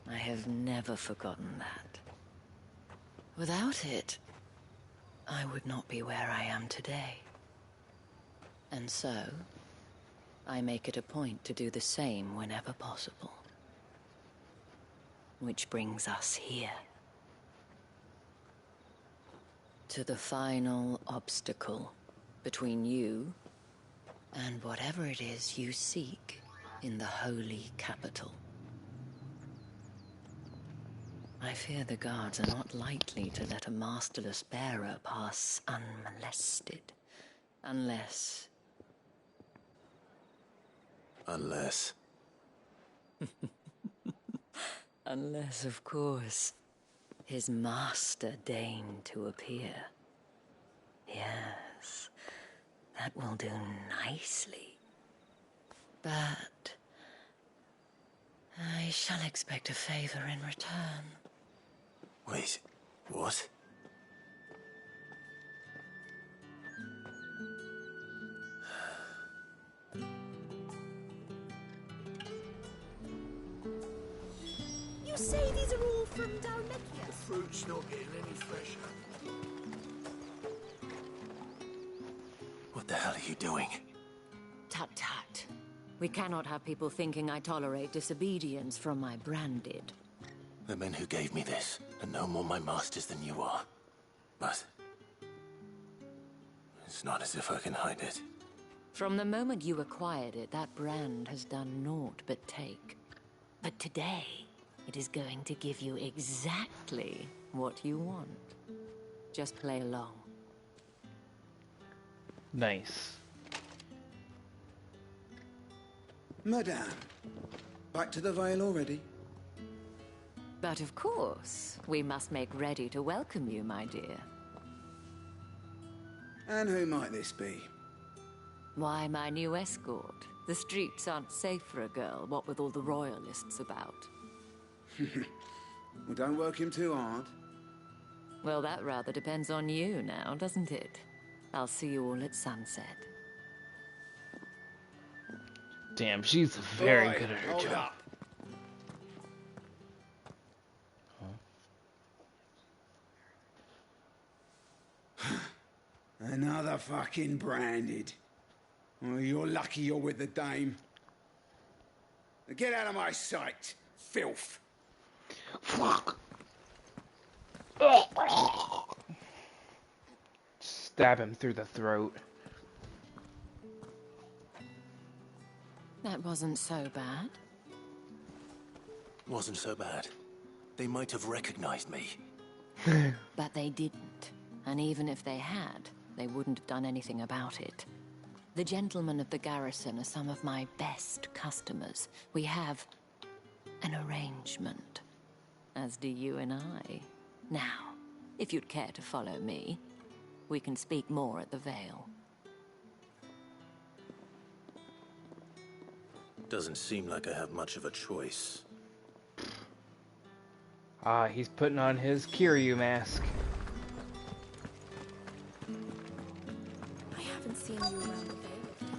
I have never forgotten that. Without it, I would not be where I am today. And so, I make it a point to do the same whenever possible. Which brings us here. To the final obstacle between you and whatever it is you seek in the holy capital. I fear the guards are not likely to let a masterless bearer pass unmolested. Unless... Unless... Unless, of course, his master deigned to appear. Yes, that will do nicely. But... I shall expect a favor in return. Wait, what? You say these are all from Dalmekia? The fruit's not getting any fresher. What the hell are you doing? Tut-tut. We cannot have people thinking I tolerate disobedience from my branded. The men who gave me this are no more my masters than you are. But... it's not as if I can hide it. From the moment you acquired it, that brand has done naught but take. But today, it is going to give you exactly what you want. Just play along. Nice. Madame, back to the Vale already? But of course, we must make ready to welcome you, my dear. And who might this be? Why, my new escort. The streets aren't safe for a girl, what with all the royalists about. Well, don't work him too hard. Well, that rather depends on you now, doesn't it? I'll see you all at sunset. Damn, she's very Boy, good at her hold job. up. Another fucking branded. Oh, you're lucky you're with the dame. Now get out of my sight, filth. Fuck. Stab him through the throat. That wasn't so bad. Wasn't so bad. They might have recognized me. But they didn't. And even if they had, they wouldn't have done anything about it. The gentlemen of the garrison are some of my best customers. We have an arrangement, as do you and I. Now, if you'd care to follow me, we can speak more at the Vale. Doesn't seem like I have much of a choice. Ah, he's putting on his Kiryu mask. I haven't seen you around the Vale yet.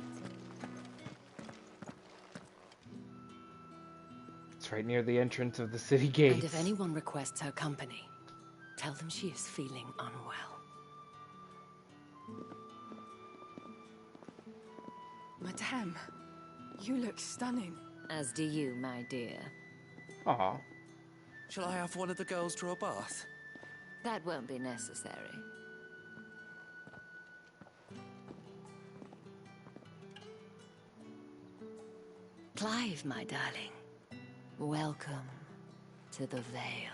It's right near the entrance of the city gates. And if anyone requests her company, tell them she is feeling unwell. Madame, you look stunning. As do you, my dear. Aw. Shall I have one of the girls draw a bath? That won't be necessary. Clive, my darling. Welcome to the Vale.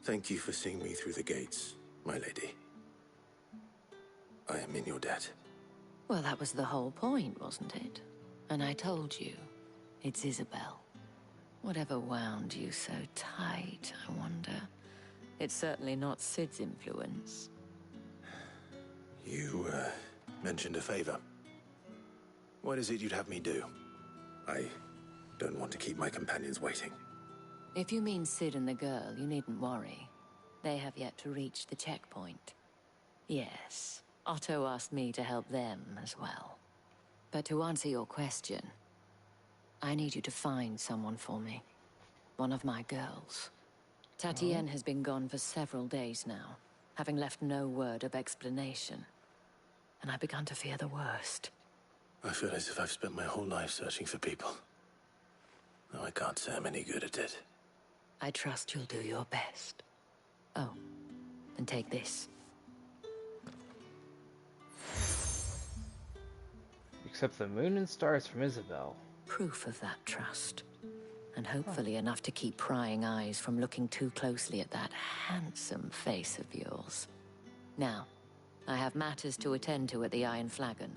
Thank you for seeing me through the gates, my lady. I am in your debt. Well, that was the whole point, wasn't it? And I told you, it's Isabel. Whatever wound you so tight, I wonder. It's certainly not Sid's influence. You, mentioned a favor. What is it you'd have me do? I don't want to keep my companions waiting. If you mean Sid and the girl, you needn't worry. They have yet to reach the checkpoint. Yes, Otto asked me to help them as well. But to answer your question, I need you to find someone for me. One of my girls. Tatienne has been gone for several days now, having left no word of explanation. And I've begun to fear the worst. I feel as if I've spent my whole life searching for people. Though I can't say I'm any good at it. I trust you'll do your best. Oh, and take this. Accept the moon and stars from Isabel. Proof of that trust. And hopefully enough to keep prying eyes from looking too closely at that handsome face of yours. Now, I have matters to attend to at the Iron Flagon.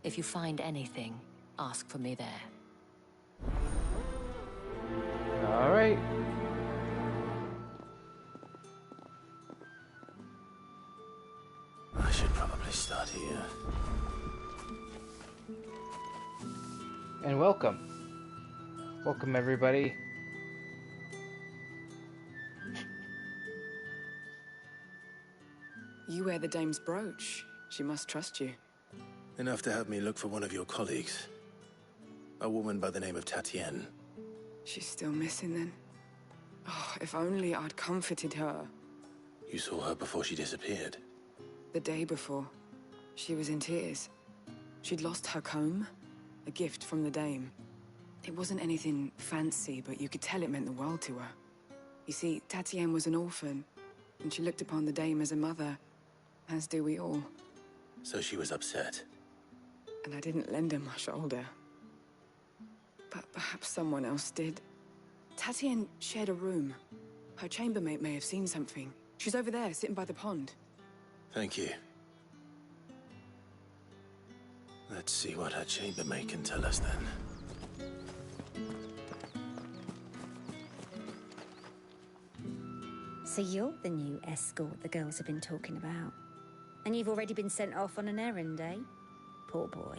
If you find anything, ask for me there. All right. I should probably start here. And welcome. Welcome, everybody. You wear the dame's brooch. She must trust you. Enough to have me look for one of your colleagues. A woman by the name of Tatienne. She's still missing then? Oh, if only I'd comforted her. You saw her before she disappeared? The day before. She was in tears. She'd lost her comb, a gift from the dame. It wasn't anything fancy, but you could tell it meant the world to her. You see, Tatienne was an orphan, and she looked upon the dame as a mother, as do we all. So she was upset. And I didn't lend her my shoulder. But perhaps someone else did. Tatienne shared a room. Her chambermaid may have seen something. She's over there, sitting by the pond. Thank you. Let's see what her chambermaid can tell us then. So you're the new escort the girls have been talking about. And you've already been sent off on an errand, eh? Poor boy.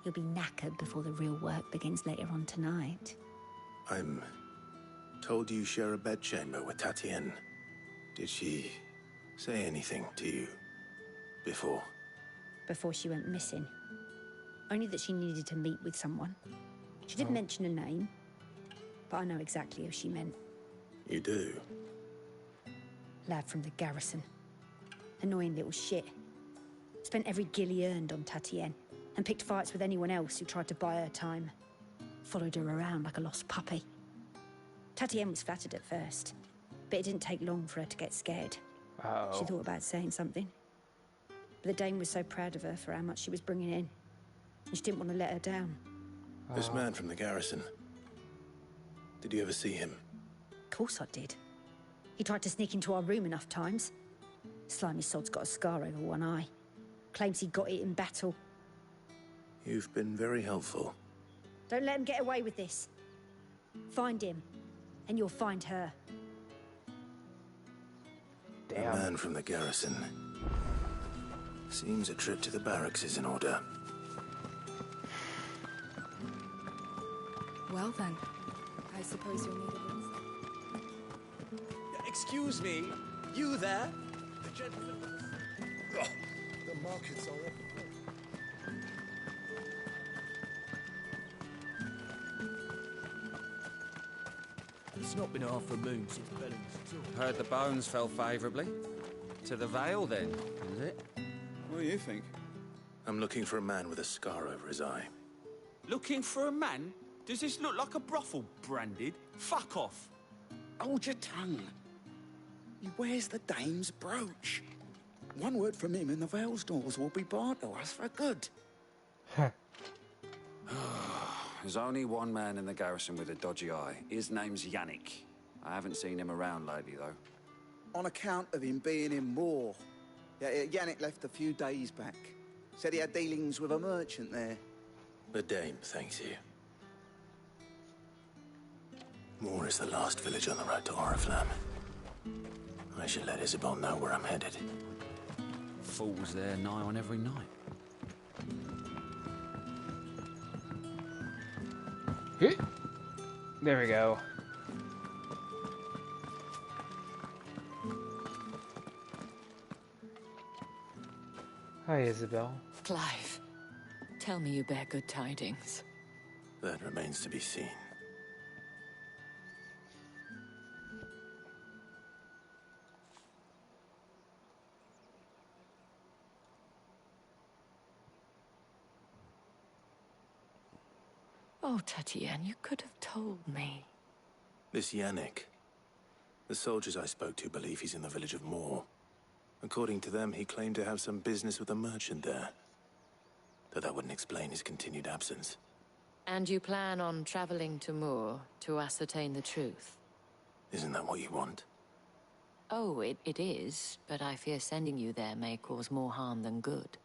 You'll be knackered before the real work begins later on tonight. I'm told you share a bedchamber with Tatienne. Did she say anything to you before? Before she went missing. Only that she needed to meet with someone. She didn't mention a name, but I know exactly who she meant. You do? Lad from the garrison. Annoying little shit. Spent every guil he earned on Tatienne, and picked fights with anyone else who tried to buy her time. Followed her around like a lost puppy. Tatienne was flattered at first, but it didn't take long for her to get scared. She thought about saying something. But the dame was so proud of her for how much she was bringing in, and she didn't want to let her down. This man from the garrison. Did you ever see him? Of course I did. He tried to sneak into our room enough times. Slimy sod's got a scar over one eye. Claims he got it in battle. You've been very helpful. Don't let him get away with this. Find him, and you'll find her. Damn. A man from the garrison. Seems a trip to the barracks is in order. Well then, I suppose you'll need a reason. Excuse me, you there? The gentleman... Oh, the markets are everywhere. It's not been half a moon since Belling's tour. Heard the bones fell favourably. To the Vale, then, is it? What do you think? I'm looking for a man with a scar over his eye. Looking for a man? Does this look like a brothel, branded? Fuck off! Hold your tongue. He wears the dame's brooch. One word from him and the Vale's doors will be barred to us for good. There's only one man in the garrison with a dodgy eye. His name's Yannick. I haven't seen him around lately, though. On account of him being in war. Yeah, Yannick left a few days back. Said he had dealings with a merchant there. The dame thanks you. Moor is the last village on the road to Oriflamme. I should let Isabel know where I'm headed. Falls there nigh on every night. There we go. Hi, Isabel. Clive, tell me you bear good tidings. That remains to be seen. Oh, Tatienne, you could have told me. This Yannick. The soldiers I spoke to believe he's in the village of Moor. According to them, he claimed to have some business with a merchant there. Though that wouldn't explain his continued absence. And you plan on traveling to Moor to ascertain the truth? Isn't that what you want? Oh, it is, but I fear sending you there may cause more harm than good.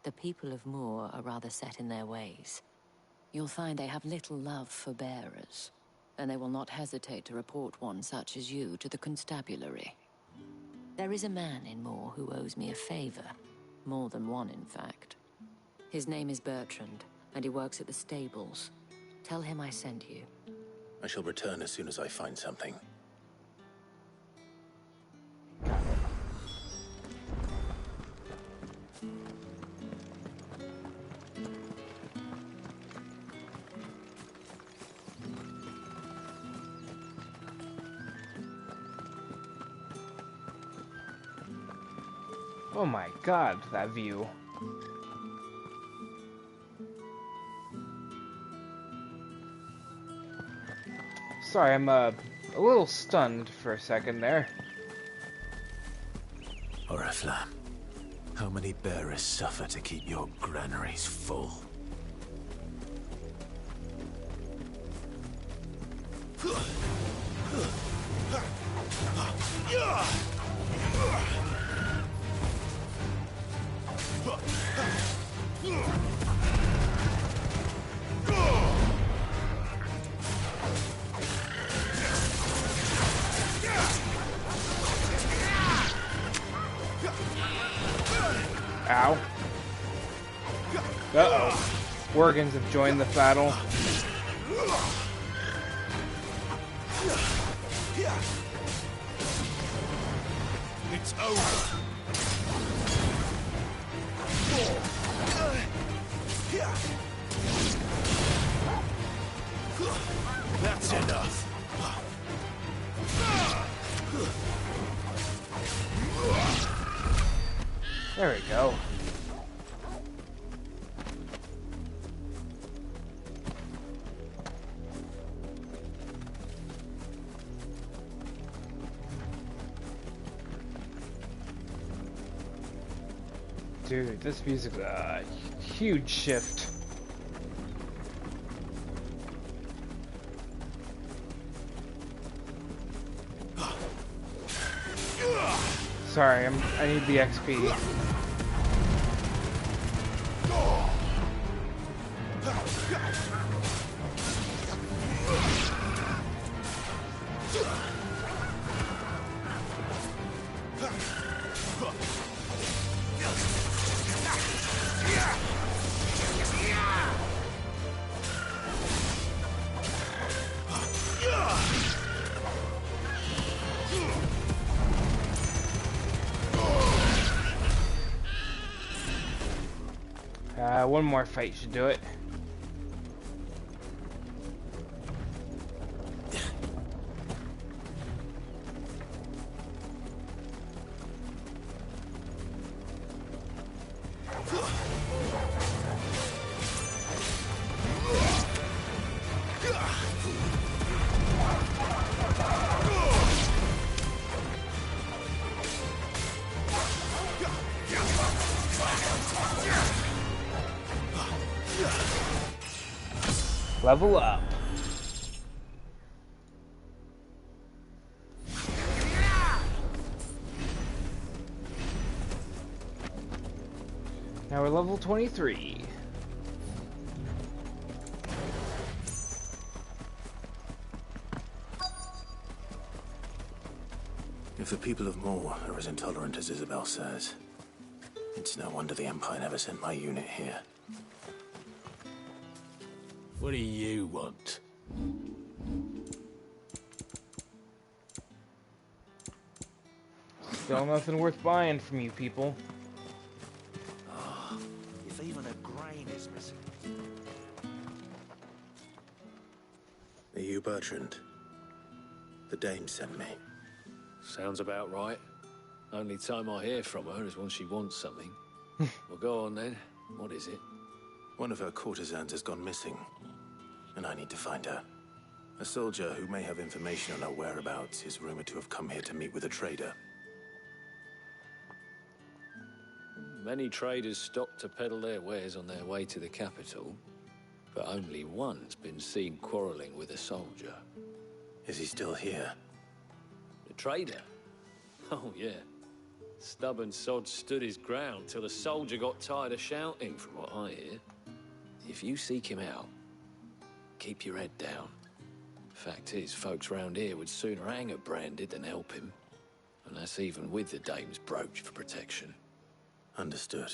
The people of Moor are rather set in their ways. You'll find they have little love for bearers, and they will not hesitate to report one such as you to the constabulary. There is a man in Moor who owes me a favor. More than one, in fact. His name is Bertrand, and he works at the stables. Tell him I sent you. I shall return as soon as I find something. Oh my god, that view. Sorry, I'm a little stunned for a second there. Oriflamme, how many bearers suffer to keep your granaries full? Ow. Uh-oh. Worgans have joined the battle. It's over. That's enough. There we go. Dude, this music is a huge shift. Sorry, I need the XP. One more fight should do it. Level up. Now we're level 23. If the people of Moor are as intolerant as Isabel says, it's no wonder the Empire never sent my unit here. What do you want? Still nothing worth buying from you people. Oh, if even a grain is missing. Are you Bertrand? The Dame sent me. Sounds about right. Only time I hear from her is when she wants something. Well, go on then. What is it? One of her courtesans has gone missing, and I need to find her. A soldier who may have information on her whereabouts is rumored to have come here to meet with a trader. Many traders stop to peddle their wares on their way to the capital, but only one's been seen quarreling with a soldier. Is he still here? The trader? Oh, yeah. Stubborn sod stood his ground till the soldier got tired of shouting, from what I hear. If you seek him out, keep your head down. Fact is, folks round here would sooner hang a branded than help him. And that's even with the Dame's brooch for protection. Understood.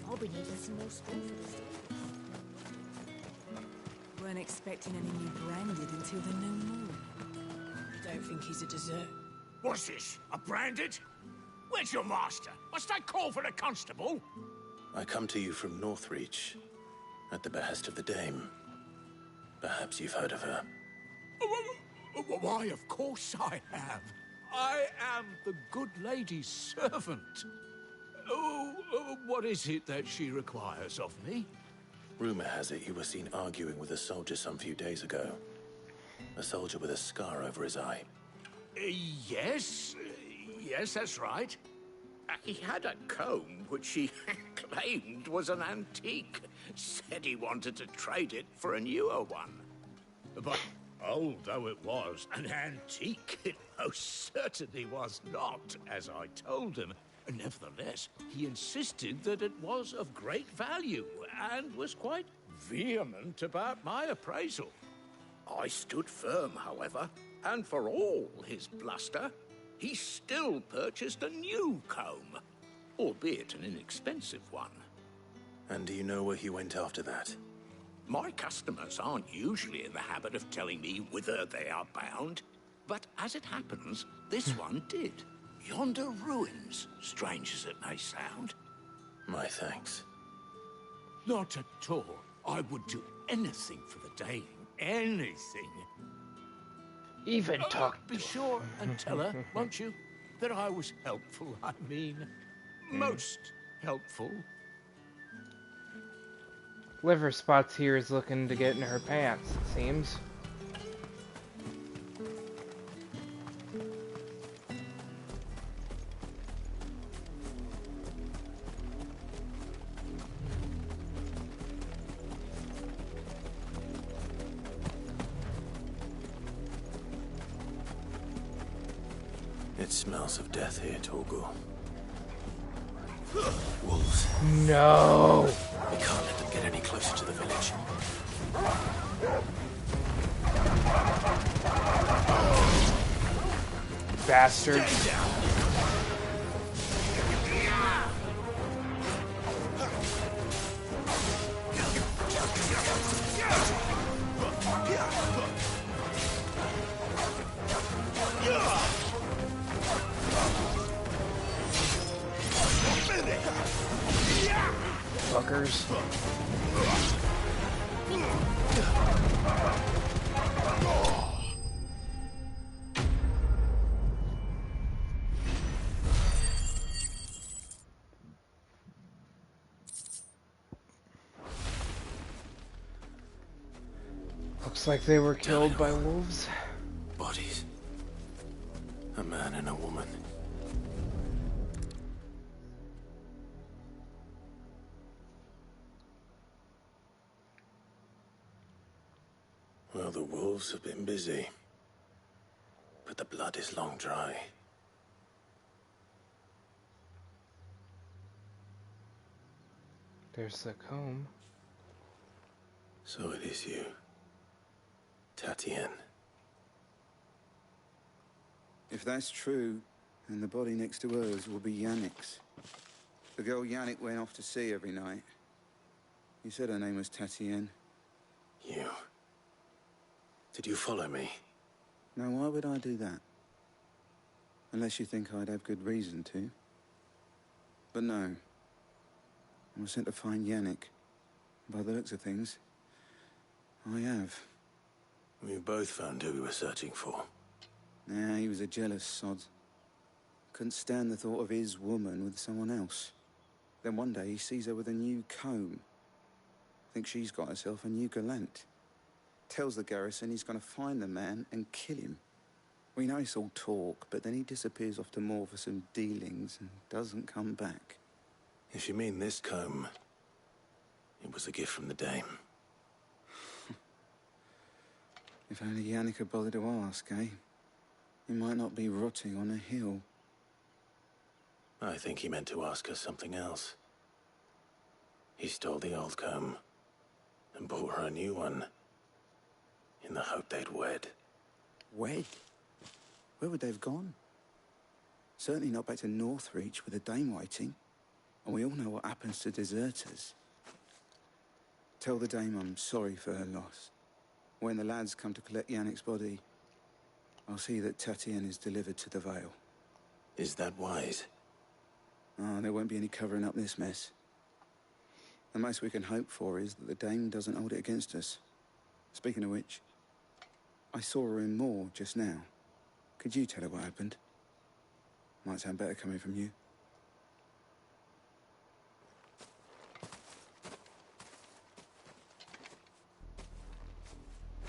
I'll be needing some more straw for this day. Weren't expecting any new branded until the new moon. You don't think he's a dessert? What's this? A branded? Where's your master? Must I call for the constable? I come to you from Northreach, at the behest of the Dame. Perhaps you've heard of her. Why, of course I have. I am the good lady's servant. What is it that she requires of me? Rumor has it you were seen arguing with a soldier some few days ago. A soldier with a scar over his eye. Yes, that's right. He had a comb which he claimed was an antique. Said he wanted to trade it for a newer one. But old though it was, an antique it most certainly was not, as I told him. Nevertheless, he insisted that it was of great value, and was quite vehement about my appraisal. I stood firm, however, and for all his bluster, he still purchased a new comb, albeit an inexpensive one. And do you know where he went after that? My customers aren't usually in the habit of telling me whither they are bound, but as it happens, this one did. Yonder ruins, strange as it may sound. My thanks. Not at all. I would do anything for the Dame. Anything. Even talk. Be sure and tell her, won't you, that I was helpful. I mean, most helpful. Liver Spots here is looking to get in her pants, it seems. It smells of death here, Torgal. Wolves. No! We can't let them get any closer to the village. Bastards. Fuckers. Looks like they were killed by wolves. Bodies. A man and a woman. Well, the wolves have been busy. But the blood is long dry. There's the comb. So it is you, Tatienne. If that's true, then the body next to hers will be Yannick's. The girl Yannick went off to sea every night. You said her name was Tatienne. You... Did you follow me? Now, why would I do that? Unless you think I'd have good reason to. But no. I was sent to find Yannick. By the looks of things, I have. We both found who we were searching for. Nah, he was a jealous sod. Couldn't stand the thought of his woman with someone else. Then one day he sees her with a new comb. Thinks she's got herself a new gallant. Tells the garrison he's going to find the man and kill him. We know it's all talk, but then he disappears off to Moor for some dealings and doesn't come back. If you mean this comb, it was a gift from the Dame. If only Yannick had bothered to ask, eh? He might not be rotting on a hill. I think he meant to ask her something else. He stole the old comb and bought her a new one in the hope they'd wed. Wed? Where would they have gone? Certainly not back to Northreach with a Dame waiting. And we all know what happens to deserters. Tell the Dame I'm sorry for her loss. When the lads come to collect Yannick's body, I'll see that Tatienne is delivered to the Vale. Is that wise? Oh, there won't be any covering up this mess. The most we can hope for is that the Dame doesn't hold it against us. Speaking of which, I saw her in Moor just now. Could you tell her what happened? Might sound better coming from you.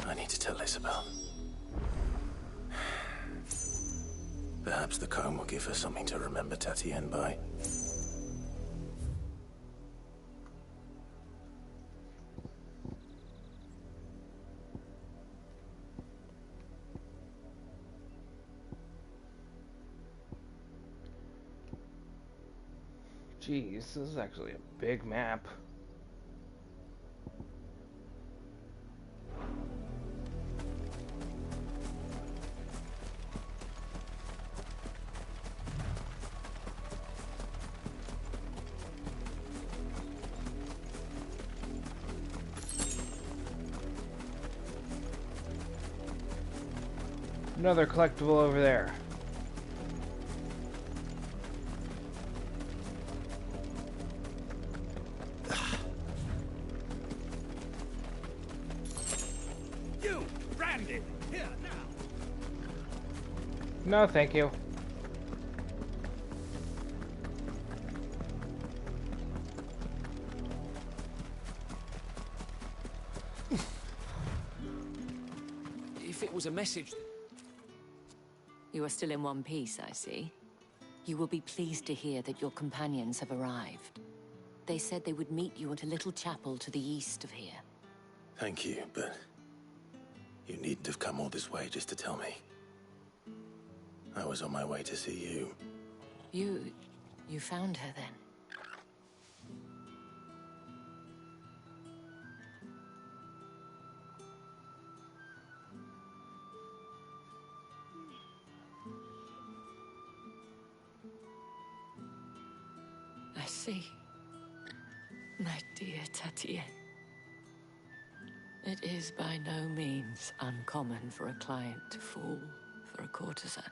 I need to tell Isabel. Perhaps the comb will give her something to remember Tatienne by. Jeez, this is actually a big map. Another collectible over there. You, branded! Here, now! No, thank you. If it was a message... You are still in one piece, I see. You will be pleased to hear that your companions have arrived. They said they would meet you at a little chapel to the east of here. Thank you, but you needn't have come all this way just to tell me. I was on my way to see you. You found her then? I see. My dear Tatienne. It is by no means uncommon for a client to fall for a courtesan.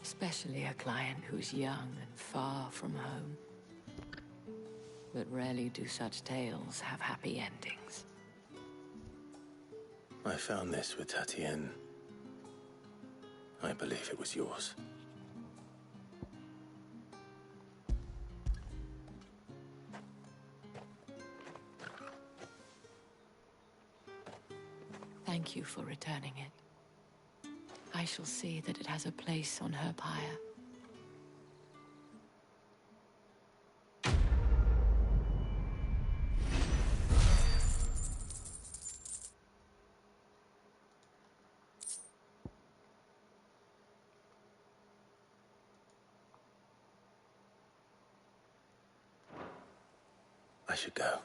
Especially a client who's young and far from home. But rarely do such tales have happy endings. I found this with Tatienne. I believe it was yours. Thank you for returning it. I shall see that it has a place on her pyre. should go.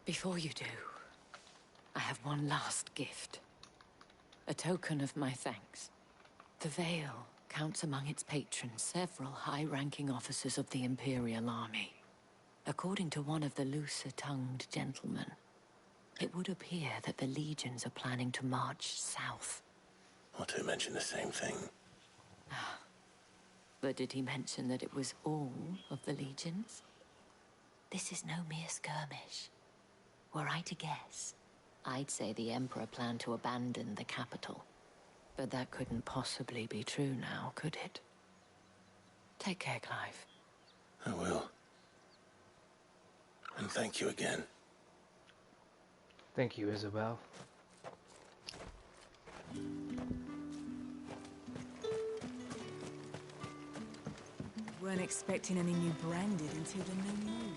Before you do, I have one last gift. A token of my thanks. The Vale counts among its patrons several high-ranking officers of the Imperial army. According to one of the looser-tongued gentlemen, it would appear that the legions are planning to march south. Or to mention the same thing. But did he mention that it was all of the legions? This is no mere skirmish. Were I to guess, I'd say the Emperor planned to abandon the capital. But that couldn't possibly be true now, could it? Take care, Clive. I will. And thank you again. Thank you, Isabel. Weren't expecting any new branded until the new moon.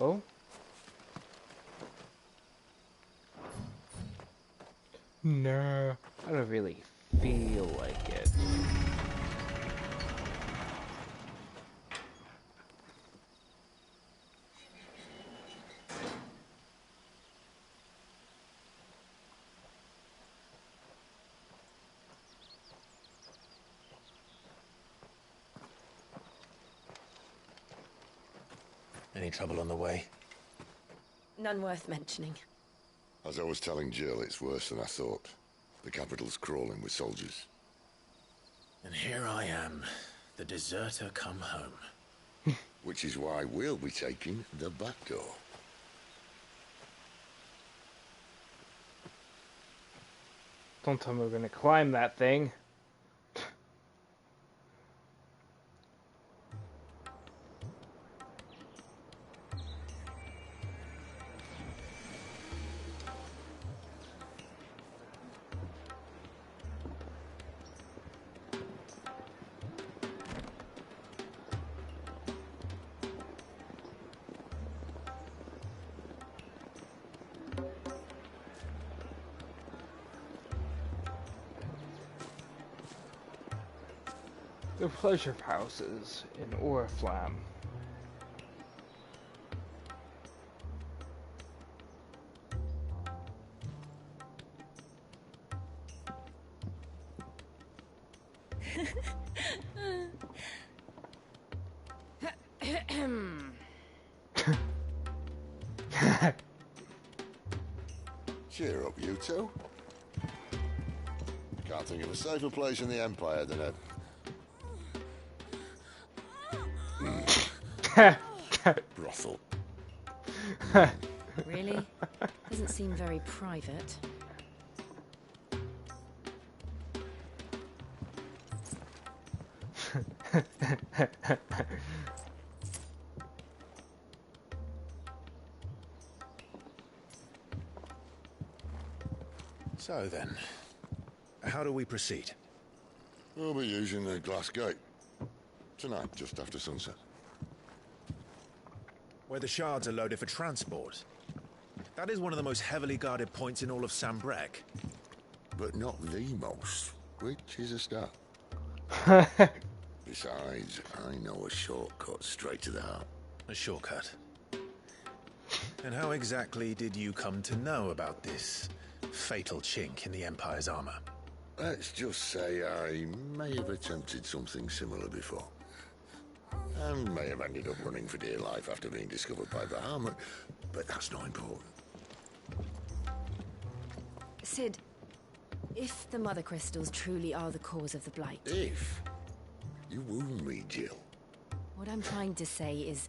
Oh? No. I don't really feel like it. Any trouble on the way? None worth mentioning. As I was telling Jill, it's worse than I thought. The capital's crawling with soldiers. And here I am, the deserter come home. Which is why we'll be taking the back door. Don't tell me we're gonna climb that thing. The pleasure houses in Oriflamme. Cheer up, you two. Can't think of a safer place in the Empire than a... brothel. Really? Doesn't seem very private. So then, how do we proceed? We'll be using the glass gate. Tonight, just after sunset. Where the shards are loaded for transport. That is one of the most heavily guarded points in all of Sanbreque. But not the most, which is a start. Besides, I know a shortcut straight to the heart. A shortcut. And how exactly did you come to know about this fatal chink in the Empire's armor? Let's just say I may have attempted something similar before. And may have ended up running for dear life after being discovered by Bahamut, but that's not important. Sid, if the Mothercrystals truly are the cause of the Blight... If? You wound me, Jill. What I'm trying to say is...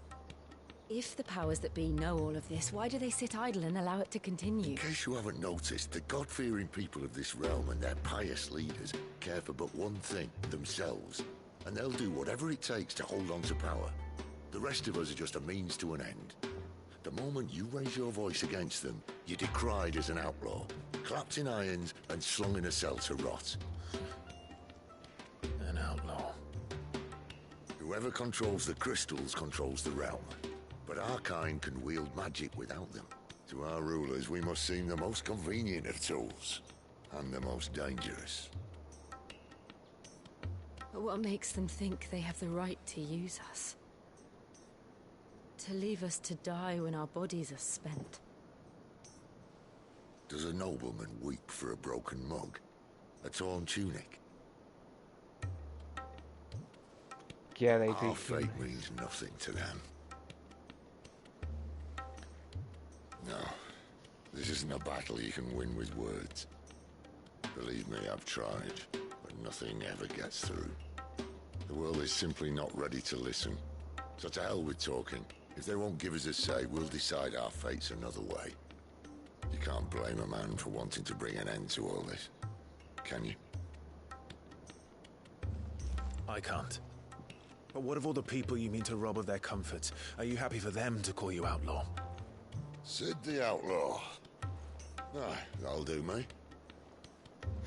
If the powers that be know all of this, why do they sit idle and allow it to continue? In case you haven't noticed, the God-fearing people of this realm and their pious leaders care for but one thing, themselves. And they'll do whatever it takes to hold on to power. The rest of us are just a means to an end. The moment you raise your voice against them, you're decried as an outlaw, clapped in irons and slung in a cell to rot. An outlaw. Whoever controls the crystals controls the realm. But our kind can wield magic without them. To our rulers, we must seem the most convenient of tools, and the most dangerous. But what makes them think they have the right to use us? To leave us to die when our bodies are spent? Does a nobleman weep for a broken mug? A torn tunic? Yeah, they Our do. fate means nothing to them. No, this isn't a battle you can win with words. Believe me, I've tried, but nothing ever gets through. The world is simply not ready to listen. So to hell with talking. If they won't give us a say, we'll decide our fates another way. You can't blame a man for wanting to bring an end to all this, can you? I can't. But what of all the people you mean to rob of their comforts? Are you happy for them to call you outlaw? Sid the Outlaw. Ah, that'll do me.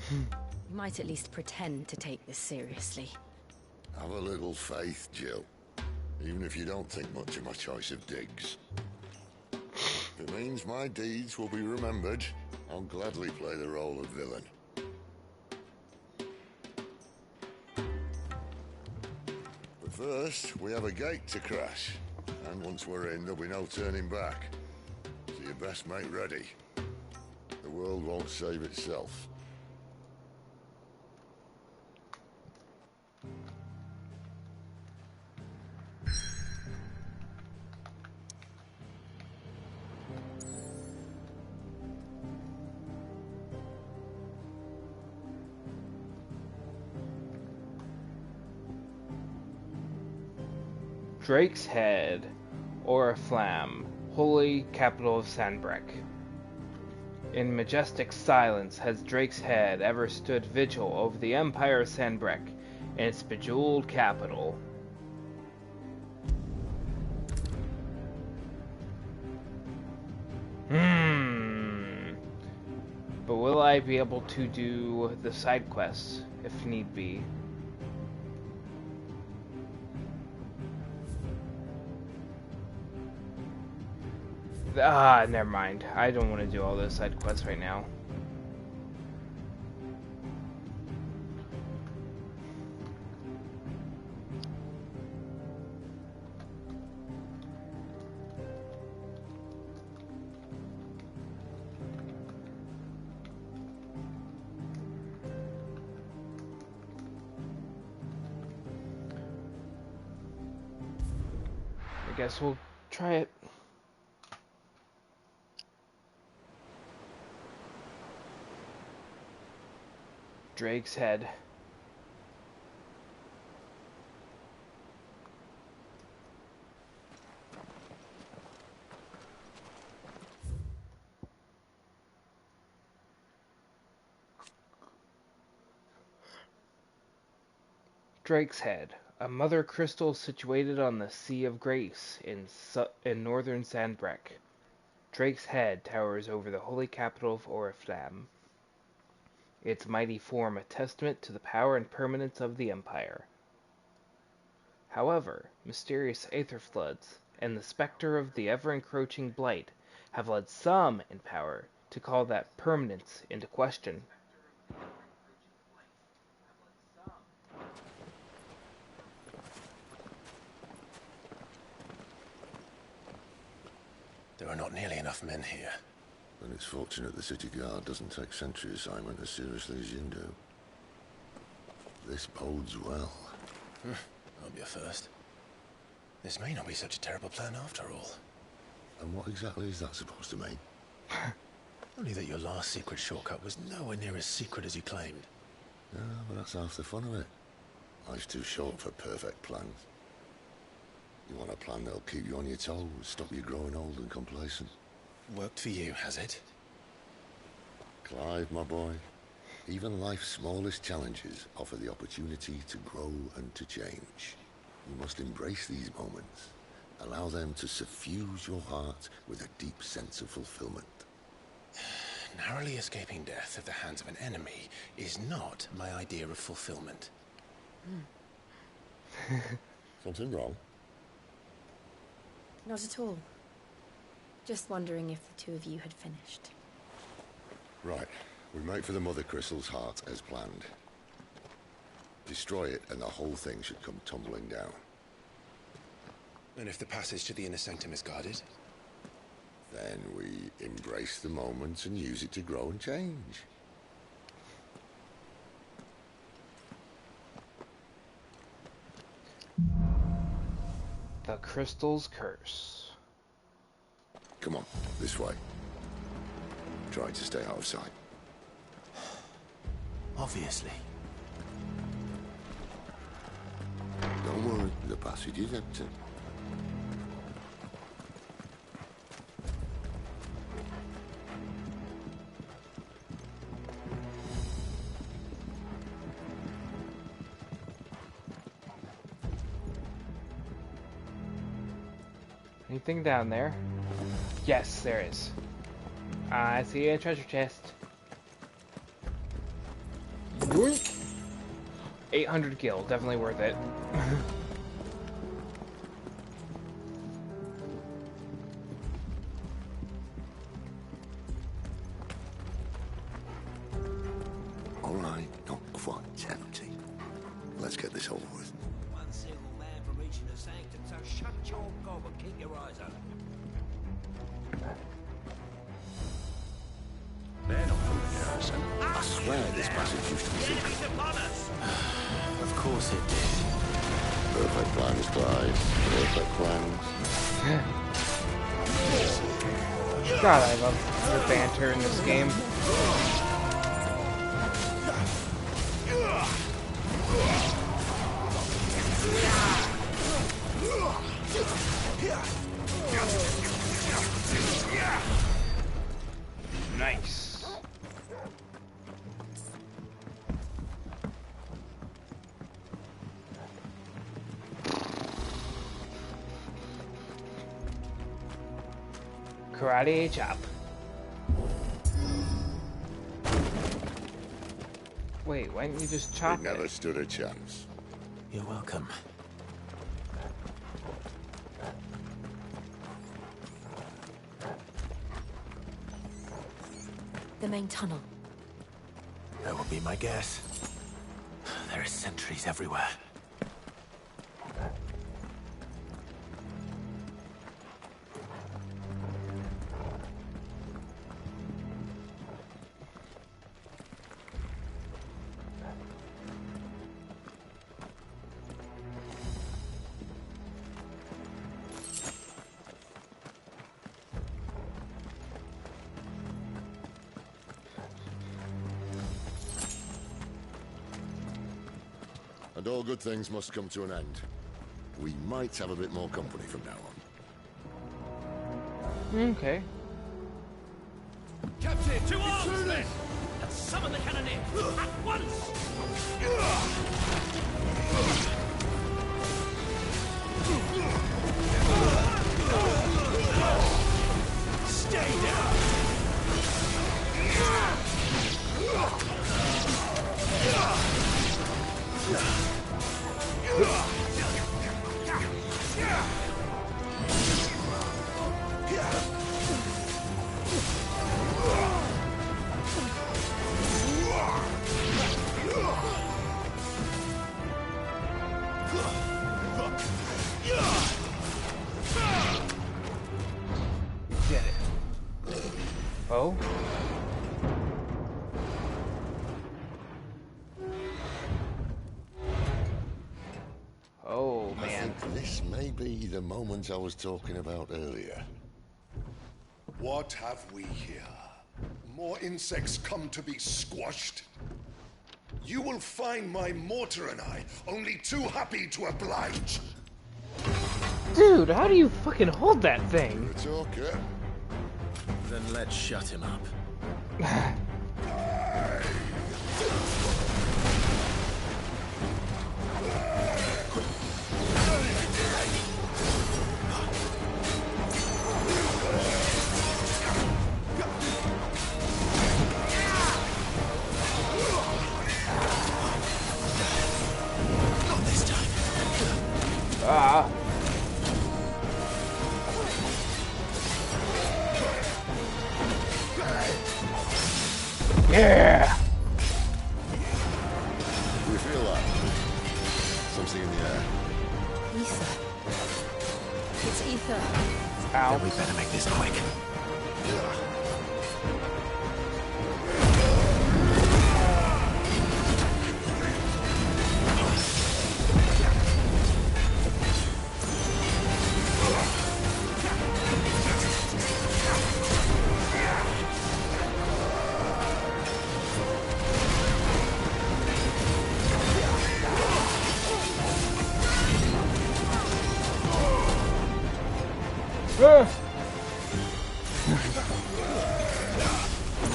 You might at least pretend to take this seriously. Have a little faith, Jill. Even if you don't think much of my choice of digs. If it means my deeds will be remembered, I'll gladly play the role of villain. But first, we have a gate to crash. And once we're in, there'll be no turning back. So you best make ready. The world won't save itself. Drake's Head, Oriflamme, holy capital of Sanbreque. In majestic silence has Drake's Head ever stood vigil over the Empire of Sanbreque and its bejeweled capital. But will I be able to do the side quests, if need be? Never mind. I don't want to do all those side quests right now. I guess we'll try it. Drake's Head. Drake's Head, a Mothercrystal situated on the Sea of Grace in northern Sanbreque. Drake's Head towers over the holy capital of Oriflamme. Its mighty form a testament to the power and permanence of the Empire. However, mysterious aether floods and the specter of the ever-encroaching blight have led some in power to call that permanence into question. There are not nearly enough men here. Then it's fortunate the city guard doesn't take sentry assignment as seriously as you do. This bodes well. That'll be a first. This may not be such a terrible plan after all. And what exactly is that supposed to mean? Only that your last secret shortcut was nowhere near as secret as you claimed. Yeah, but that's half the fun of it. Life's too short for perfect plans. You want a plan that'll keep you on your toes, stop you growing old and complacent. Worked for you, has it? Clive, my boy, even life's smallest challenges offer the opportunity to grow and to change. You must embrace these moments. Allow them to suffuse your heart with a deep sense of fulfillment. Narrowly escaping death at the hands of an enemy is not my idea of fulfillment. Something wrong? Not at all. Just wondering if the two of you had finished. Right. We make for the Mothercrystal's heart as planned. Destroy it and the whole thing should come tumbling down. And if the passage to the inner sanctum is guarded? Then we embrace the moment and use it to grow and change. The Crystal's Curse. Come on, this way. Try to stay out of sight. Obviously. Don't worry, the passage is empty. Anything down there? Yes, there is. I see a treasure chest. 800 gil, definitely worth it. Alright, not quite empty. Let's get this over with. One single man for reaching the sanctum, so shut your gob and keep your eyes open. They're not from Harrison. I swear this passage used to be Enemies upon us! Of course it did. Perfect plans, Clive. Perfect plans. God, I love the banter in this game. Nice. Karate chop. Wait, why didn't you just chop It never stood a chance. You're welcome. The main tunnel. That would be my guess. There are sentries everywhere. And all good things must come to an end. We might have a bit more company from now on. Okay. Captain, to arms, men! And summon the Cannoneer at once! Stay down! Get it. Oh? Oh, I man. think this may be the moment I was talking about earlier. What have we here? More insects come to be squashed? You will find my mortar and I only too happy to oblige. Dude, how do you fucking hold that thing? It's okay. Then let's shut him up. Not this time. Ah. Yeah! Do you feel that? Something in the air. Ether. It's ether. Ow. Then we better make this quick.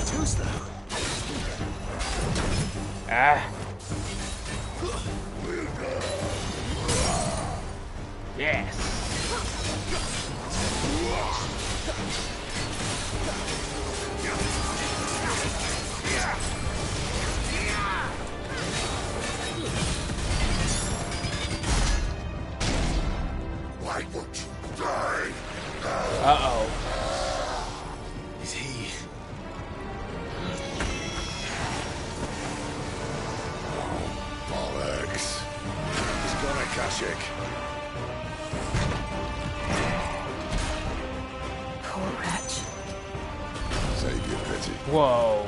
Too slow. Ah. Yes. Why won't you die? Uh-oh. Is he? Bollocks. He's gone Akashic. Poor wretch. Save your pity. Whoa.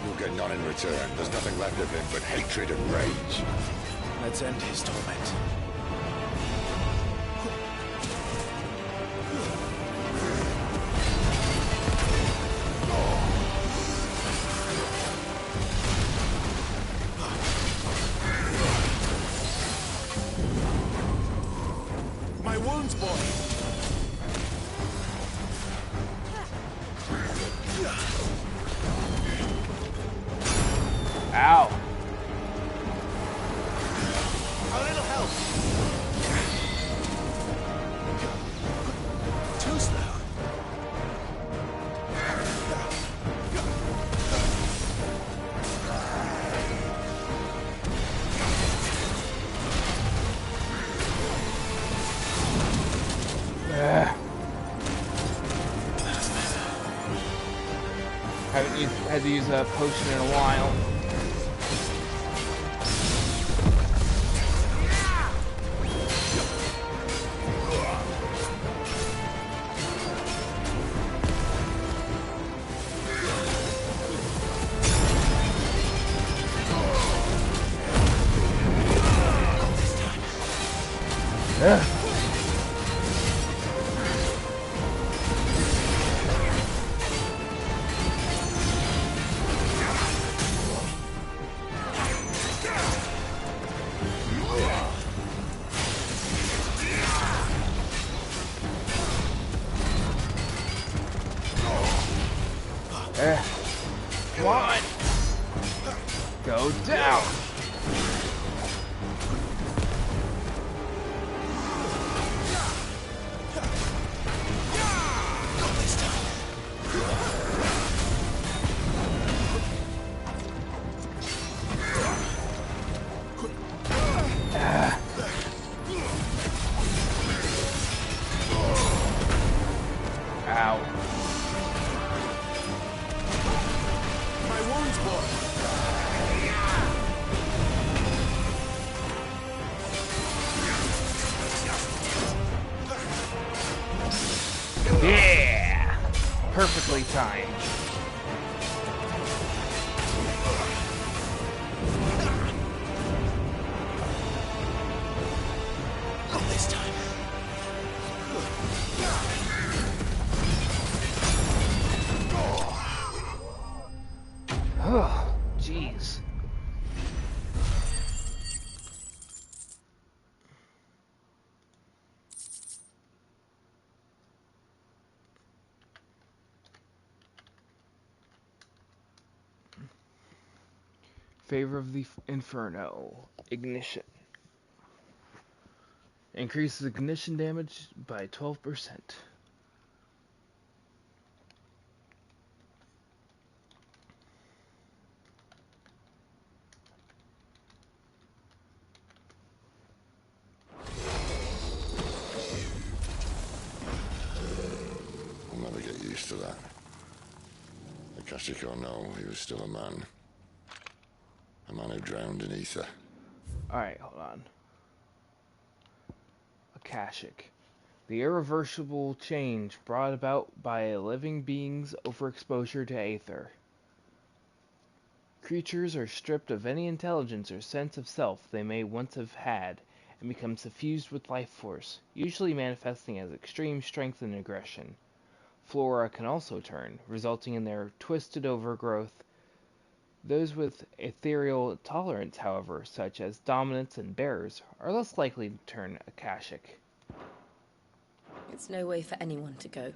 You'll get none in return. There's nothing left of him but hatred and rage. Let's end his torment. My wounds, boy. Ow. A little help. Too slow. Haven't had to use a potion in a while. Come on. Go down. Ow. My wounds, boy. Yeah! Perfectly timed. Not this time. Oh, jeez. Favor of the Inferno. Ignition. Increases ignition damage by 12%. I'll never get used to that. Akashic or no, he was still a man. A man who drowned in ether. Alright, hold on. Akashic. The irreversible change brought about by a living being's overexposure to aether. Creatures are stripped of any intelligence or sense of self they may once have had, and become suffused with life force, usually manifesting as extreme strength and aggression. Flora can also turn, resulting in their twisted overgrowth. Those with ethereal tolerance, however, such as dominants and bearers, are less likely to turn Akashic. It's no way for anyone to go.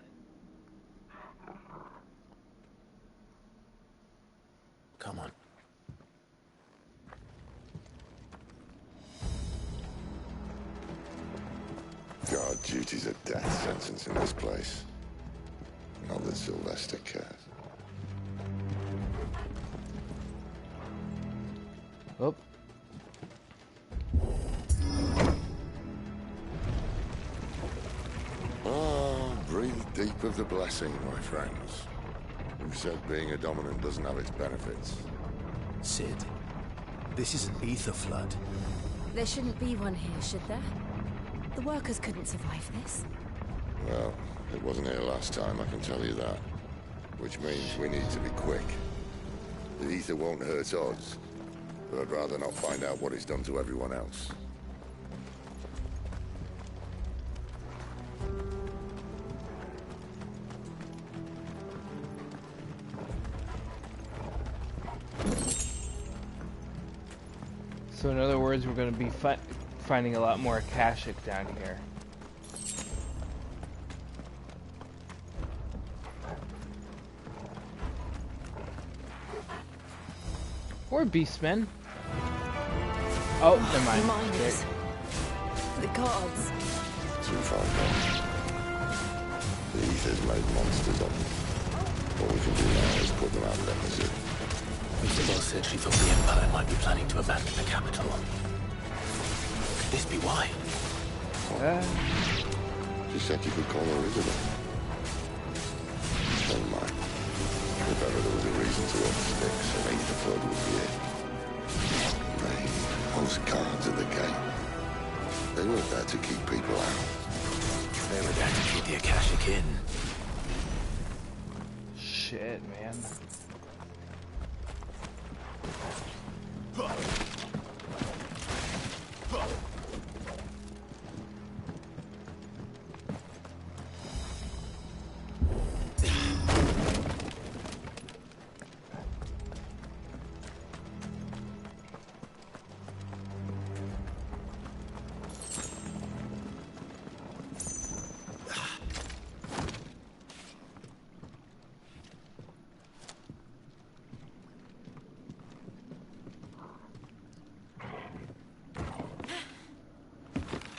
Come on. Guard duty's a death sentence in this place. Not that Sylvester cares. Oh. Breathe deep of the blessing, my friends. Who said being a dominant doesn't have its benefits? Sid, this is an ether flood. There shouldn't be one here, should there? The workers couldn't survive this. Well, it wasn't here last time, I can tell you that. Which means we need to be quick. The ether won't hurt us, but I'd rather not find out what it's done to everyone else. So in other words, we're going to be finding a lot more Akashic down here. Or beastmen. Oh, never mind. Miners. The gods. Too far gone. The ether's made monsters of them. All we can do now is put them out of their misery. Isabel said she thought the Empire might be planning to abandon the capital. Could this be why? She said you could call her Isabel. Never mind. If ever there was a reason to up sticks, an ether flood would be it. They post guards at the gate. They weren't there to keep people out. They were there to keep the Akashic in. Shit, man.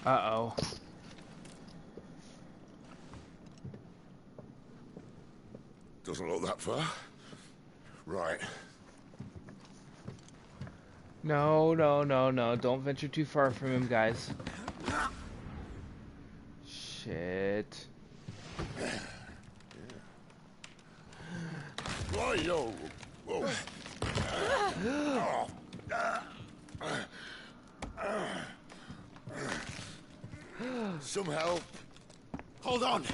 Uh-oh. Doesn't look that far. Right. No, no, no, no. Don't venture too far from him, guys. Shit. Right-o. Whoa. Some help. Hold on.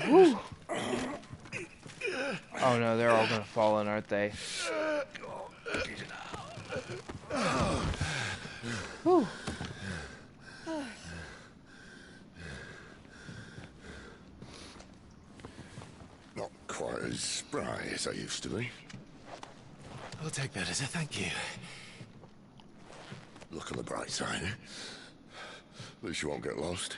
Woo. Oh no, they're all gonna fall in, aren't they? Whew. Not quite as spry as I used to be. I'll take that as a thank you. Look on the bright side. At least you won't get lost.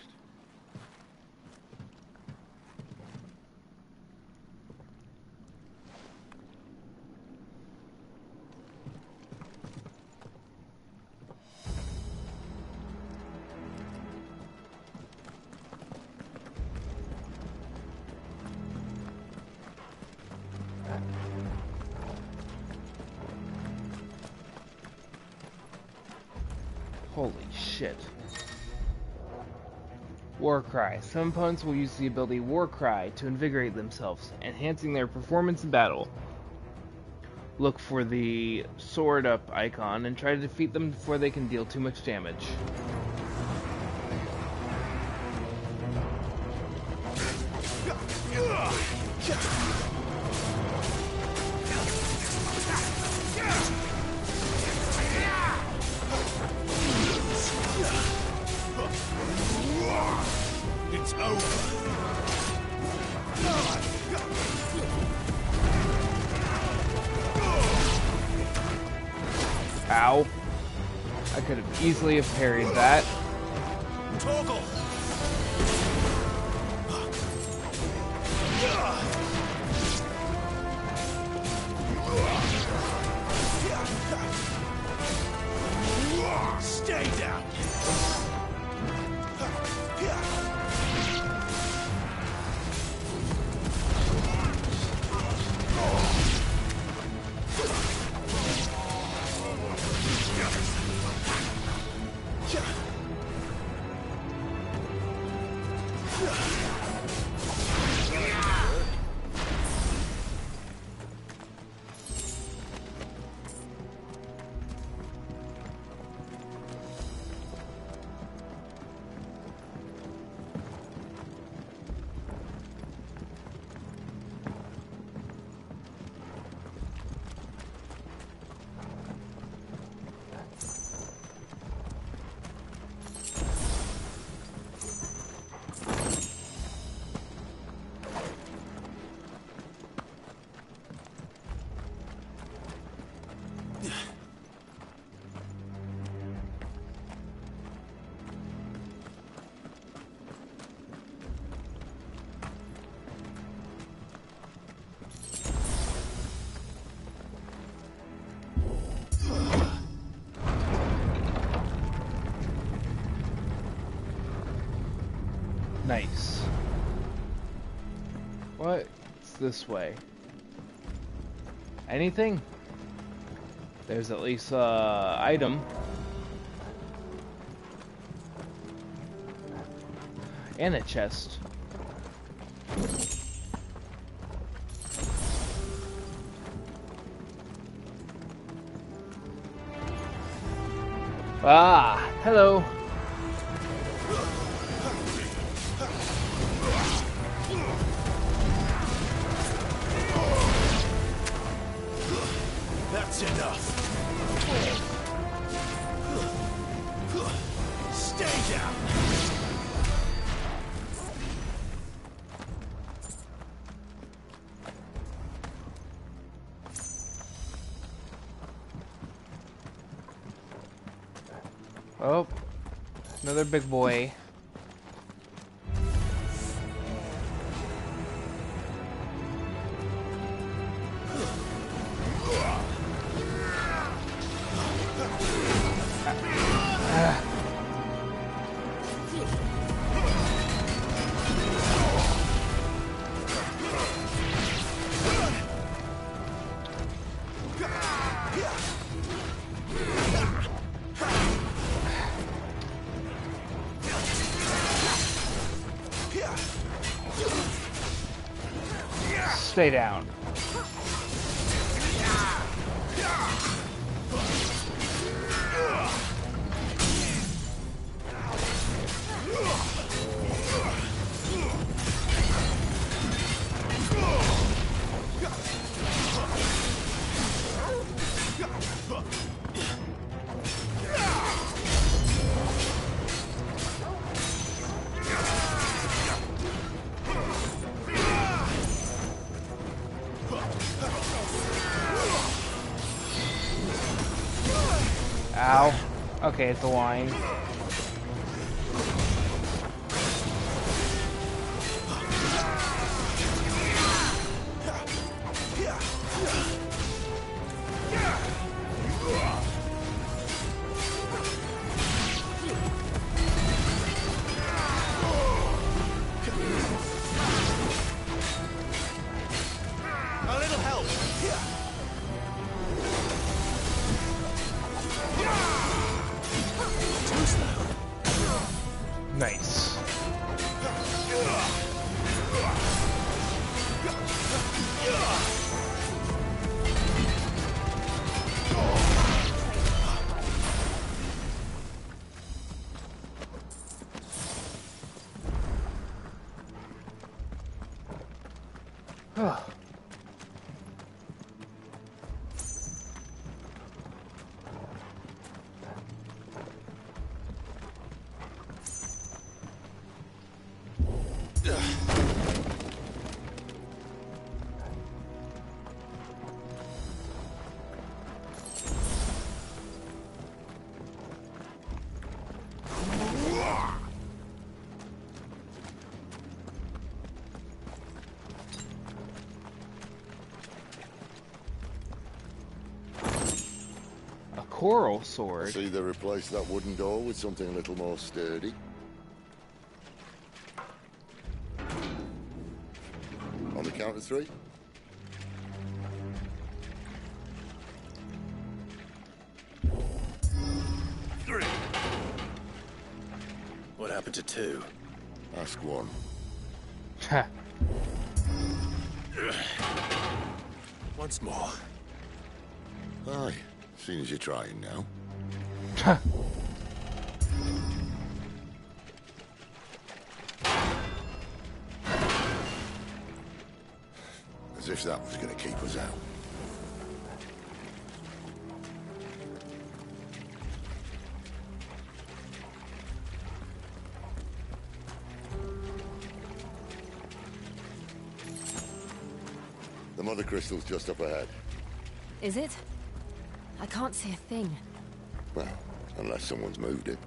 Holy shit. Warcry. Some opponents will use the ability Warcry to invigorate themselves, enhancing their performance in battle. Look for the sword up icon and try to defeat them before they can deal too much damage. It's over. Ow. I could have easily have parried that. Toggle. Stay down. Nice. What's this way? Anything? There's at least item. And a chest. Ah, hello. That's enough. Stay down. Oh, another big boy. Stay down. Ow. Okay, it's a line. A little help. Nice. Coral sword. See, they replaced that wooden door with something a little more sturdy. On the count of 3. What happened to 2? Ask 1. Once more. Aye. Seeing as you're trying now. As if that was going to keep us out. The Mothercrystal's just up ahead. Is it? I can't see a thing. Well, unless someone's moved it.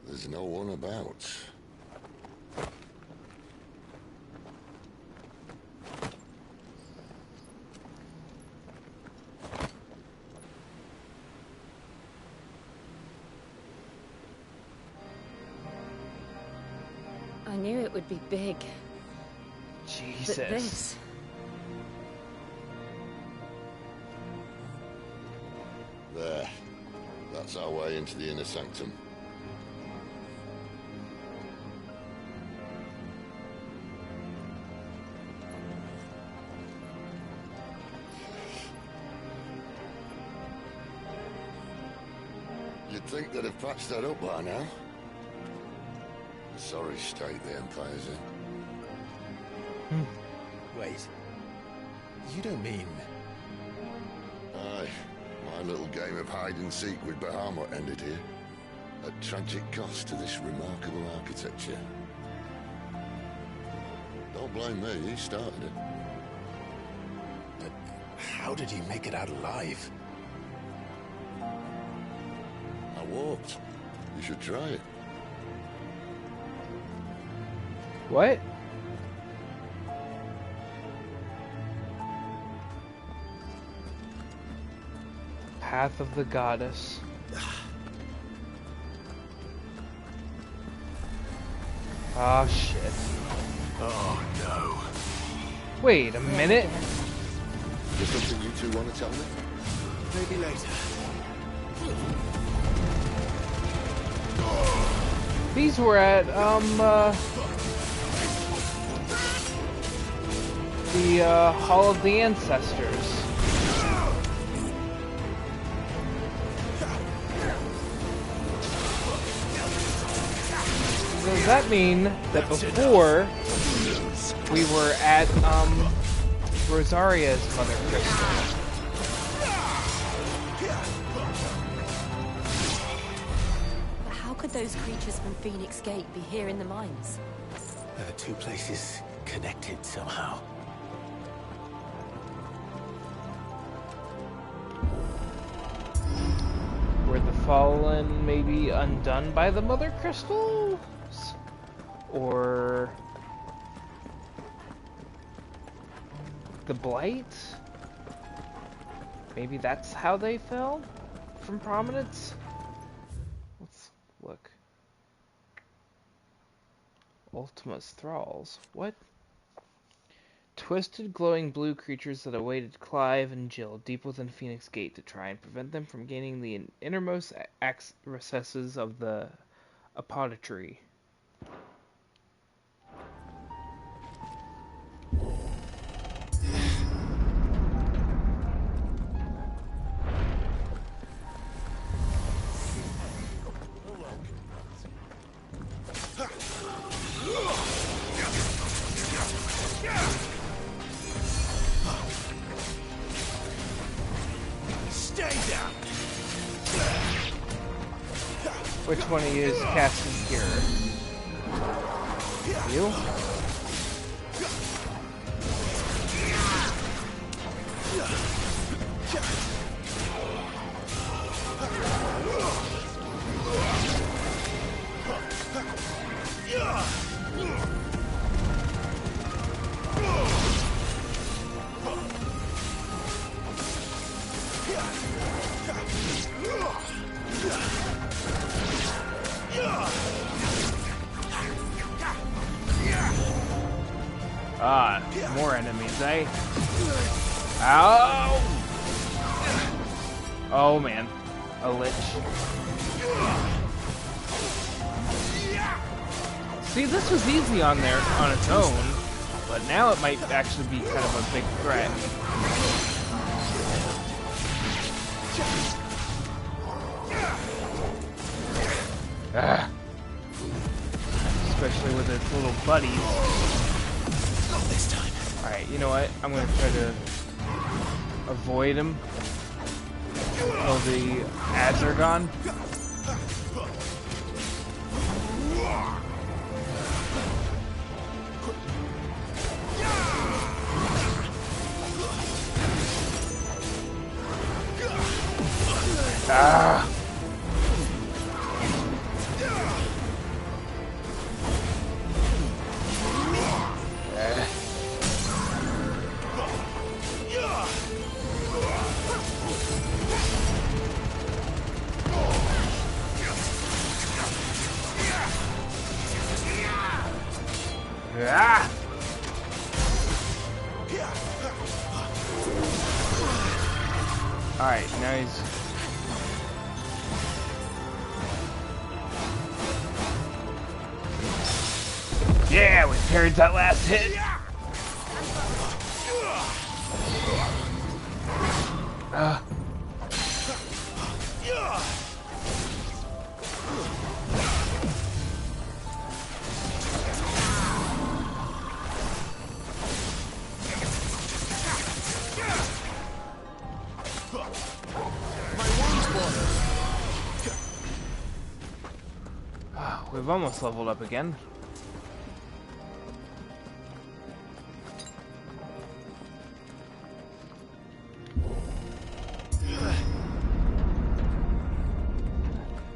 There's no one about. I knew it would be big. Jesus. But this... There. That's our way into the inner sanctum. You'd think they'd have patched that up by now. A sorry state the Empire's in. Wait. You don't mean... Aye. My little game of hide-and-seek with Bahamut ended here. At tragic cost to this remarkable architecture. Don't blame me, he started it. But how did he make it out alive? I walked. You should try it. What? Path of the Goddess. Oh shit. Oh no. Wait a minute. There's something you two want to tell me? Maybe later. These were at the Hall of the Ancestors. Does that mean that before we were at Rosaria's Mothercrystal? But how could those creatures from Phoenix Gate be here in the mines? There are 2 places connected somehow. Where the fallen, maybe undone by the Mothercrystals? Or the Blight? Maybe that's how they fell from prominence? Let's look. Ultima's Thralls. What? Twisted, glowing blue creatures that awaited Clive and Jill deep within Phoenix Gate to try and prevent them from gaining the innermost recesses of the apothecary. Which one of you is casting Cure? You? Ah, more enemies, eh? Ow! Oh man, a lich. See, this was easy on there on its own, but now it might actually be kind of a big threat. Ah. Especially with its little buddies. Alright, you know what? I'm gonna try to avoid him until the ads are gone. Ah! Ah! Alright, now he's... Yeah, we parried that last hit! We've almost leveled up again.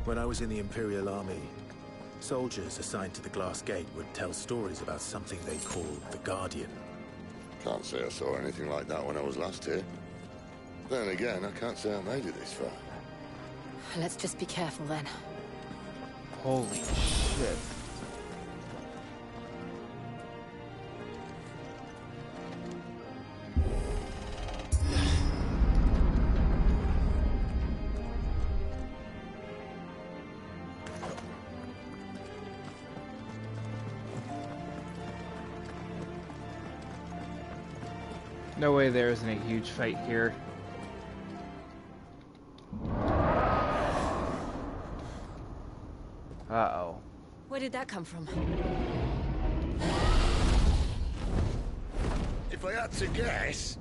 When I was in the Imperial Army, soldiers assigned to the Glass Gate would tell stories about something they called the Guardian. Can't say I saw anything like that when I was last here. Then again, I can't say I made it this far. Let's just be careful then. Holy shit. No way there isn't a huge fight here. Uh-oh. Where did that come from? If I had to guess...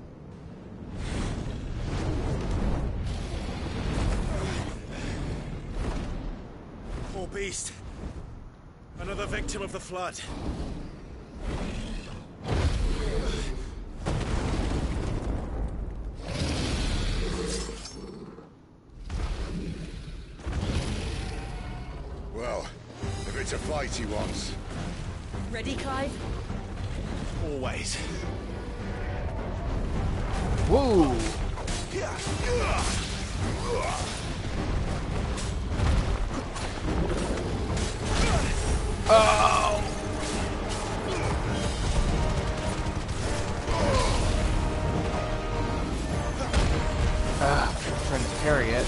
Poor beast. Another victim of the flood. fighty ones. Ready, Clive? Always. Whoa! Oh! Trying to parry it.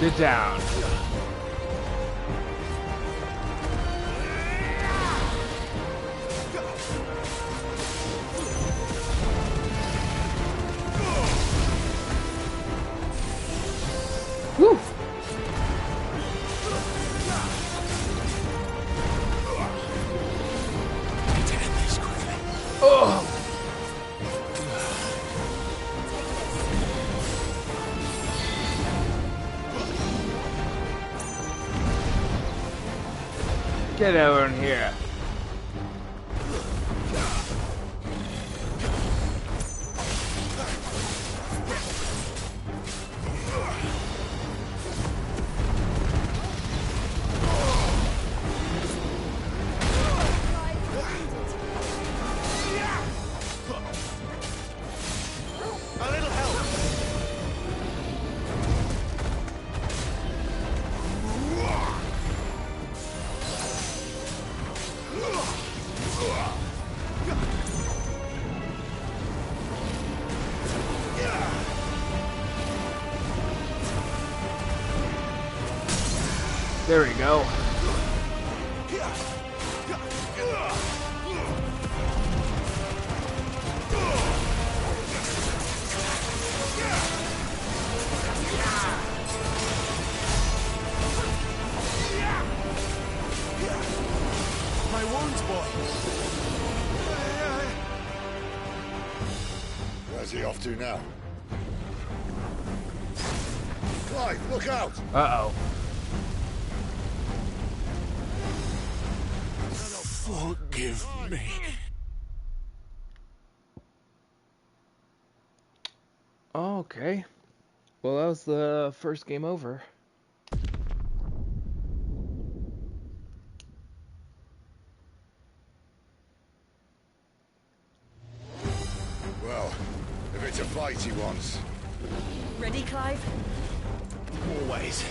Get down. Woo! Oh! Get over in here. There we go. My wounds, boy. Where's he off to now? Clive, look out! Uh-oh. Forgive me. Okay. Well, that was the first game over. Well, if it's a fight he wants. Ready, Clive? Always.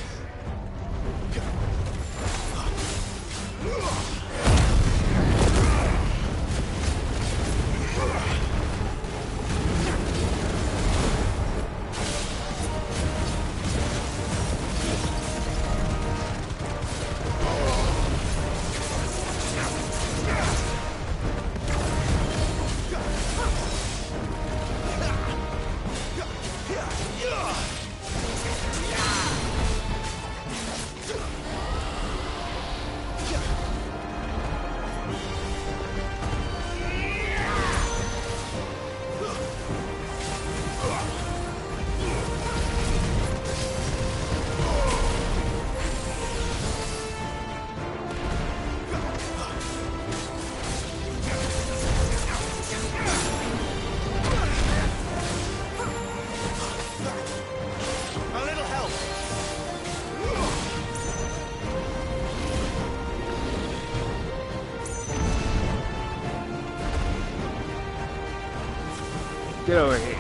Get over here.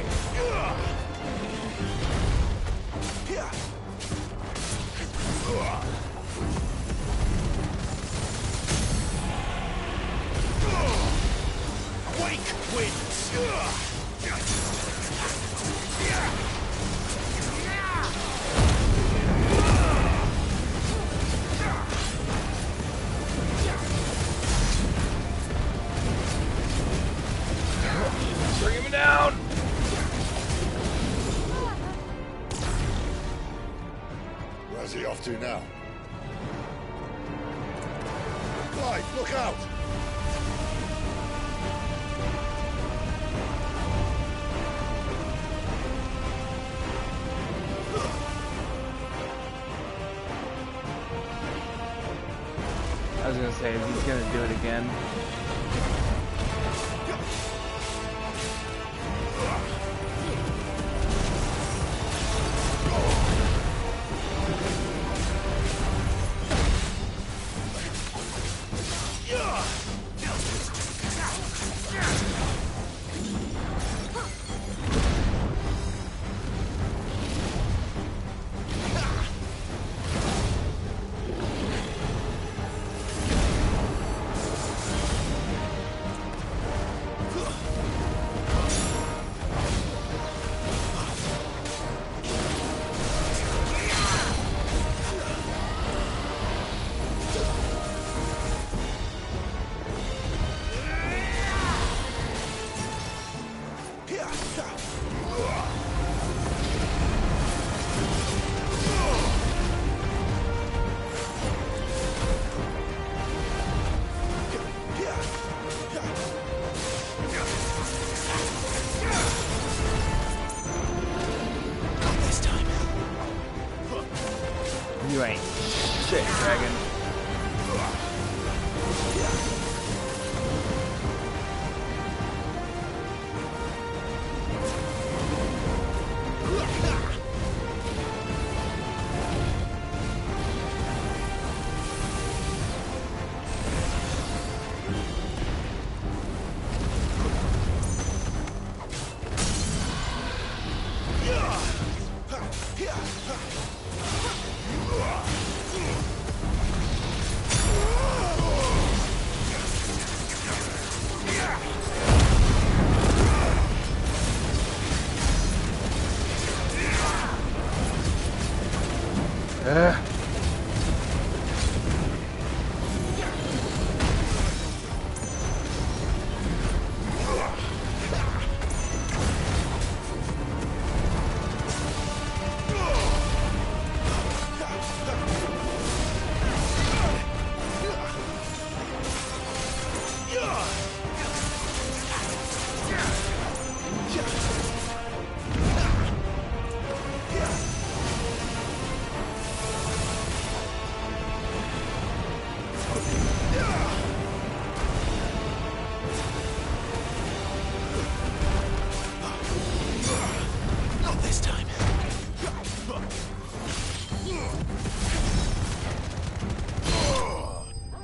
Wake winds. Bring him down. Where's he off to now? Clive, look out! gonna say, is he's gonna do it again. You ain't shit, dragon.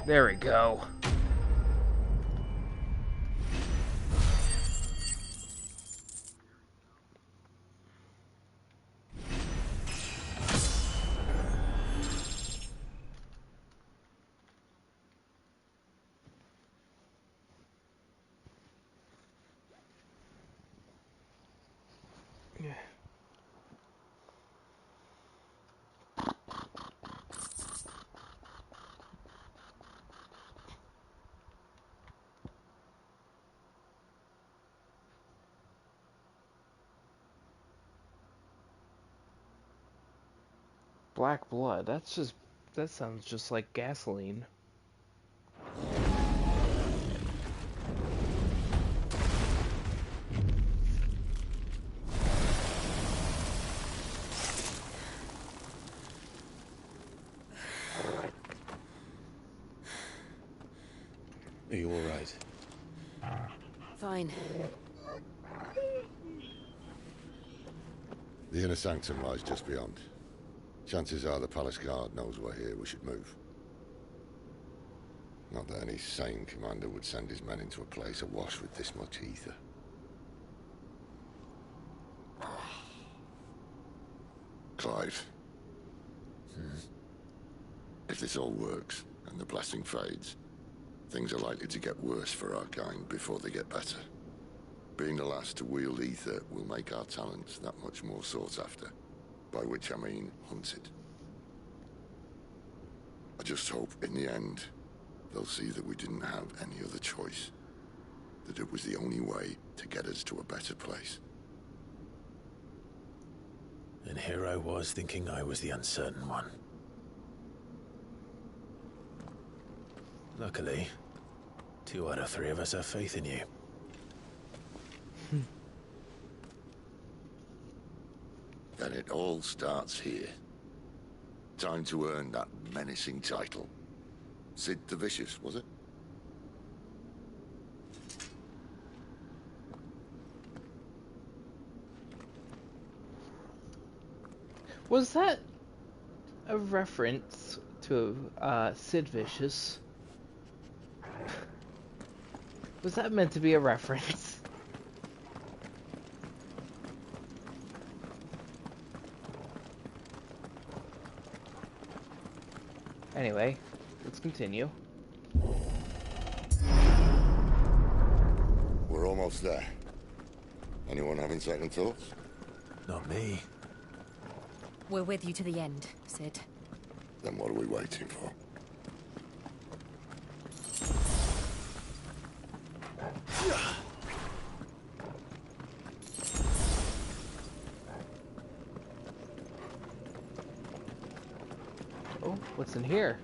There we go. Black blood, that sounds just like gasoline. Are you all right? Fine. The inner sanctum lies just beyond. Chances are the palace guard knows we're here. We should move. Not that any sane commander would send his men into a place awash with this much ether. Clive. If this all works, and the blessing fades, things are likely to get worse for our kind before they get better. Being the last to wield ether will make our talents that much more sought after. By which I mean hunted. I just hope, in the end, they'll see that we didn't have any other choice. That it was the only way to get us to a better place. And here I was thinking I was the uncertain one. Luckily, 2 out of 3 of us have faith in you. Then it all starts here. Time to earn that menacing title. Sid the Vicious, was it? Was that a reference to Sid Vicious? Was that meant to be a reference? Anyway, let's continue. We're almost there. Anyone having second thoughts? Not me. We're with you to the end, Sid. Then what are we waiting for? Oh, what's in here?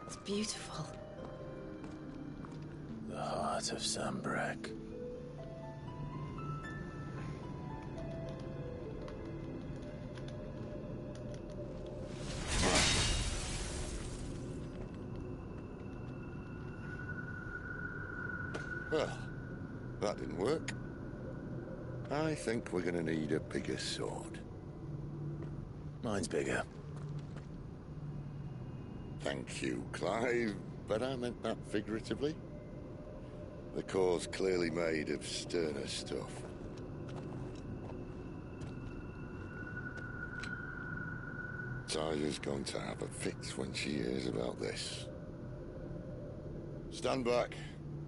It's beautiful. The Heart of Sanbreque. Well, that didn't work. I think we're gonna need a bigger sword. Mine's bigger. Thank you, Clive, but I meant that figuratively. The core's clearly made of sterner stuff. Tyler's going to have a fit when she hears about this. Stand back.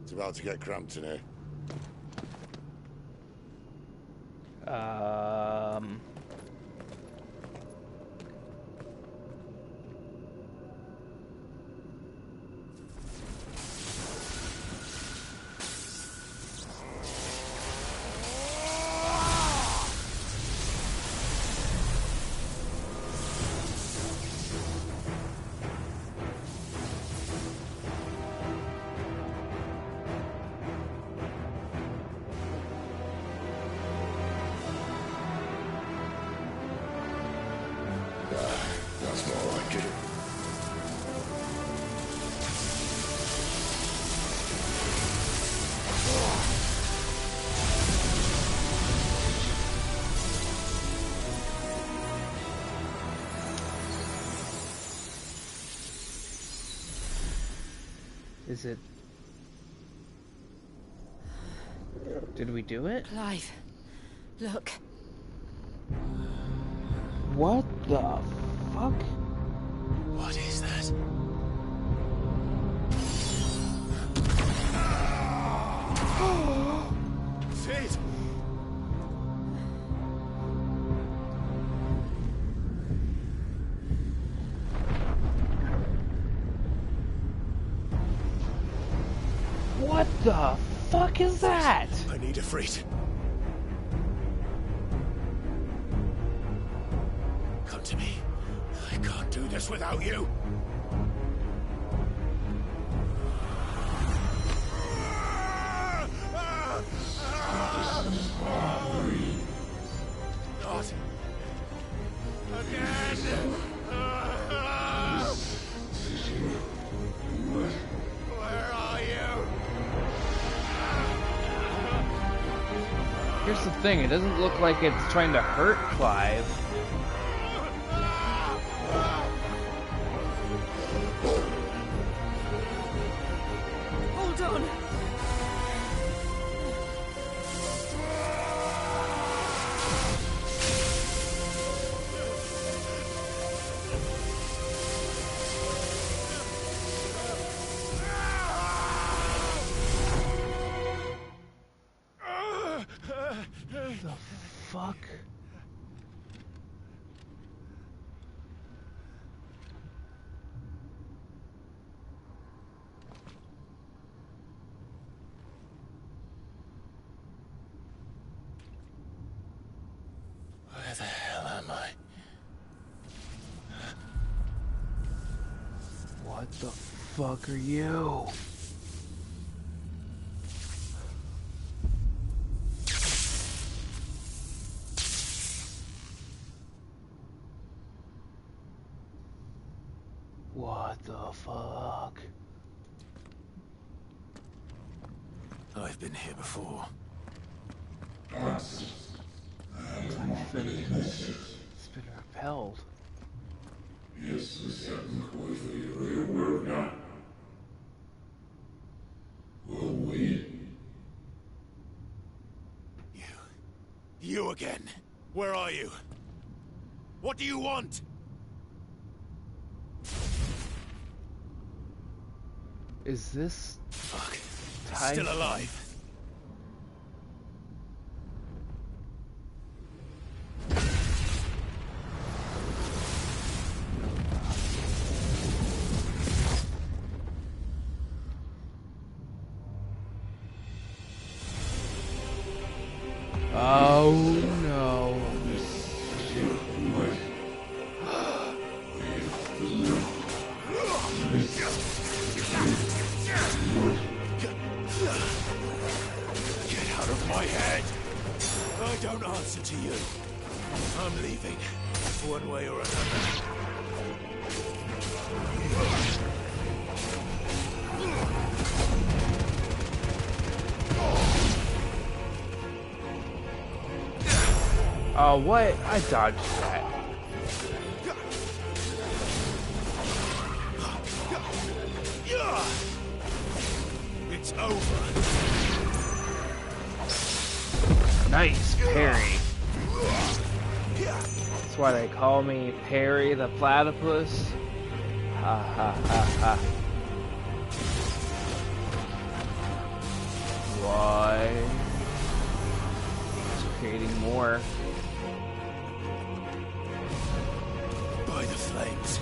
It's about to get cramped in here. That's more like it. Is it... Did we do it? Clive, look. What the fuck? What is that? Sid! What the fuck is that? I need a freight. Come to me. I can't do this without you. Not again! Where are you? Here's the thing, it doesn't look like it's trying to hurt Clive. Hold on. The fuck? What the fuck are you? What the fuck? I've been here before. It's been repelled. You again. Where are you? What do you want? Is this... Fuck. Time? Still alive. Oh no. Get out of my head! I don't answer to you. I'm leaving, one way or another. Oh, what? I dodged that. It's over. Nice parry. That's why they call me Perry the Platypus. Ha ha ha ha. Why? It's creating more. By the flames.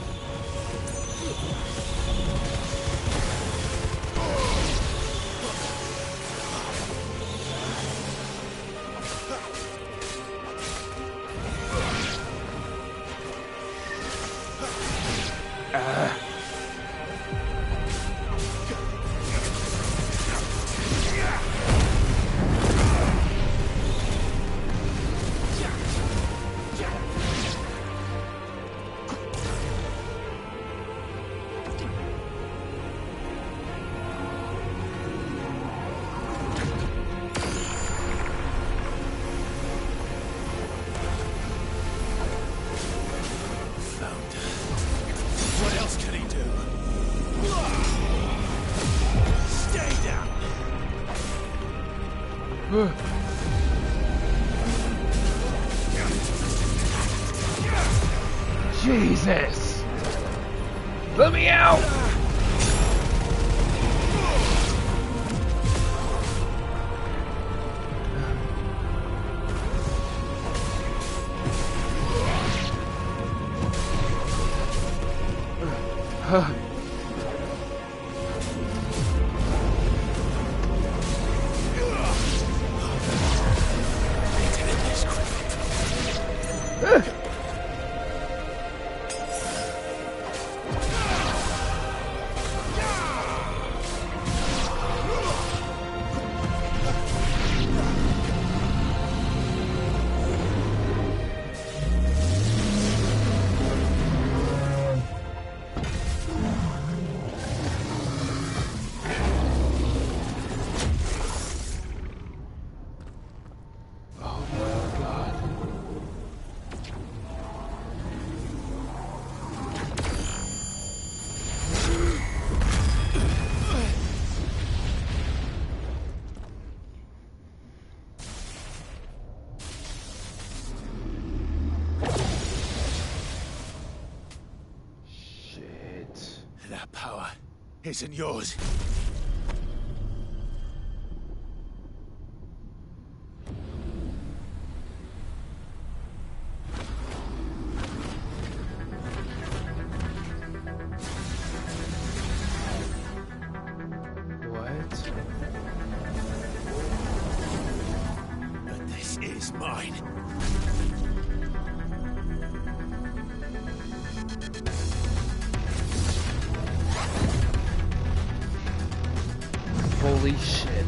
Jesus! Let me out! Isn't yours. What? But this is mine. Holy shit.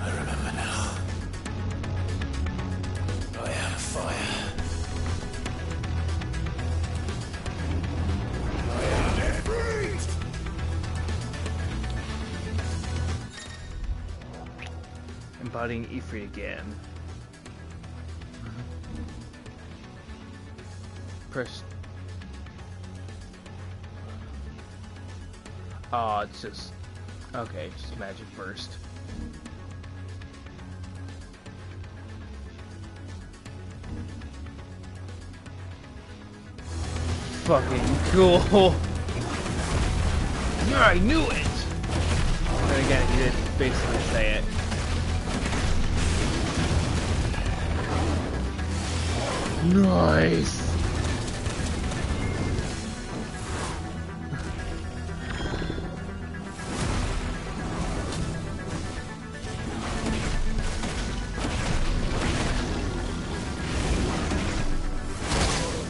I remember now. I am fire. Embodying Ifrit again. Press. Oh, it's just. Okay, just magic burst. Fucking cool. I knew it! And again, he did basically say it. Nice!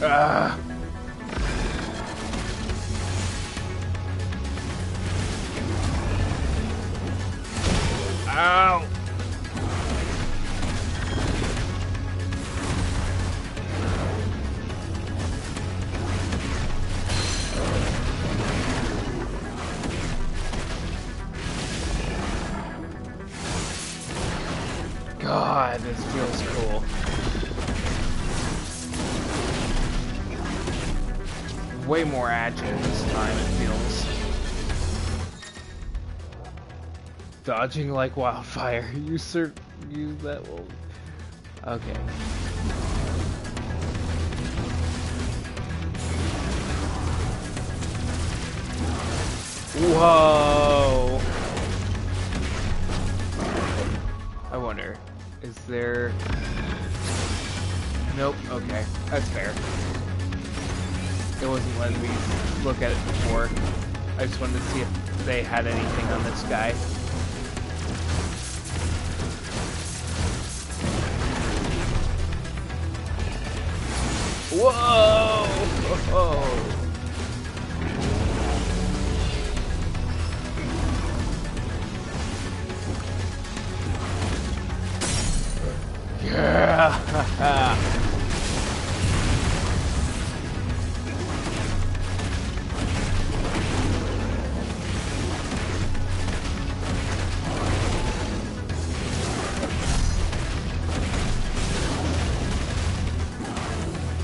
Ah! Ow! God, this feels cool. Way more agile this time, it feels. Dodging like wildfire. Use that will. Okay. Whoa! I wonder, is there... Nope, okay, that's fair. It wasn't letting me look at it before. I just wanted to see if they had anything on this guy. Whoa! Oh. Yeah!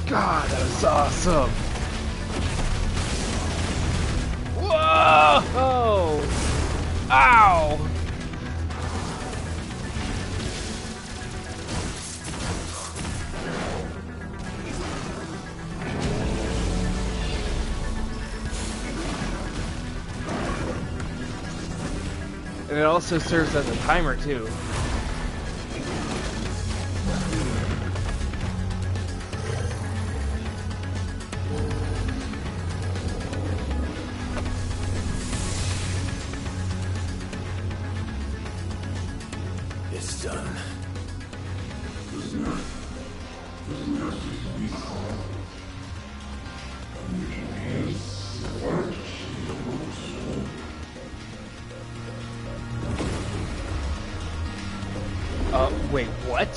God, that was awesome! Whoa! Ow! And it also serves as a timer too. It's done. Wait, what?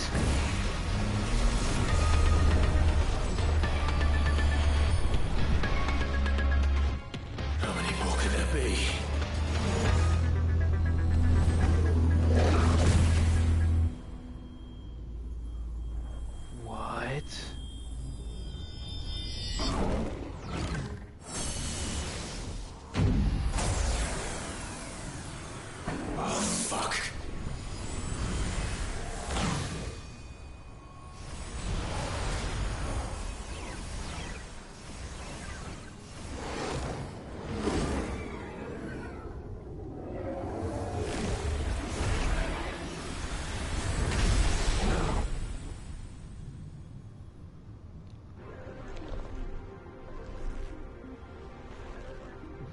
How many more could there be? What? Oh, fuck.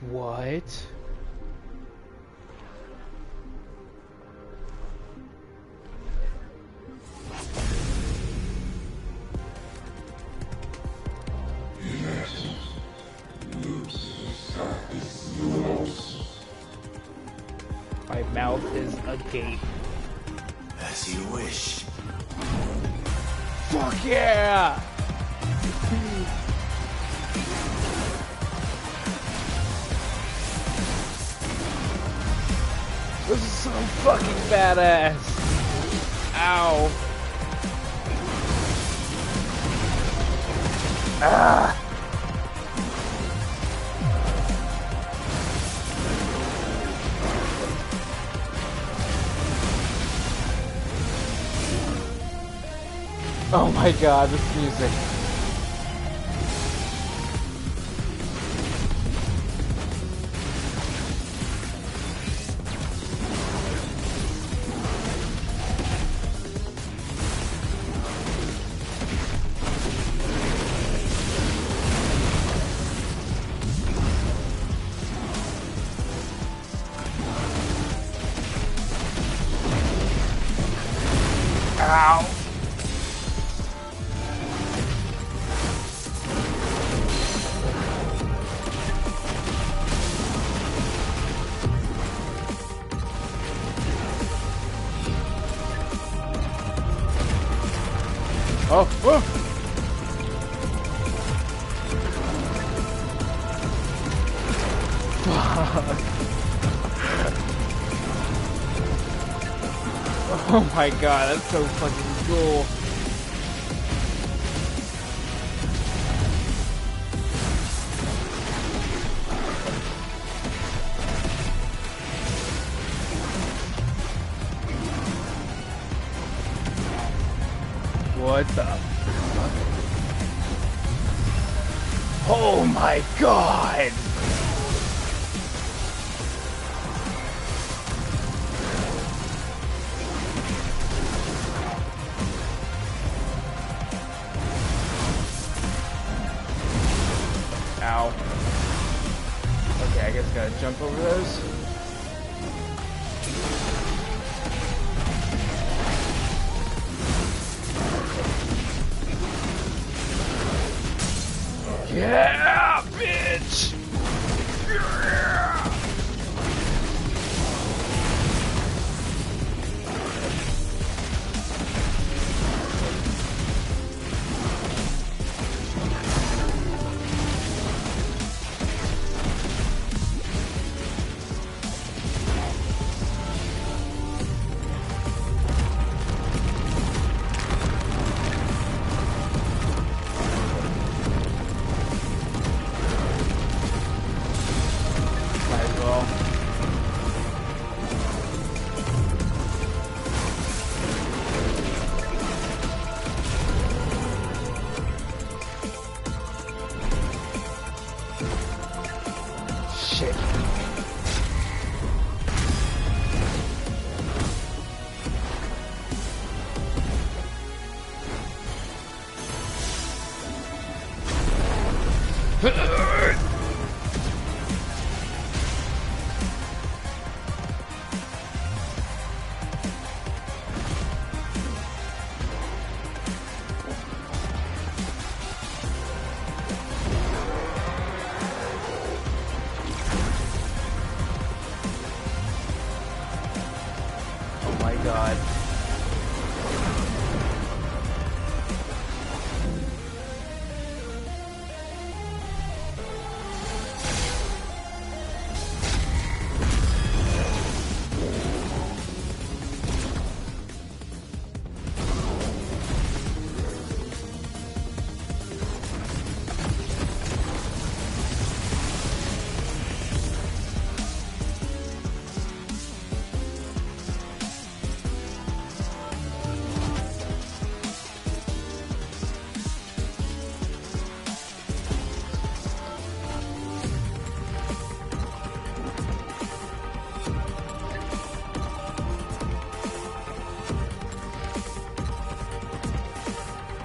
What? My mouth is agape. As you wish. Fuck yeah! This is so fucking badass. Ow. Ah. Oh my god, this music. Ow. Oh, oh. Fuck. Oh my god, that's so fucking cool. What the fuck? Oh my god! Ow. Okay, I guess I gotta jump over those. Yeah, bitch! Yeah! God.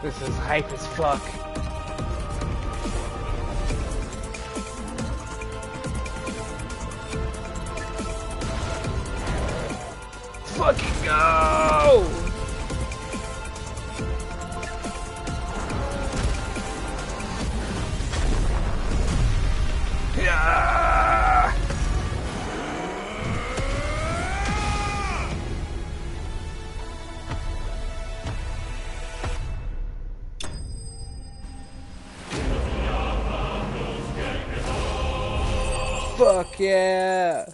This is hype as fuck. fucking go! Yeah! Fuck yeah!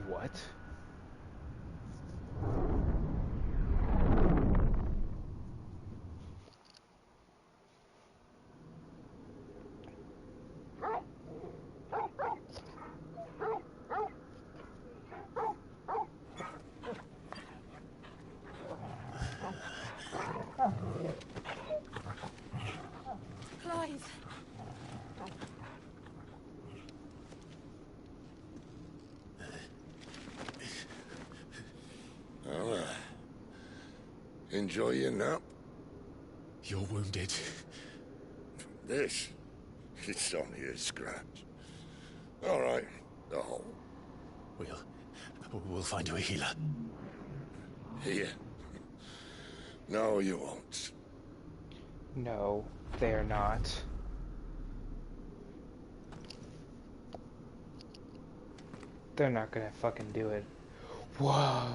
What? Clive. Well, enjoy your nap. You're wounded. This? It's only a scratch. All right, the hole. We'll find you a healer. Here. No, you won't. No, they're not. They're not gonna fucking do it. What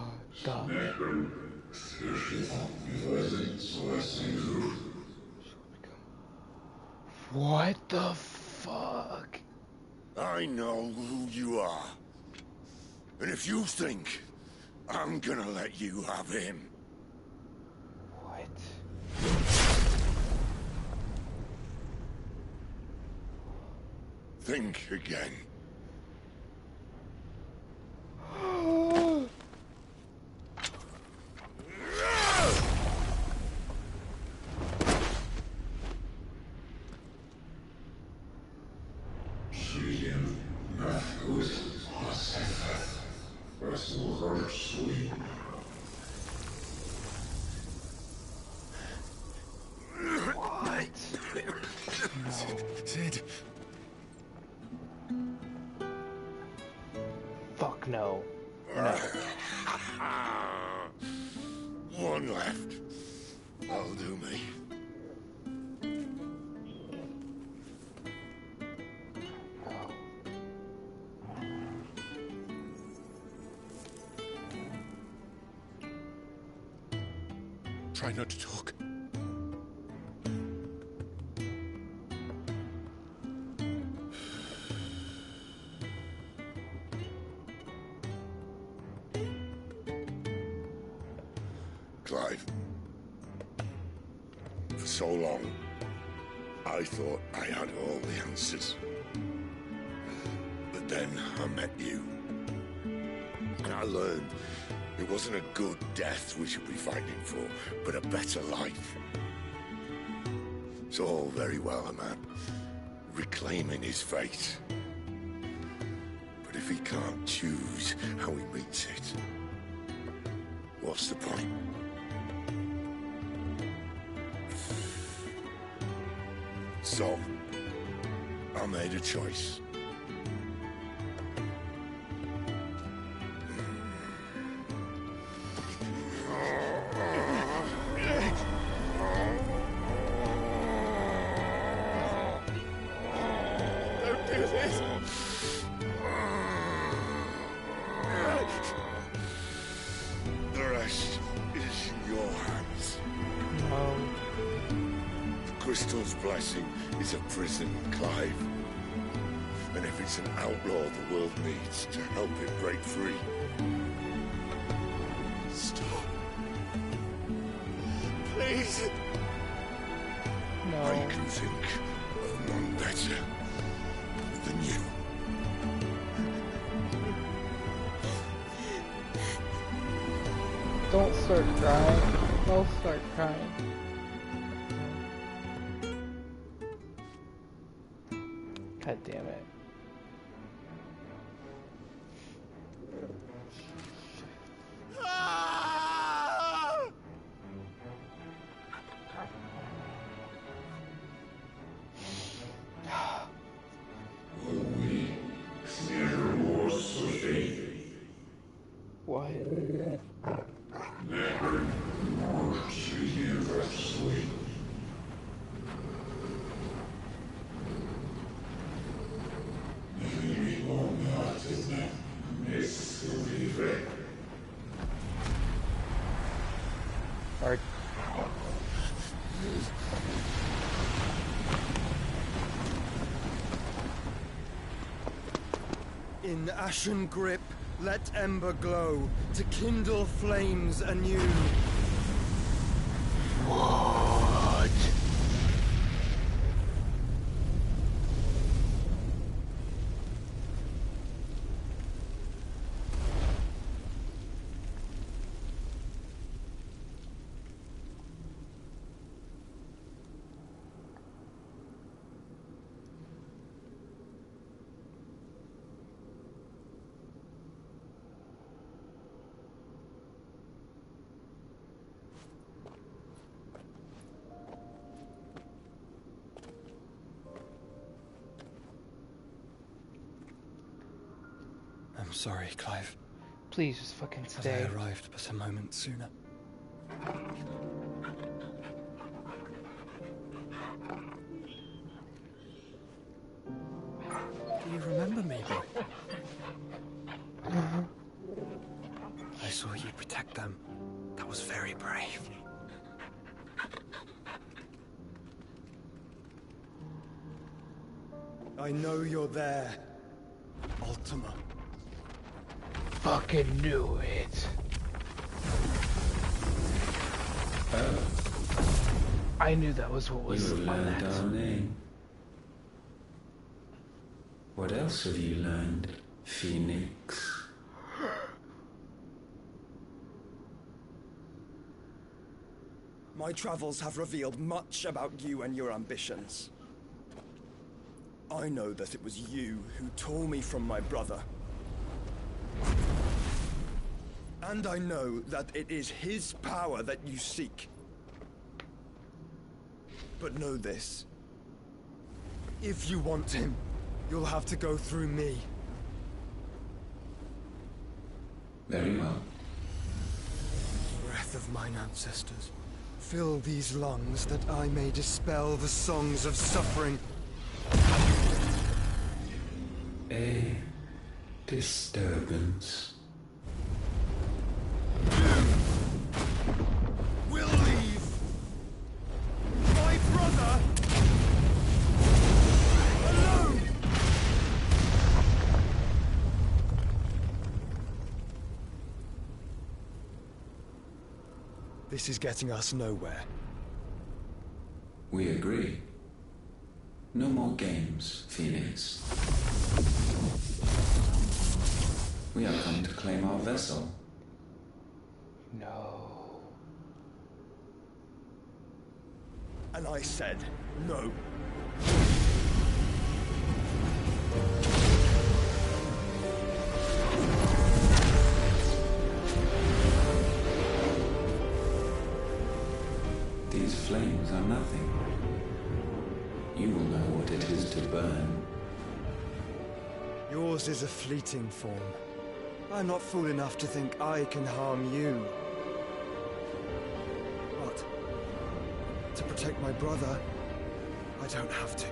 the? What the fuck? I know who you are. And if you think I'm gonna let you have him... What? Think again. Sid. Fuck no. No. One left. That'll do me. Try not to talk. Clive. For so long, I thought I had all the answers. But then I met you. And I learned it wasn't a good death we should be fighting for, but a better life. It's all very well, a man reclaiming his fate. But if he can't choose how he meets it, what's the point? So, I made a choice. Don't do this! The rest is in your hands. No. Crystal's blessing is a prison, Clive. And if it's an outlaw the world needs to help it break free. Stop. Please. No. I can think of none better. than you. Don't start crying. Don't start crying. God damn it. What? Or in ashen grip, let ember glow to kindle flames anew. what? I'm sorry, Clive. Please just fucking That stay. I arrived but a moment sooner. Do you remember me, boy? I saw you protect them. That was very brave. I know you're there, Ultima. Fucking knew it. I knew that was what was You've on learned that. our name. What else have you learned, Phoenix? My travels have revealed much about you and your ambitions. I know that it was you who tore me from my brother. And I know that it is his power that you seek. But know this. If you want him, you'll have to go through me. Very well. Breath of mine ancestors, fill these lungs that I may dispel the songs of suffering. A disturbance. We'll leave my brother alone. This is getting us nowhere. We agree. No more games, Phoenix. We are come to claim our vessel. No. And I said no. These flames are nothing. You will know what it is to burn. Yours is a fleeting form. I'm not fool enough to think I can harm you. But to protect my brother, I don't have to.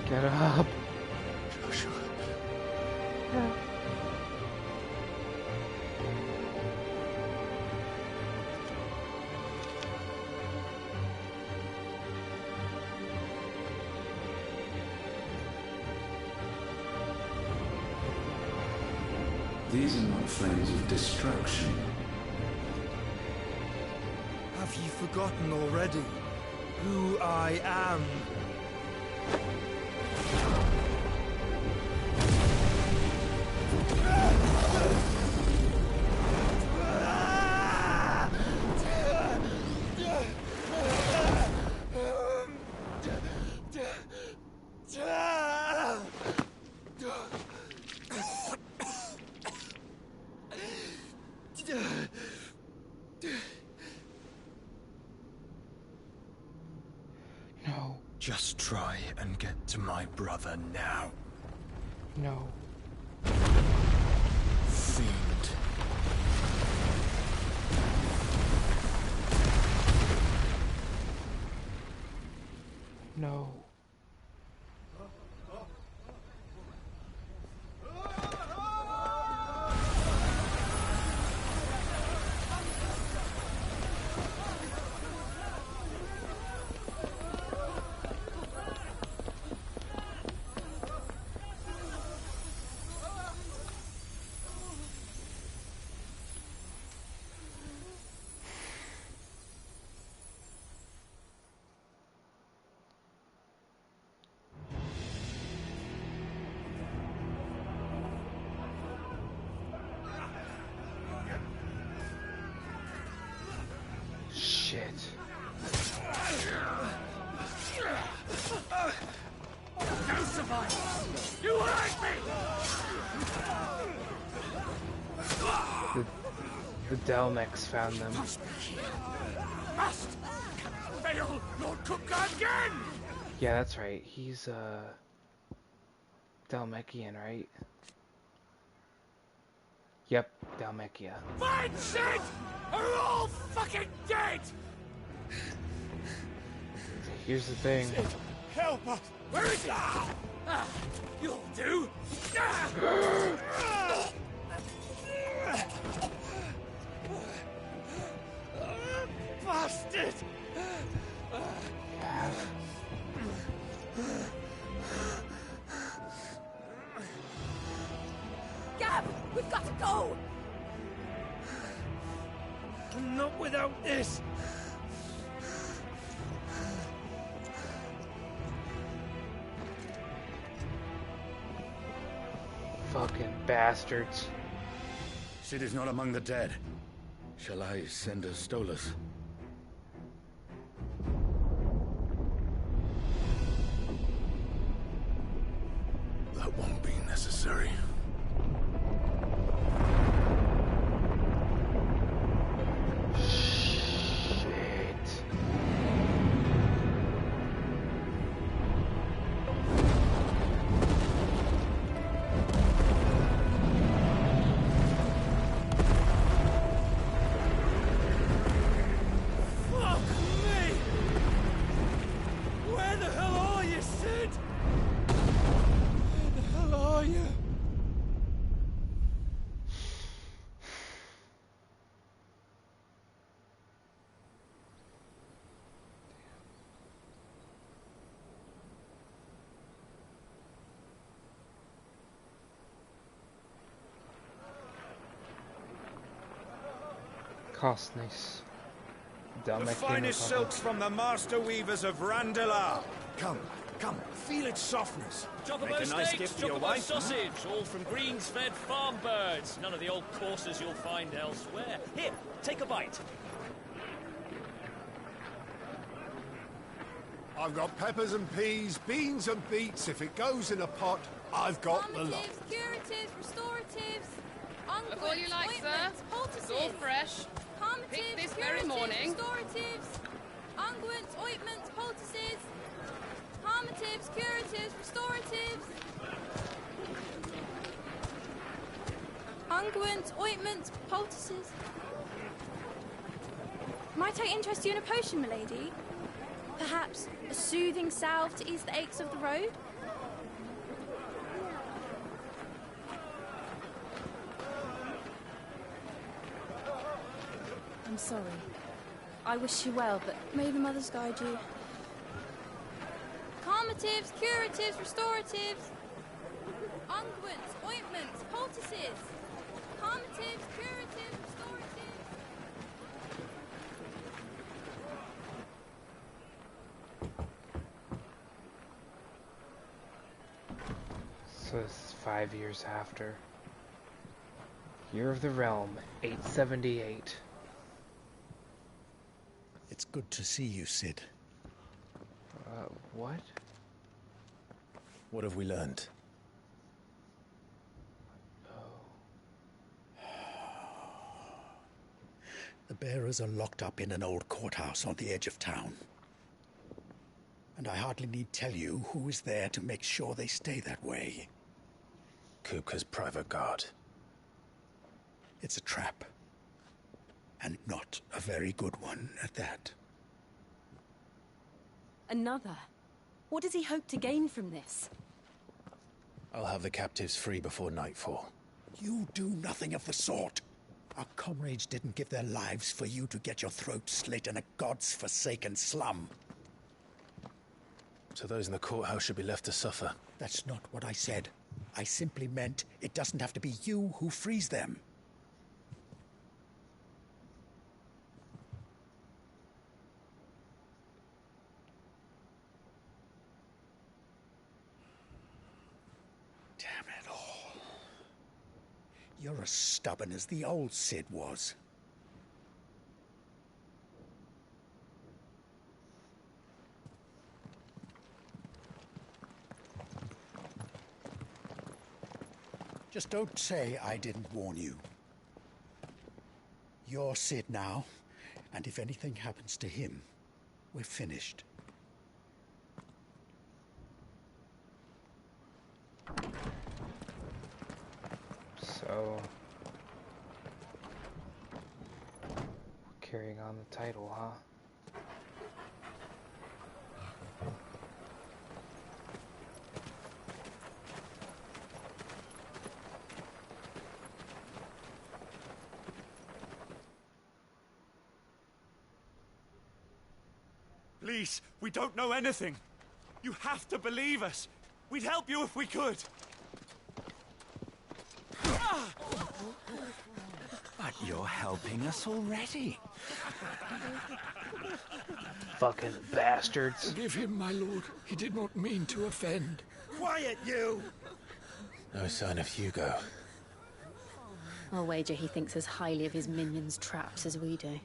Get up. Joshua. These are not flames of destruction. Have you forgotten already who I am? No. Just try and get to my brother now. No. Fiend. No. Shit. No survival! You hurt me! The Delmex found them. Must fail Lord Cook again! Yeah, that's right. He's Dalmekian, right? Yep, Dalmekia. Vincent! Are all fucking dead! Here's the thing. Help us! Where is he? You'll do! Bastard! Gab, we've got to go! Not without this! Fucking bastards. City's not among the dead. Shall I send a Stolas? That won't be necessary. Cost nice. The finest silks from the master weavers of Randalar. Come, come, feel its softness. Chocobo Make a nice steaks, gift for your chocobo wife. sausage, all from greens-fed farm birds. None of the old courses you'll find elsewhere. Here, take a bite. I've got peppers and peas, beans and beets. If it goes in a pot, I've got the lot. Curatives, restoratives, Look all you like, sir. It's all fresh. Picked this very morning. Restoratives, unguents, ointments, poultices, harmatives, curatives, restoratives, unguents, ointments, poultices. Might I interest you in a potion, milady? Perhaps a soothing salve to ease the aches of the road? I'm sorry. I wish you well, but may the mothers guide you. Calmatives, curatives, restoratives, unguents, ointments, poultices, Calmatives, curatives, restoratives. So this is 5 years after. Year of the Realm, 878. It's good to see you, Sid. What? What have we learned? The bearers are locked up in an old courthouse on the edge of town. And I hardly need tell you who is there to make sure they stay that way. Kupka's private guard. It's a trap. And not a very good one at that. Another? What does he hope to gain from this? I'll have the captives free before nightfall. You do nothing of the sort. Our comrades didn't give their lives for you to get your throat slit in a god's forsaken slum. So those in the courthouse should be left to suffer. That's not what I said. I simply meant it doesn't have to be you who frees them. Damn it all. You're as stubborn as the old Sid was. Just don't say I didn't warn you. You're Sid now, and if anything happens to him, we're finished. So, carrying on the title, huh? Please, we don't know anything. You have to believe us. We'd help you if we could. But you're helping us already. Fucking bastards. Forgive him, my lord. He did not mean to offend. Quiet, you! No sign of Hugo. I'll wager he thinks as highly of his minions' traps as we do.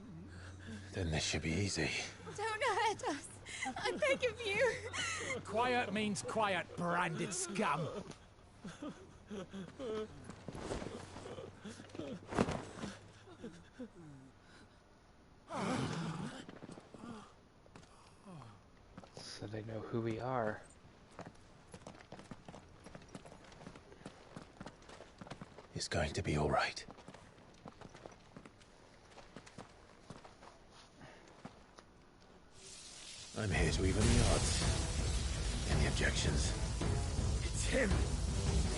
Then this should be easy. Don't hurt us. I beg of you. Quiet means quiet, branded scum. So they know who we are. It's going to be all right. I'm here to even the odds. Any objections? It's him,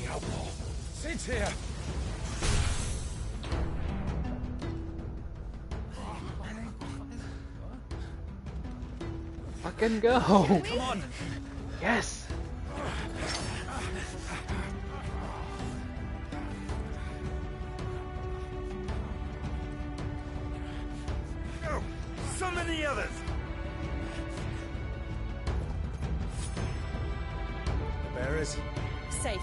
the outlaw. Sid's here. Fucking go! Come on! Yes! Go! Summon the others! The bearers? Safe.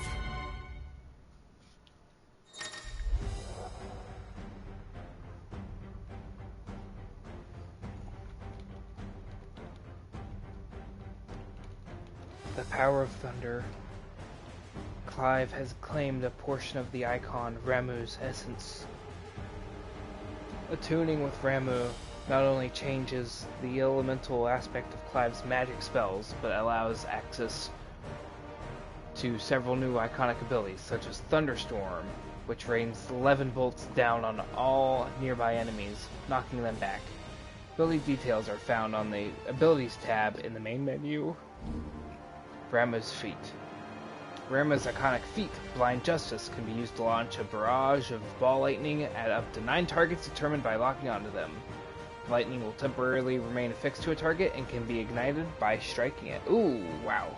The power of thunder. Clive has claimed a portion of the icon Ramuh's essence. Attuning with Ramuh not only changes the elemental aspect of Clive's magic spells, but allows access to several new iconic abilities, such as Thunderstorm, which rains 11 bolts down on all nearby enemies, knocking them back. Ability details are found on the Abilities tab in the main menu. Ramuh's feat. Ramuh's iconic feat, Blind Justice, can be used to launch a barrage of ball lightning at up to 9 targets determined by locking onto them. Lightning will temporarily remain affixed to a target and can be ignited by striking it. Ooh, wow.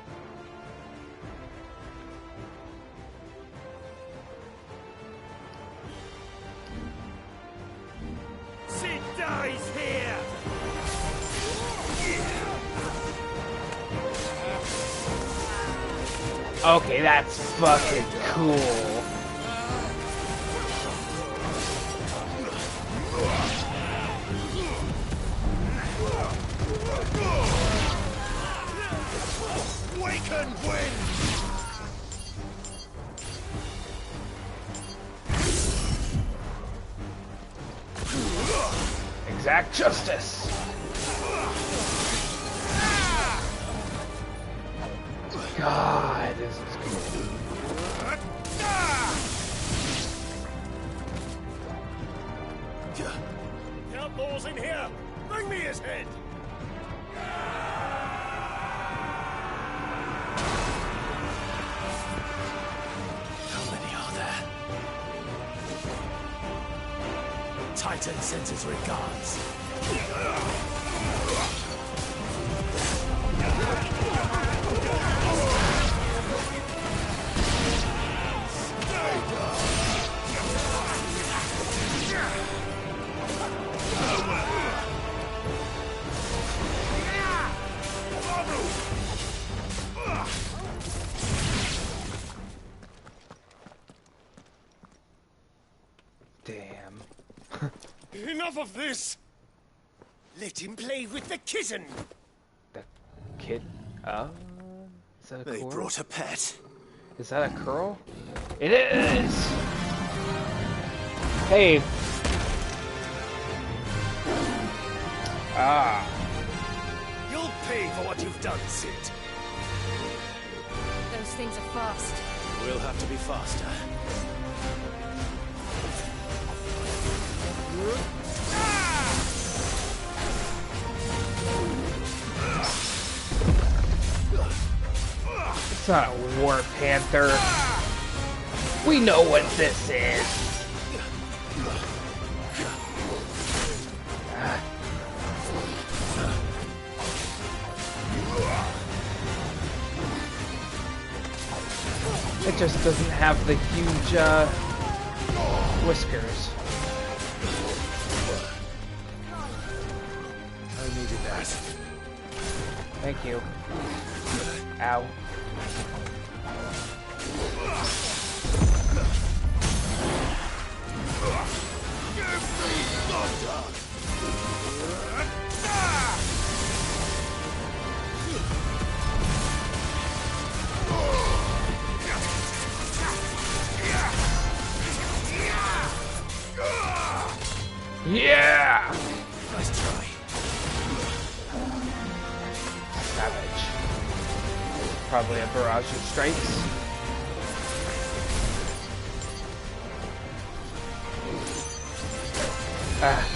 Okay, that's fucking cool. Waken wind! Exact justice. God, this is cool. The outlaw's in here! Bring me his head! How many are there? Titan sends his regards. Damn. Enough of this! Let him play with the kitten! The kid? Is that a They curl? brought a pet. Is that a curl? It is! Hey. Ah. You'll pay for what you've done, Sid. Those things are fast. We'll have to be faster. It's not a War Panther. We know what this is. It just doesn't have the huge whiskers. I needed that. Thank you. Ow. Yeah! Nice try. Savage. Probably a barrage of strikes. Ah.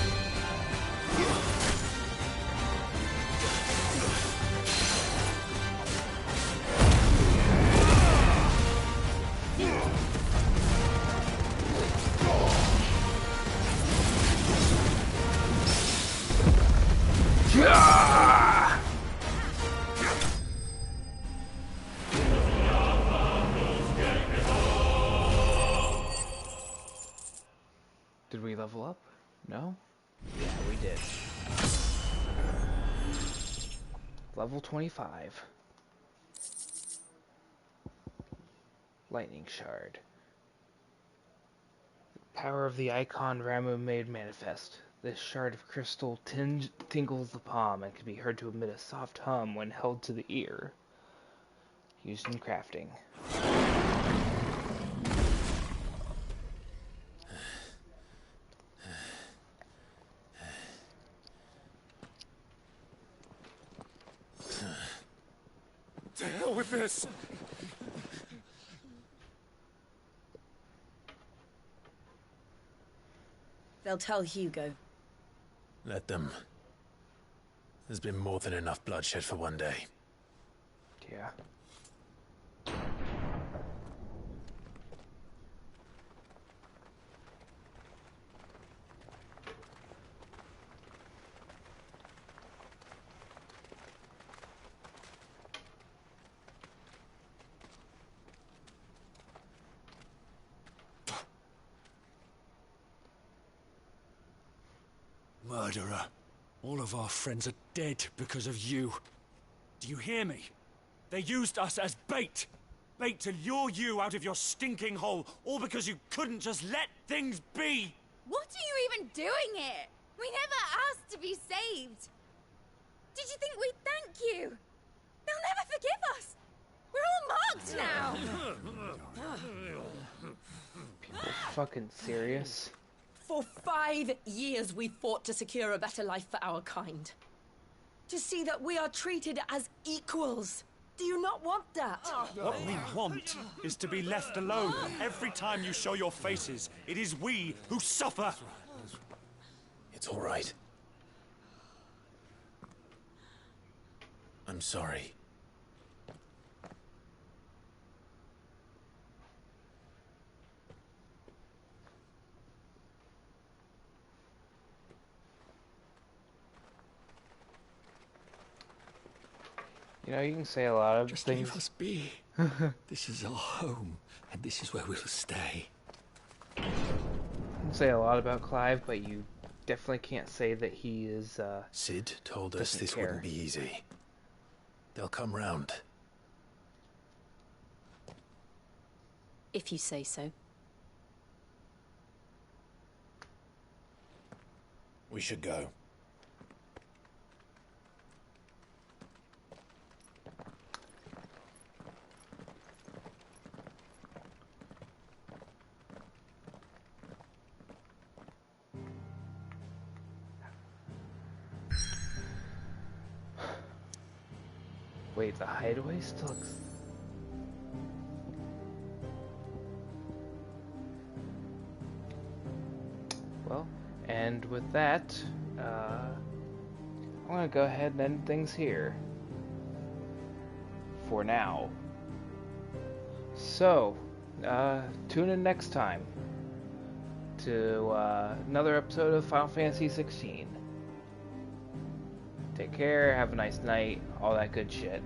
Yeah! Did we level up? No? Yeah, we did. Level 25. Lightning Shard. The power of the icon Ramu made manifest. This shard of crystal tingles the palm and can be heard to emit a soft hum when held to the ear. Used in crafting. To hell with this! They'll tell Hugo. Let them. There's been more than enough bloodshed for one day. Yeah. Murderer. All of our friends are dead because of you. Do you hear me? They used us as bait. bait to lure you out of your stinking hole, all because you couldn't just let things be! What are you even doing here? We never asked to be saved. Did you think we'd thank you? They'll never forgive us. We're all marked now. People fucking serious? For 5 years we fought to secure a better life for our kind. To see that we are treated as equals. Do you not want that? What we want is to be left alone. Every time you show your faces, it is we who suffer. It's all right. I'm sorry. You know, you can say a lot of Just things. leave us be. This is our home, and this is where we'll stay. You can say a lot about Clive, but you definitely can't say that he is, Sid told us this wouldn't be easy. They'll come round. If you say so. We should go. Wait, the hideaway still Well, and with that, I'm gonna go ahead and end things here. For now. So, tune in next time to another episode of Final Fantasy 16. Take care, have a nice night, all that good shit.